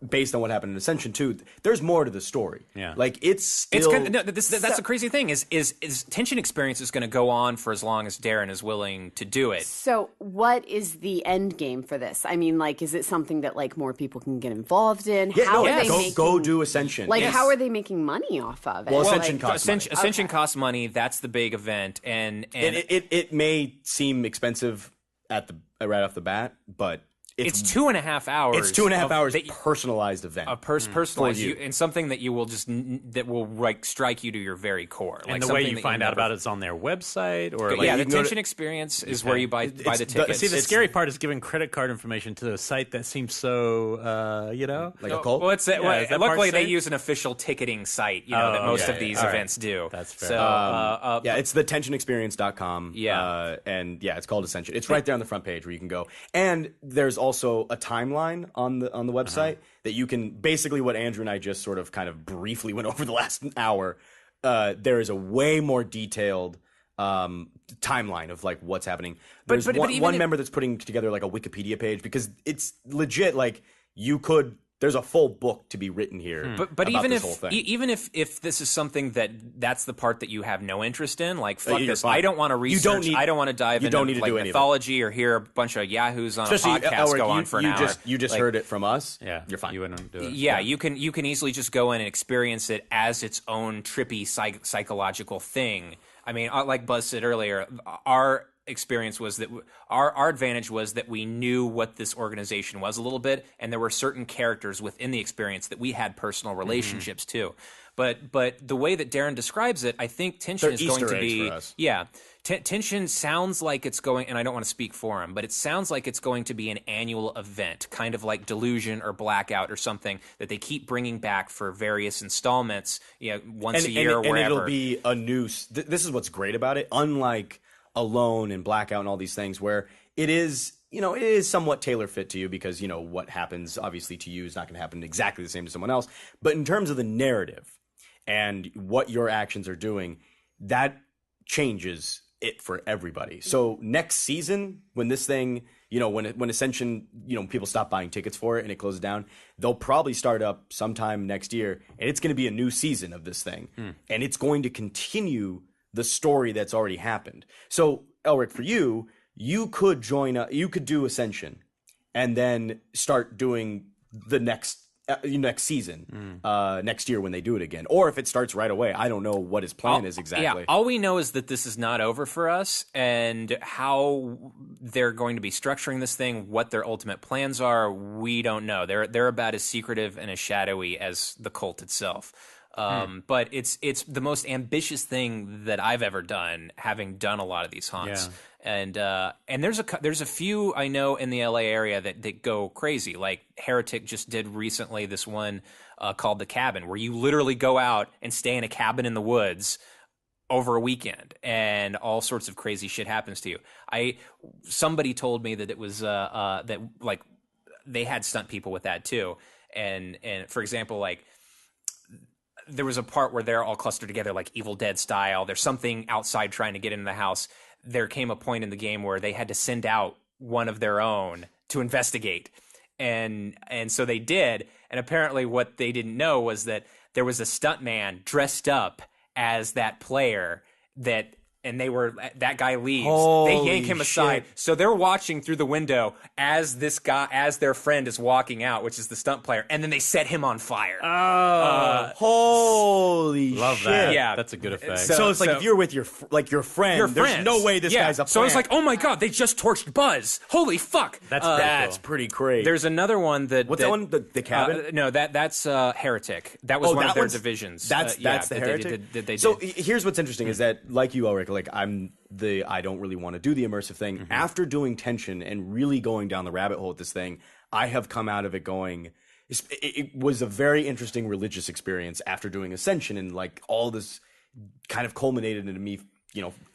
based on what happened in Ascension 2, there's more to the story. Yeah. Like it's still. That's the crazy thing is Tension Experience is going to go on for as long as Darren is willing to do it. So what is the end game for this? I mean, like, is it something that like more people can get involved in? Go do Ascension. Like, how are they making money off of it? Well, Ascension costs money. Ascension costs money. That's the big event, and it may seem expensive right off the bat, but. It's 2.5 hours. It's 2.5 hours personalized event. Personalized, and something that you will that will like strike you to your very core. And the way you find out about it is on their website, or the Tension Experience is where you buy the tickets. The scary part is giving credit card information to a site that seems so like a cult. Well, luckily they use an official ticketing site, that most of these events do. That's fair. So it's the tensionexperience.com. And it's called Ascension. It's right there on the front page where you can go, and there's also a timeline on the website that you can basically what Andrew and I just sort of kind of briefly went over the last hour. There is a way more detailed timeline of like what's happening. There's one member that's putting together like a Wikipedia page because it's legit. Like there's a full book to be written here. But even if this is something that's the part that you have no interest in, like fuck this, I don't want to research. I don't want to dive into like mythology or hear a bunch of yahoos on a podcast go on for an hour. You just heard it from us. Yeah, you're fine. You wouldn't do it. Yeah, you can easily just go in and experience it as its own trippy psychological thing. I mean, like Buz said earlier, our experience was that our advantage was that we knew what this organization was a little bit, and there were certain characters within the experience that we had personal relationships to. But the way that Darren describes it, I think Tension is going to be Tension sounds like it's going, and I don't want to speak for him, but it sounds like it's going to be an annual event, kind of like Delusion or Blackout or something that they keep bringing back for various installments, once a year or wherever. And it'll be a new. This is what's great about it, unlike Alone and Blackout and all these things where it is somewhat tailor fit to you because what happens obviously to you is not going to happen exactly the same to someone else, but in terms of the narrative and what your actions are doing, that changes it for everybody. So next season when this thing when Ascension people stop buying tickets for it and it closes down, they'll probably start up sometime next year, and it's going to be a new season of this thing, and it's going to continue the story that's already happened. So, Elric, for you could you could do Ascension, and then start doing the next season next year when they do it again. Or if it starts right away, I don't know what his plan is exactly. Yeah, all we know is that this is not over for us, and how they're going to be structuring this thing, what their ultimate plans are, we don't know. They're about as secretive and as shadowy as the cult itself. But it's the most ambitious thing that I've ever done, having done a lot of these haunts. And there's a few I know in the LA area that go crazy. Like Heretic just did recently this one called The Cabin, where you literally go out and stay in a cabin in the woods over a weekend, and all sorts of crazy shit happens to you. Somebody told me that it was that like they had stunt people with that too. And for example, like there was a part where they're all clustered together like Evil Dead style. There's something outside trying to get into the house. There came a point in the game where they had to send out one of their own to investigate. And so they did. And apparently what they didn't know was that there was a stuntman dressed up as that player and that guy leaves. They yank him aside. So they're watching through the window as their friend is walking out, which is the stunt player, and then they set him on fire. Holy Love shit. that. Yeah. That's a good effect. So it's like if you're with your friend, there's no way this guy's a plant. So it's like, oh my god, they just torched Buz. Holy fuck. That's pretty crazy. There's another one that... What's that one? The Cabin? No, that's Heretic. That was one of their divisions. That's the Heretic? So here's what's interesting is that, like you, Elric, like I don't really want to do the immersive thing. Mm-hmm. After doing tension and really going down the rabbit hole with this thing, I have come out of it going... It was a very interesting religious experience after doing Ascension, and like all this kind of culminated into me,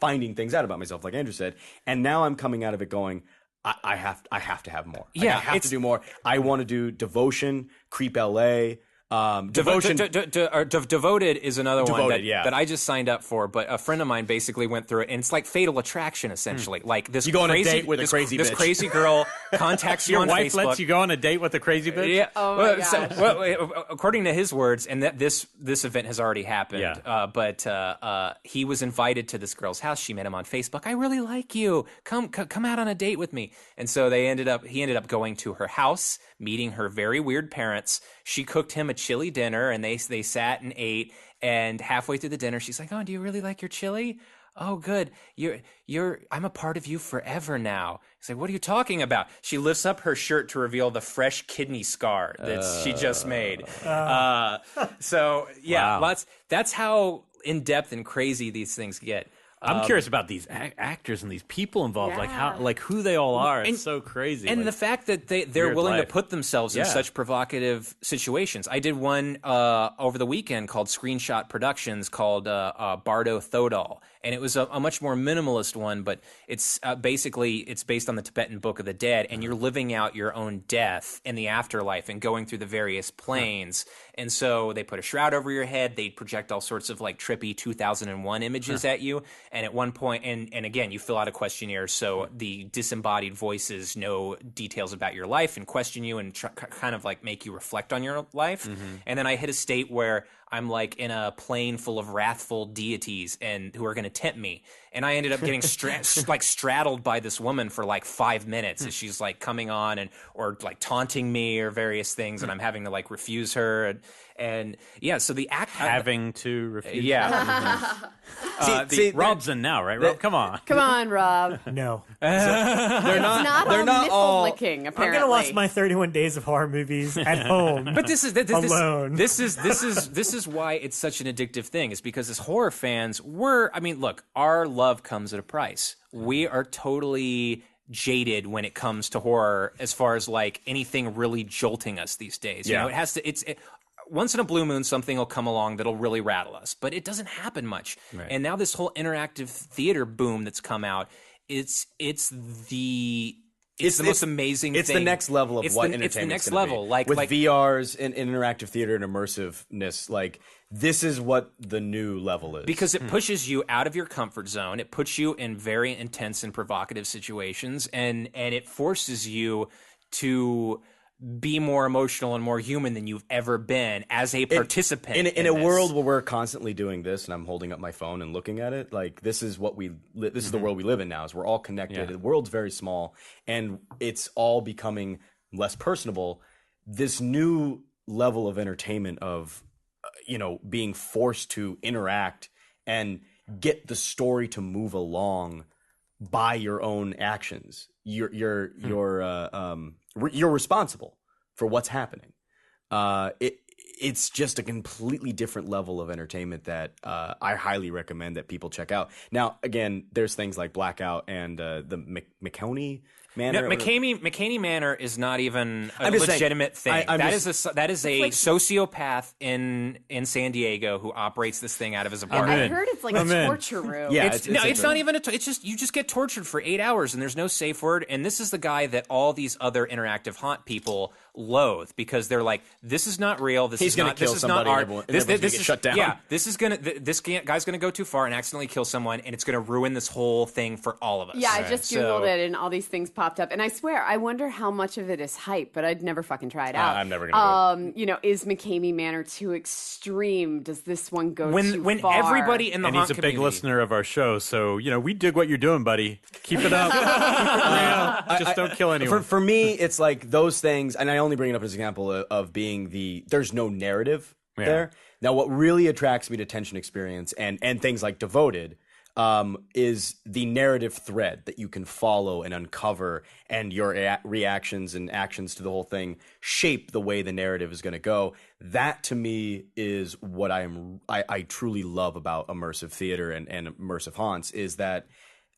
finding things out about myself, like Andrew said. And now I'm coming out of it going, I have to have more. Yeah, I have to do more. I want to do Devotion, Creep LA. Devotion. Devoted is another one yeah. that I just signed up for, but a friend of mine basically went through it, and it's like Fatal Attraction, essentially. Like this, you go on a date with a crazy bitch. This crazy girl contacts you on Facebook. Your wife lets you go on a date with a crazy bitch? Yeah. Oh my gosh. So, according to his words, and that this event has already happened. Yeah. But he was invited to this girl's house. She met him on Facebook. I really like you. Come out on a date with me. And so he ended up going to her house, meeting her very weird parents. She cooked him a chili dinner, and they sat and ate. And halfway through the dinner, she's like, "Oh, do you really like your chili? Oh, good. I'm a part of you forever now." He's like, "What are you talking about?" She lifts up her shirt to reveal the fresh kidney scar that she just made. So yeah, wow. That's how in depth and crazy these things get. I'm curious about these actors and these people involved, like who they all are. It's so crazy. And the fact that they're willing to put themselves in such provocative situations. I did one over the weekend called Screenshot Productions called Bardo Thodol. And it was a much more minimalist one, but it's basically it's based on the Tibetan Book of the Dead, and you're living out your own death in the afterlife and going through the various planes. And so they put a shroud over your head. They project all sorts of like trippy 2001 images at you. And at one point, and again, you fill out a questionnaire, so the disembodied voices know details about your life and question you and kind of like make you reflect on your life. Mm-hmm. And then I hit a state where I'm like in a plane full of wrathful deities and who are going to tempt me. And I ended up getting straddled by this woman for like 5 minutes as she's like coming on or like taunting me or various things, and I'm having to like refuse her. And yeah, so the act having to refuse. Yeah. See, Rob's in now, right? Rob, come on. Come on, Rob. No. They're not all nipple licking, apparently. I'm gonna watch my 31 Days of Horror movies at home. But this is alone. This is why it's such an addictive thing. Is because as horror fans, look, our love comes at a price. We are totally jaded when it comes to horror, as far as like anything really jolting us these days. You know, it has to. Once in a blue moon, something will come along that'll really rattle us, but it doesn't happen much. Right. And now this whole interactive theater boom that's come out, it's the most amazing thing. It's the next level of what entertainment. It's the next level. Like with VRs and interactive theater and immersiveness, like this is what the new level is. Because it pushes you out of your comfort zone. It puts you in very intense and provocative situations, and it forces you to be more emotional and more human than you've ever been as a participant in a world where we're constantly doing this, and I'm holding up my phone and looking at it. Like this is what this is the world we live in now. Is we're all connected. Yeah. The world's very small, and it's all becoming less personable. This new level of entertainment of being forced to interact and get the story to move along by your own actions. You're responsible for what's happening. it's just a completely different level of entertainment that I highly recommend that people check out. Now, again, there's things like Blackout and the McKenry Manor. No, McKinney Manor is not even a I'm just legitimate saying, thing. That is a sociopath in San Diego who operates this thing out of his apartment. I heard it's like a torture room. Yeah, it's not even it's just you just get tortured for 8 hours and there's no safe word. And this is the guy that all these other interactive haunt people loathe because they're like, this is not real. He's going to kill somebody. This is get shut down. Yeah, this guy's gonna go too far and accidentally kill someone, and it's gonna ruin this whole thing for all of us. Yeah, I just Googled it and all these things popped up, and I swear, I wonder how much of it is hype, but I'd never fucking try it out. I'm never gonna do it. Is McKamey Manor too extreme? Does this one go too when far? everybody in the and haunt he's a community, big listener of our show, so we dig what you're doing, buddy. Keep it up. Just don't kill anyone. For me, it's like those things, and I only bring it up as an example of being there's no narrative there. Now, what really attracts me to Tension Experience and things like Devoted is the narrative thread that you can follow and uncover, and your reactions and actions to the whole thing shape the way the narrative is going to go. That to me is what I truly love about immersive theater and immersive haunts, is that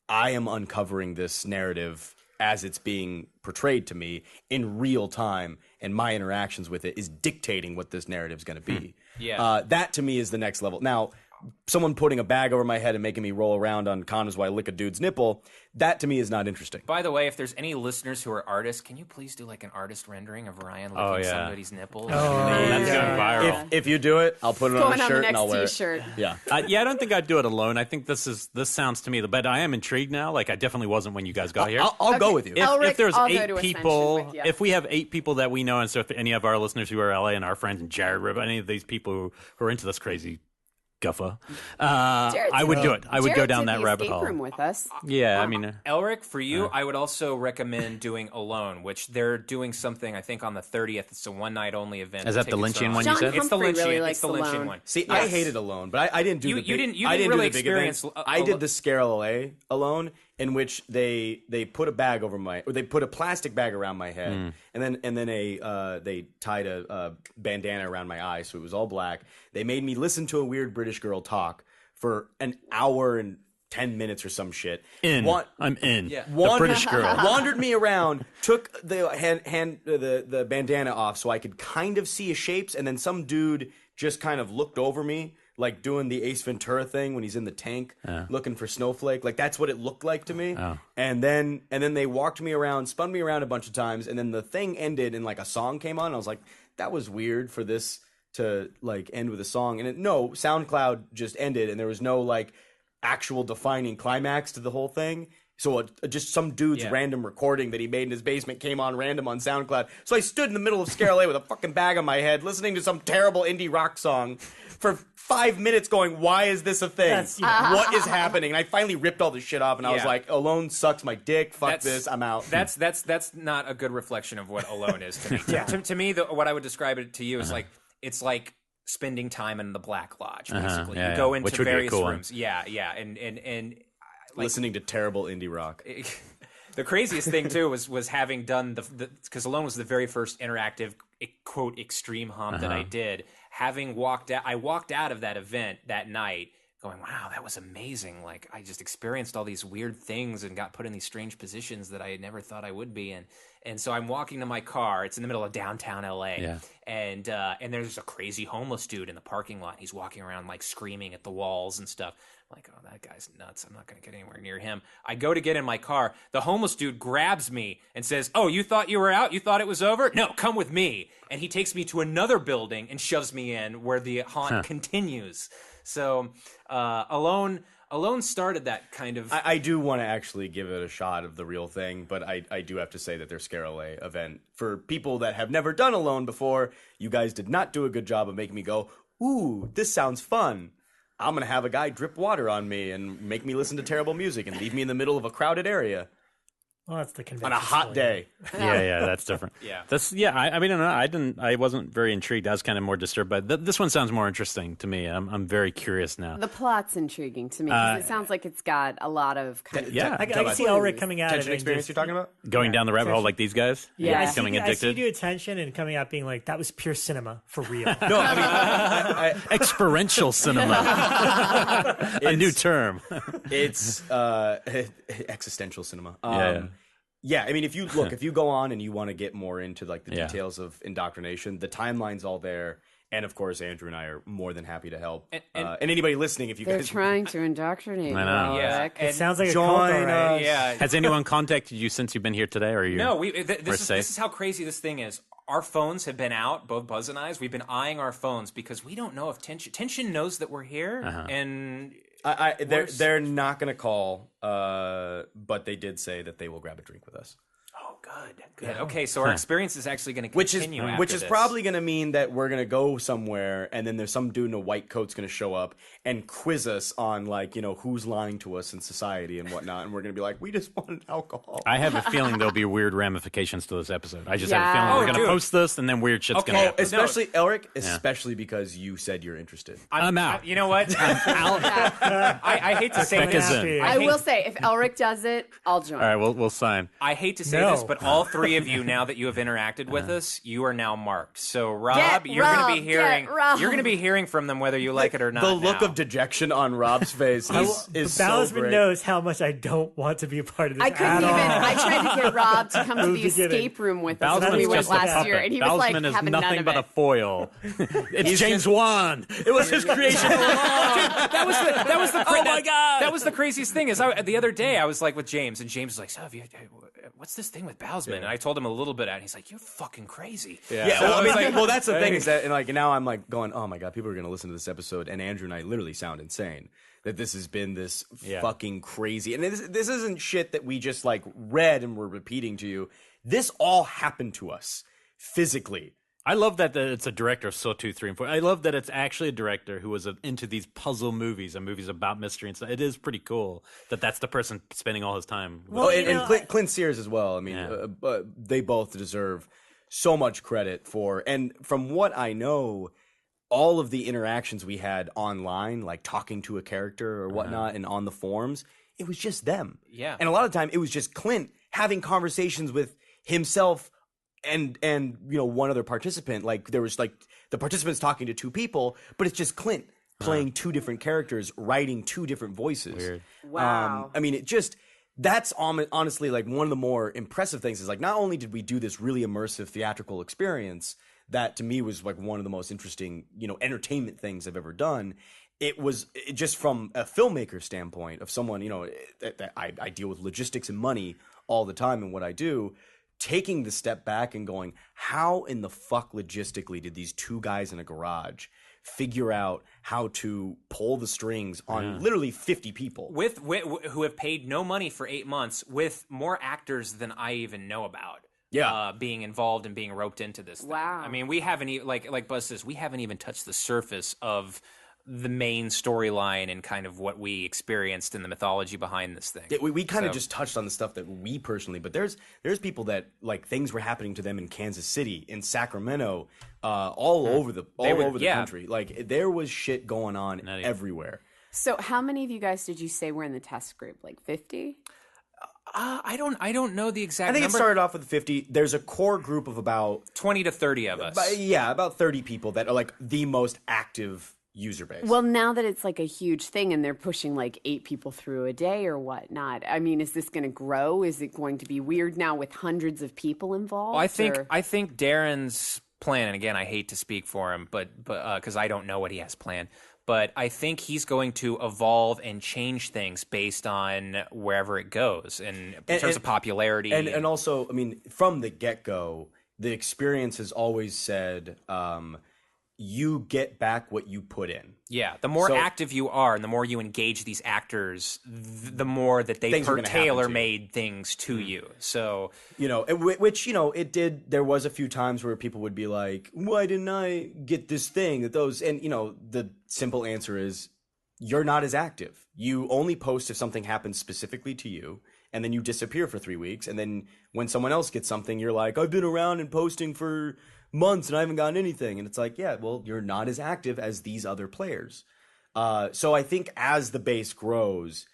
I am uncovering this narrative as it's being portrayed to me in real time, and my interactions with it is dictating what this narrative is going to be. That to me is the next level. Now, someone putting a bag over my head and making me roll around on condoms while I lick a dude's nipple, that to me is not interesting. By the way, if there's any listeners who are artists, can you please do like an artist rendering of Ryan licking somebody's nipples? That's going viral. If you do it, I'll put it on a shirt and I'll wear t-shirt. it. Yeah. I don't think I'd do it alone. I think this sounds to me, but I am intrigued now. Like, I definitely wasn't when you guys got here. I'll go with you. If there's I'll go 8 to people, Ascension with you. if we have 8 people that we know, and so if any of our listeners who are LA and our friends and Jared, any of these people who are into this crazy guffa, I would do it. I would go down that rabbit hole. Room with us. Yeah, I mean, Elric, for you, I would also recommend doing Alone, which they're doing something, I think, on the 30th. It's a one-night-only event. Is that the Lynchian one you John said? It's the Humphrey Lynchian. really It's likes the Lynchian Alone. one. See, I hated Alone, but I didn't do You the big, didn't I didn't really do the big experience events. I did the Scare LA Alone, in which they put a bag over they put a plastic bag around my head, and then they tied a bandana around my eyes, so it was all black. They made me listen to a weird British girl talk for an hour and 10 minutes or some shit. I'm in. Yeah. The British girl. Wandered me around, took the bandana off so I could kind of see his shapes, and then some dude just kind of looked over me, like doing the Ace Ventura thing when he's in the tank looking for Snowflake. Like, that's what it looked like to me. And then they walked me around, spun me around a bunch of times, and then the thing ended and like a song came on. And I was like, that was weird for this to like end with a song. And SoundCloud just ended, and there was no like actual defining climax to the whole thing. So just some dude's random recording that he made in his basement came on random on SoundCloud. So I stood in the middle of Scare LA with a fucking bag on my head, listening to some terrible indie rock song for 5 minutes going, why is this a thing? What is happening? And I finally ripped all this shit off, and I was like, Alone sucks my dick. Fuck this. I'm out. That's not a good reflection of what Alone is to me. To me, what I would describe it to you is like, it's like spending time in the Black Lodge, basically. You go into various rooms. And like, listening to terrible indie rock. The craziest thing too was having done because Alone was the very first interactive quote extreme haunt that I did. Having walked out of that event that night going, wow, that was amazing. Like, I just experienced all these weird things and got put in these strange positions that I had never thought I would be in. And so I'm walking to my car. It's in the middle of downtown LA. And there's a crazy homeless dude in the parking lot. He's walking around like screaming at the walls and stuff. I'm like, oh, that guy's nuts. I'm not going to get anywhere near him. I go to get in my car. The homeless dude grabs me and says, oh, you thought you were out? You thought it was over? No, come with me. And he takes me to another building and shoves me in where the haunt continues. So Alone started that kind of... I do want to actually give it a shot of the real thing, but I do have to say that their Scare LA event, for people that have never done Alone before, you guys did not do a good job of making me go, ooh, this sounds fun. I'm going to have a guy drip water on me and make me listen to terrible music and leave me in the middle of a crowded area. Well, that's the convention. On a hot day. Yeah, that's different. I mean, I wasn't very intrigued. I was kind of more disturbed, but this one sounds more interesting to me. I'm very curious now. The plot's intriguing to me because it sounds like it's got a lot of kind of I can see Elric coming out Tension of it. experience you're talking about? Going down the rabbit hole like these guys? Yeah. Becoming I see addicted? you attention and coming out being like, that was pure cinema for real. No, I mean, Experiential cinema. A new term. it's existential cinema. Yeah. I mean, if you go on and you want to get more into like the details of indoctrination, the timeline's all there. And of course, Andrew and I are more than happy to help. And anybody listening, if you they're guys trying to indoctrinate. I know. Yeah. It sounds like a cult, all right. Yeah. Has anyone contacted you since you've been here today? Or are you? No, this is how crazy this thing is. Our phones have been out, both Buz and I's. We've been eyeing our phones because we don't know if Tension knows that we're here, and they're not going to call, but they did say that they will grab a drink with us. Oh, good. Okay, so our experience is actually going to continue. Which is this. probably going to mean that we're going to go somewhere, and then there's some dude in a white coat's going to show up and quiz us on who's lying to us in society and whatnot, and we're going to be like, we just wanted alcohol. I have a feeling there'll be weird ramifications to this episode. I just have a feeling we're going to post this, and then weird shit's going to happen. Especially Elric, especially because you said you're interested. I'm out. You know what? I hate to say Bekah's this. in. I will say, if Elric does it, I'll join. All right, we'll sign. I hate to say this, but all three of you, now that you have interacted with us, you are now marked. So Rob, you're going to be hearing from them whether you like it or not. The look now. of dejection on Rob's face is so Bousman great. knows how much I don't want to be a part of this. I couldn't even. I tried to get Rob to come to the escape room with us when we went last year, and he was Bousman like is having none nothing of but it. a foil. It's James Wan. It was his creation all along. Oh my god! That was the craziest thing. The other day I was like with James, and James was like, "So, what's this thing with Bousman?" And I told him a little bit, and he's like, "You're fucking crazy." Yeah. Well, that's the thing is that, and now I'm like going, oh my god, people are going to listen to this episode, and Andrew and I literally sound insane. That this has been this fucking crazy, and this isn't shit that we just read and we're repeating to you. This all happened to us physically. I love that it's a director of Saw 2, 3, and 4. I love that it's actually a director who was into these puzzle movies and movies about mystery and stuff. It is pretty cool that that's the person spending all his time. Well, and Clint Sears as well. I mean, they both deserve so much credit for, and from what I know, all of the interactions we had online, like talking to a character or whatnot, and on the forums, it was just them. Yeah. And a lot of the time, it was just Clint having conversations with himself and one other participant. Like there was the participants talking to two people, but it's just Clint playing two different characters, writing two different voices. Weird. Wow. I mean, that's honestly one of the more impressive things is not only did we do this really immersive theatrical experience that to me was one of the most interesting, entertainment things I've ever done. It was just from a filmmaker standpoint of someone, that I deal with logistics and money all the time in what I do, taking the step back and going, how in the fuck logistically did these two guys in a garage figure out how to pull the strings on literally 50 people with who have paid no money for 8 months, with more actors than I even know about. Being involved and being roped into this thing. Wow. I mean, we haven't like Buz says, we haven't even touched the surface of the main storyline and kind of what we experienced in the mythology behind this thing. We kind of just touched on the stuff that we personally, but there's people that things were happening to them in Kansas City, in Sacramento, all over the country. Like there was shit going on everywhere. So how many of you guys did you say were in the test group? 50? I don't know the exact I think number. it started off with 50. There's a core group of about 20 to 30 of us. About 30 people that are the most active user base. Well, now that it's a huge thing and they're pushing 8 people through a day or whatnot, I mean, is this going to grow? Is it going to be weird now with hundreds of people involved? Well, I think Darren's plan, and again, I hate to speak for him, but because I don't know what he has planned, but I think he's going to evolve and change things based on wherever it goes in terms of popularity. And also, I mean, from the get-go, the experience has always said, you get back what you put in. Yeah, the more active you are and the more you engage these actors, the more that they tailor-made things to you. So, which it did. There was a few times where people would be like, "Why didn't I get this thing?" And the simple answer is, you're not as active. You only post if something happens specifically to you, and then you disappear for 3 weeks, and then when someone else gets something, you're like, I've been around and posting for months and I haven't gotten anything. And it's like, yeah, well, you're not as active as these other players. So I think as the base grows,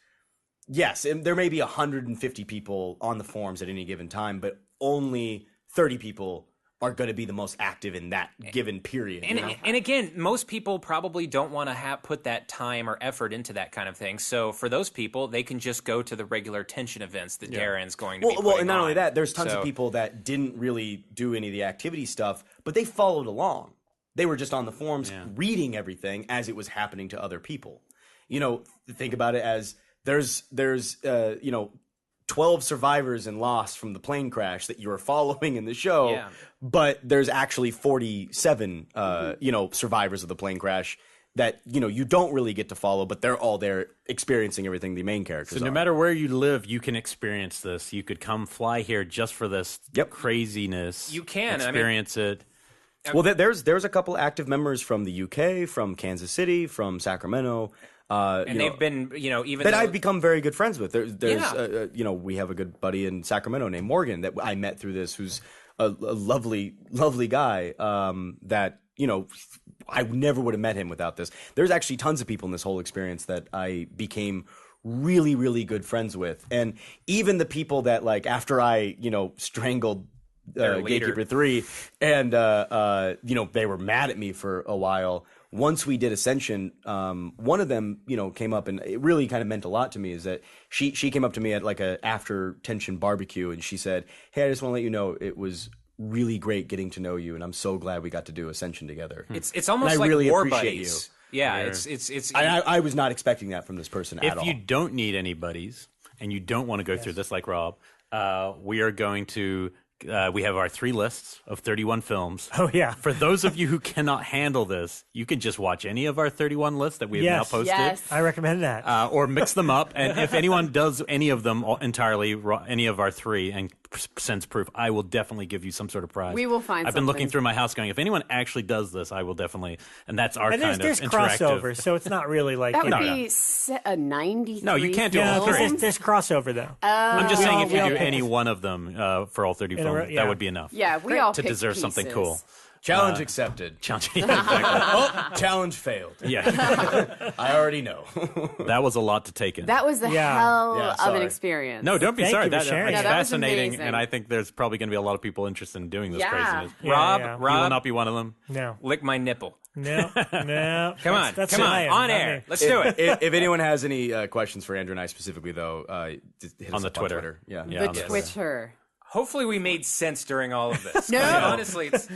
yes, there may be 150 people on the forums at any given time, but only 30 people are going to be the most active in that given period. And again, most people probably don't want to put that time or effort into that kind of thing. So for those people, they can just go to the regular tension events that Darren's going to be putting Well, and not on. only that, there's tons of people that didn't really do any of the activity stuff, but they followed along. They were just on the forums reading everything as it was happening to other people. You know, think about it as there's 12 survivors and lost from the plane crash that you're following in the show, but there's actually 47, survivors of the plane crash that, you don't really get to follow, but they're all there experiencing everything the main characters So no matter where you live, you can experience this. You could come fly here just for this craziness. You can. Experience it. Well, there's a couple active members from the UK, from Kansas City, from Sacramento. And they've been, even that though I've become very good friends with. We have a good buddy in Sacramento named Morgan that I met through this, who's a lovely, lovely guy. That I never would have met him without this. There's actually tons of people in this whole experience that I became really, really good friends with, and even the people that after I strangled Gatekeeper 3, and they were mad at me for a while. Once we did Ascension, one of them, came up, and it really kind of meant a lot to me, is that she came up to me at a after tension barbecue, and she said, "Hey, I just want to let you know it was really great getting to know you, and I'm so glad we got to do Ascension together." It's almost and like I really war appreciate buddies. you. Yeah, it's. I was not expecting that from this person at all. If you don't need any buddies and you don't want to go through this like Rob, we are going to. We have our 3 lists of 31 films. Oh, yeah. For those of you who cannot handle this, you can just watch any of our 31 lists that we have now posted. Yes. I recommend that. Or mix them up. And if anyone does any of them entirely, any of our 3, and sends proof, I will definitely give you some sort of prize. We will find I've been looking something. through my house going, if anyone actually does this, I will definitely. And that's our And kind there's of interactive. crossover, so it's not really like That would No, be a 93. No, you can't do all there's, three. there's crossover though. I'm just We saying all- if we you all do pick- any one of them for all 30 In a films, row, yeah. that would be enough. Yeah, we all to picked deserve something pieces. cool. Challenge accepted. Challenge. Exactly. Challenge failed. Yeah, I already know. that was a lot to take in. That was the Yeah. hell Yeah, of an sorry. experience. No, don't be Thank sorry. you for That's sharing. No, that was fascinating, amazing. and I think there's probably going to be a lot of people interested in doing this Yeah. craziness. Yeah, Rob, yeah. You will Rob, not be one of them. No, lick my nipple. no. Come on, That's come on, Ryan, on not air. me. Let's do it. if anyone has any questions for Andrew and I specifically, though, just hit us On the up Twitter. Yeah. Yeah. The on the Twitter. Hopefully, we made sense during all of this. No. I mean, honestly, it's.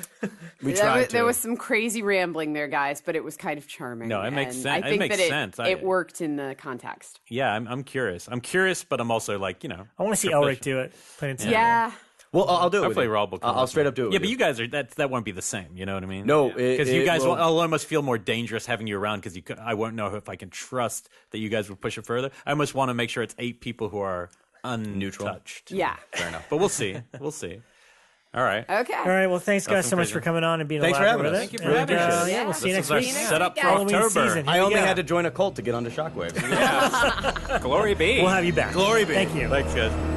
We There tried was, to. there was some crazy rambling there, guys, but it was kind of charming. No, it makes and sense. I It think makes that sense. it worked in the context. Yeah, I'm curious. I'm curious, but I'm also like, I want to see Elric do it. Plain and simple. Yeah. Well, I'll do it. Hopefully with you. Rob will come I'll with straight me. up do it. Yeah, with but you. you guys are that won't be the same. You know what I mean? No, because you guys will. will almost feel more dangerous having you around because I won't know if I can trust that you guys will push it further. I almost want to make sure it's 8 people who are untouched. Yeah. Fair enough. But we'll see. We'll see. All right. Okay. All right. Well, thanks guys some so much crazy. for coming on and being Thanks for elaborate having with us. it. Thank you for having us. Yeah, we'll see you This next is week. our setup for Halloween October. season. I Here we only go. had to join a cult to get onto Shockwave. Glory be. We'll have you back. Glory be. Thank you. Thanks, guys.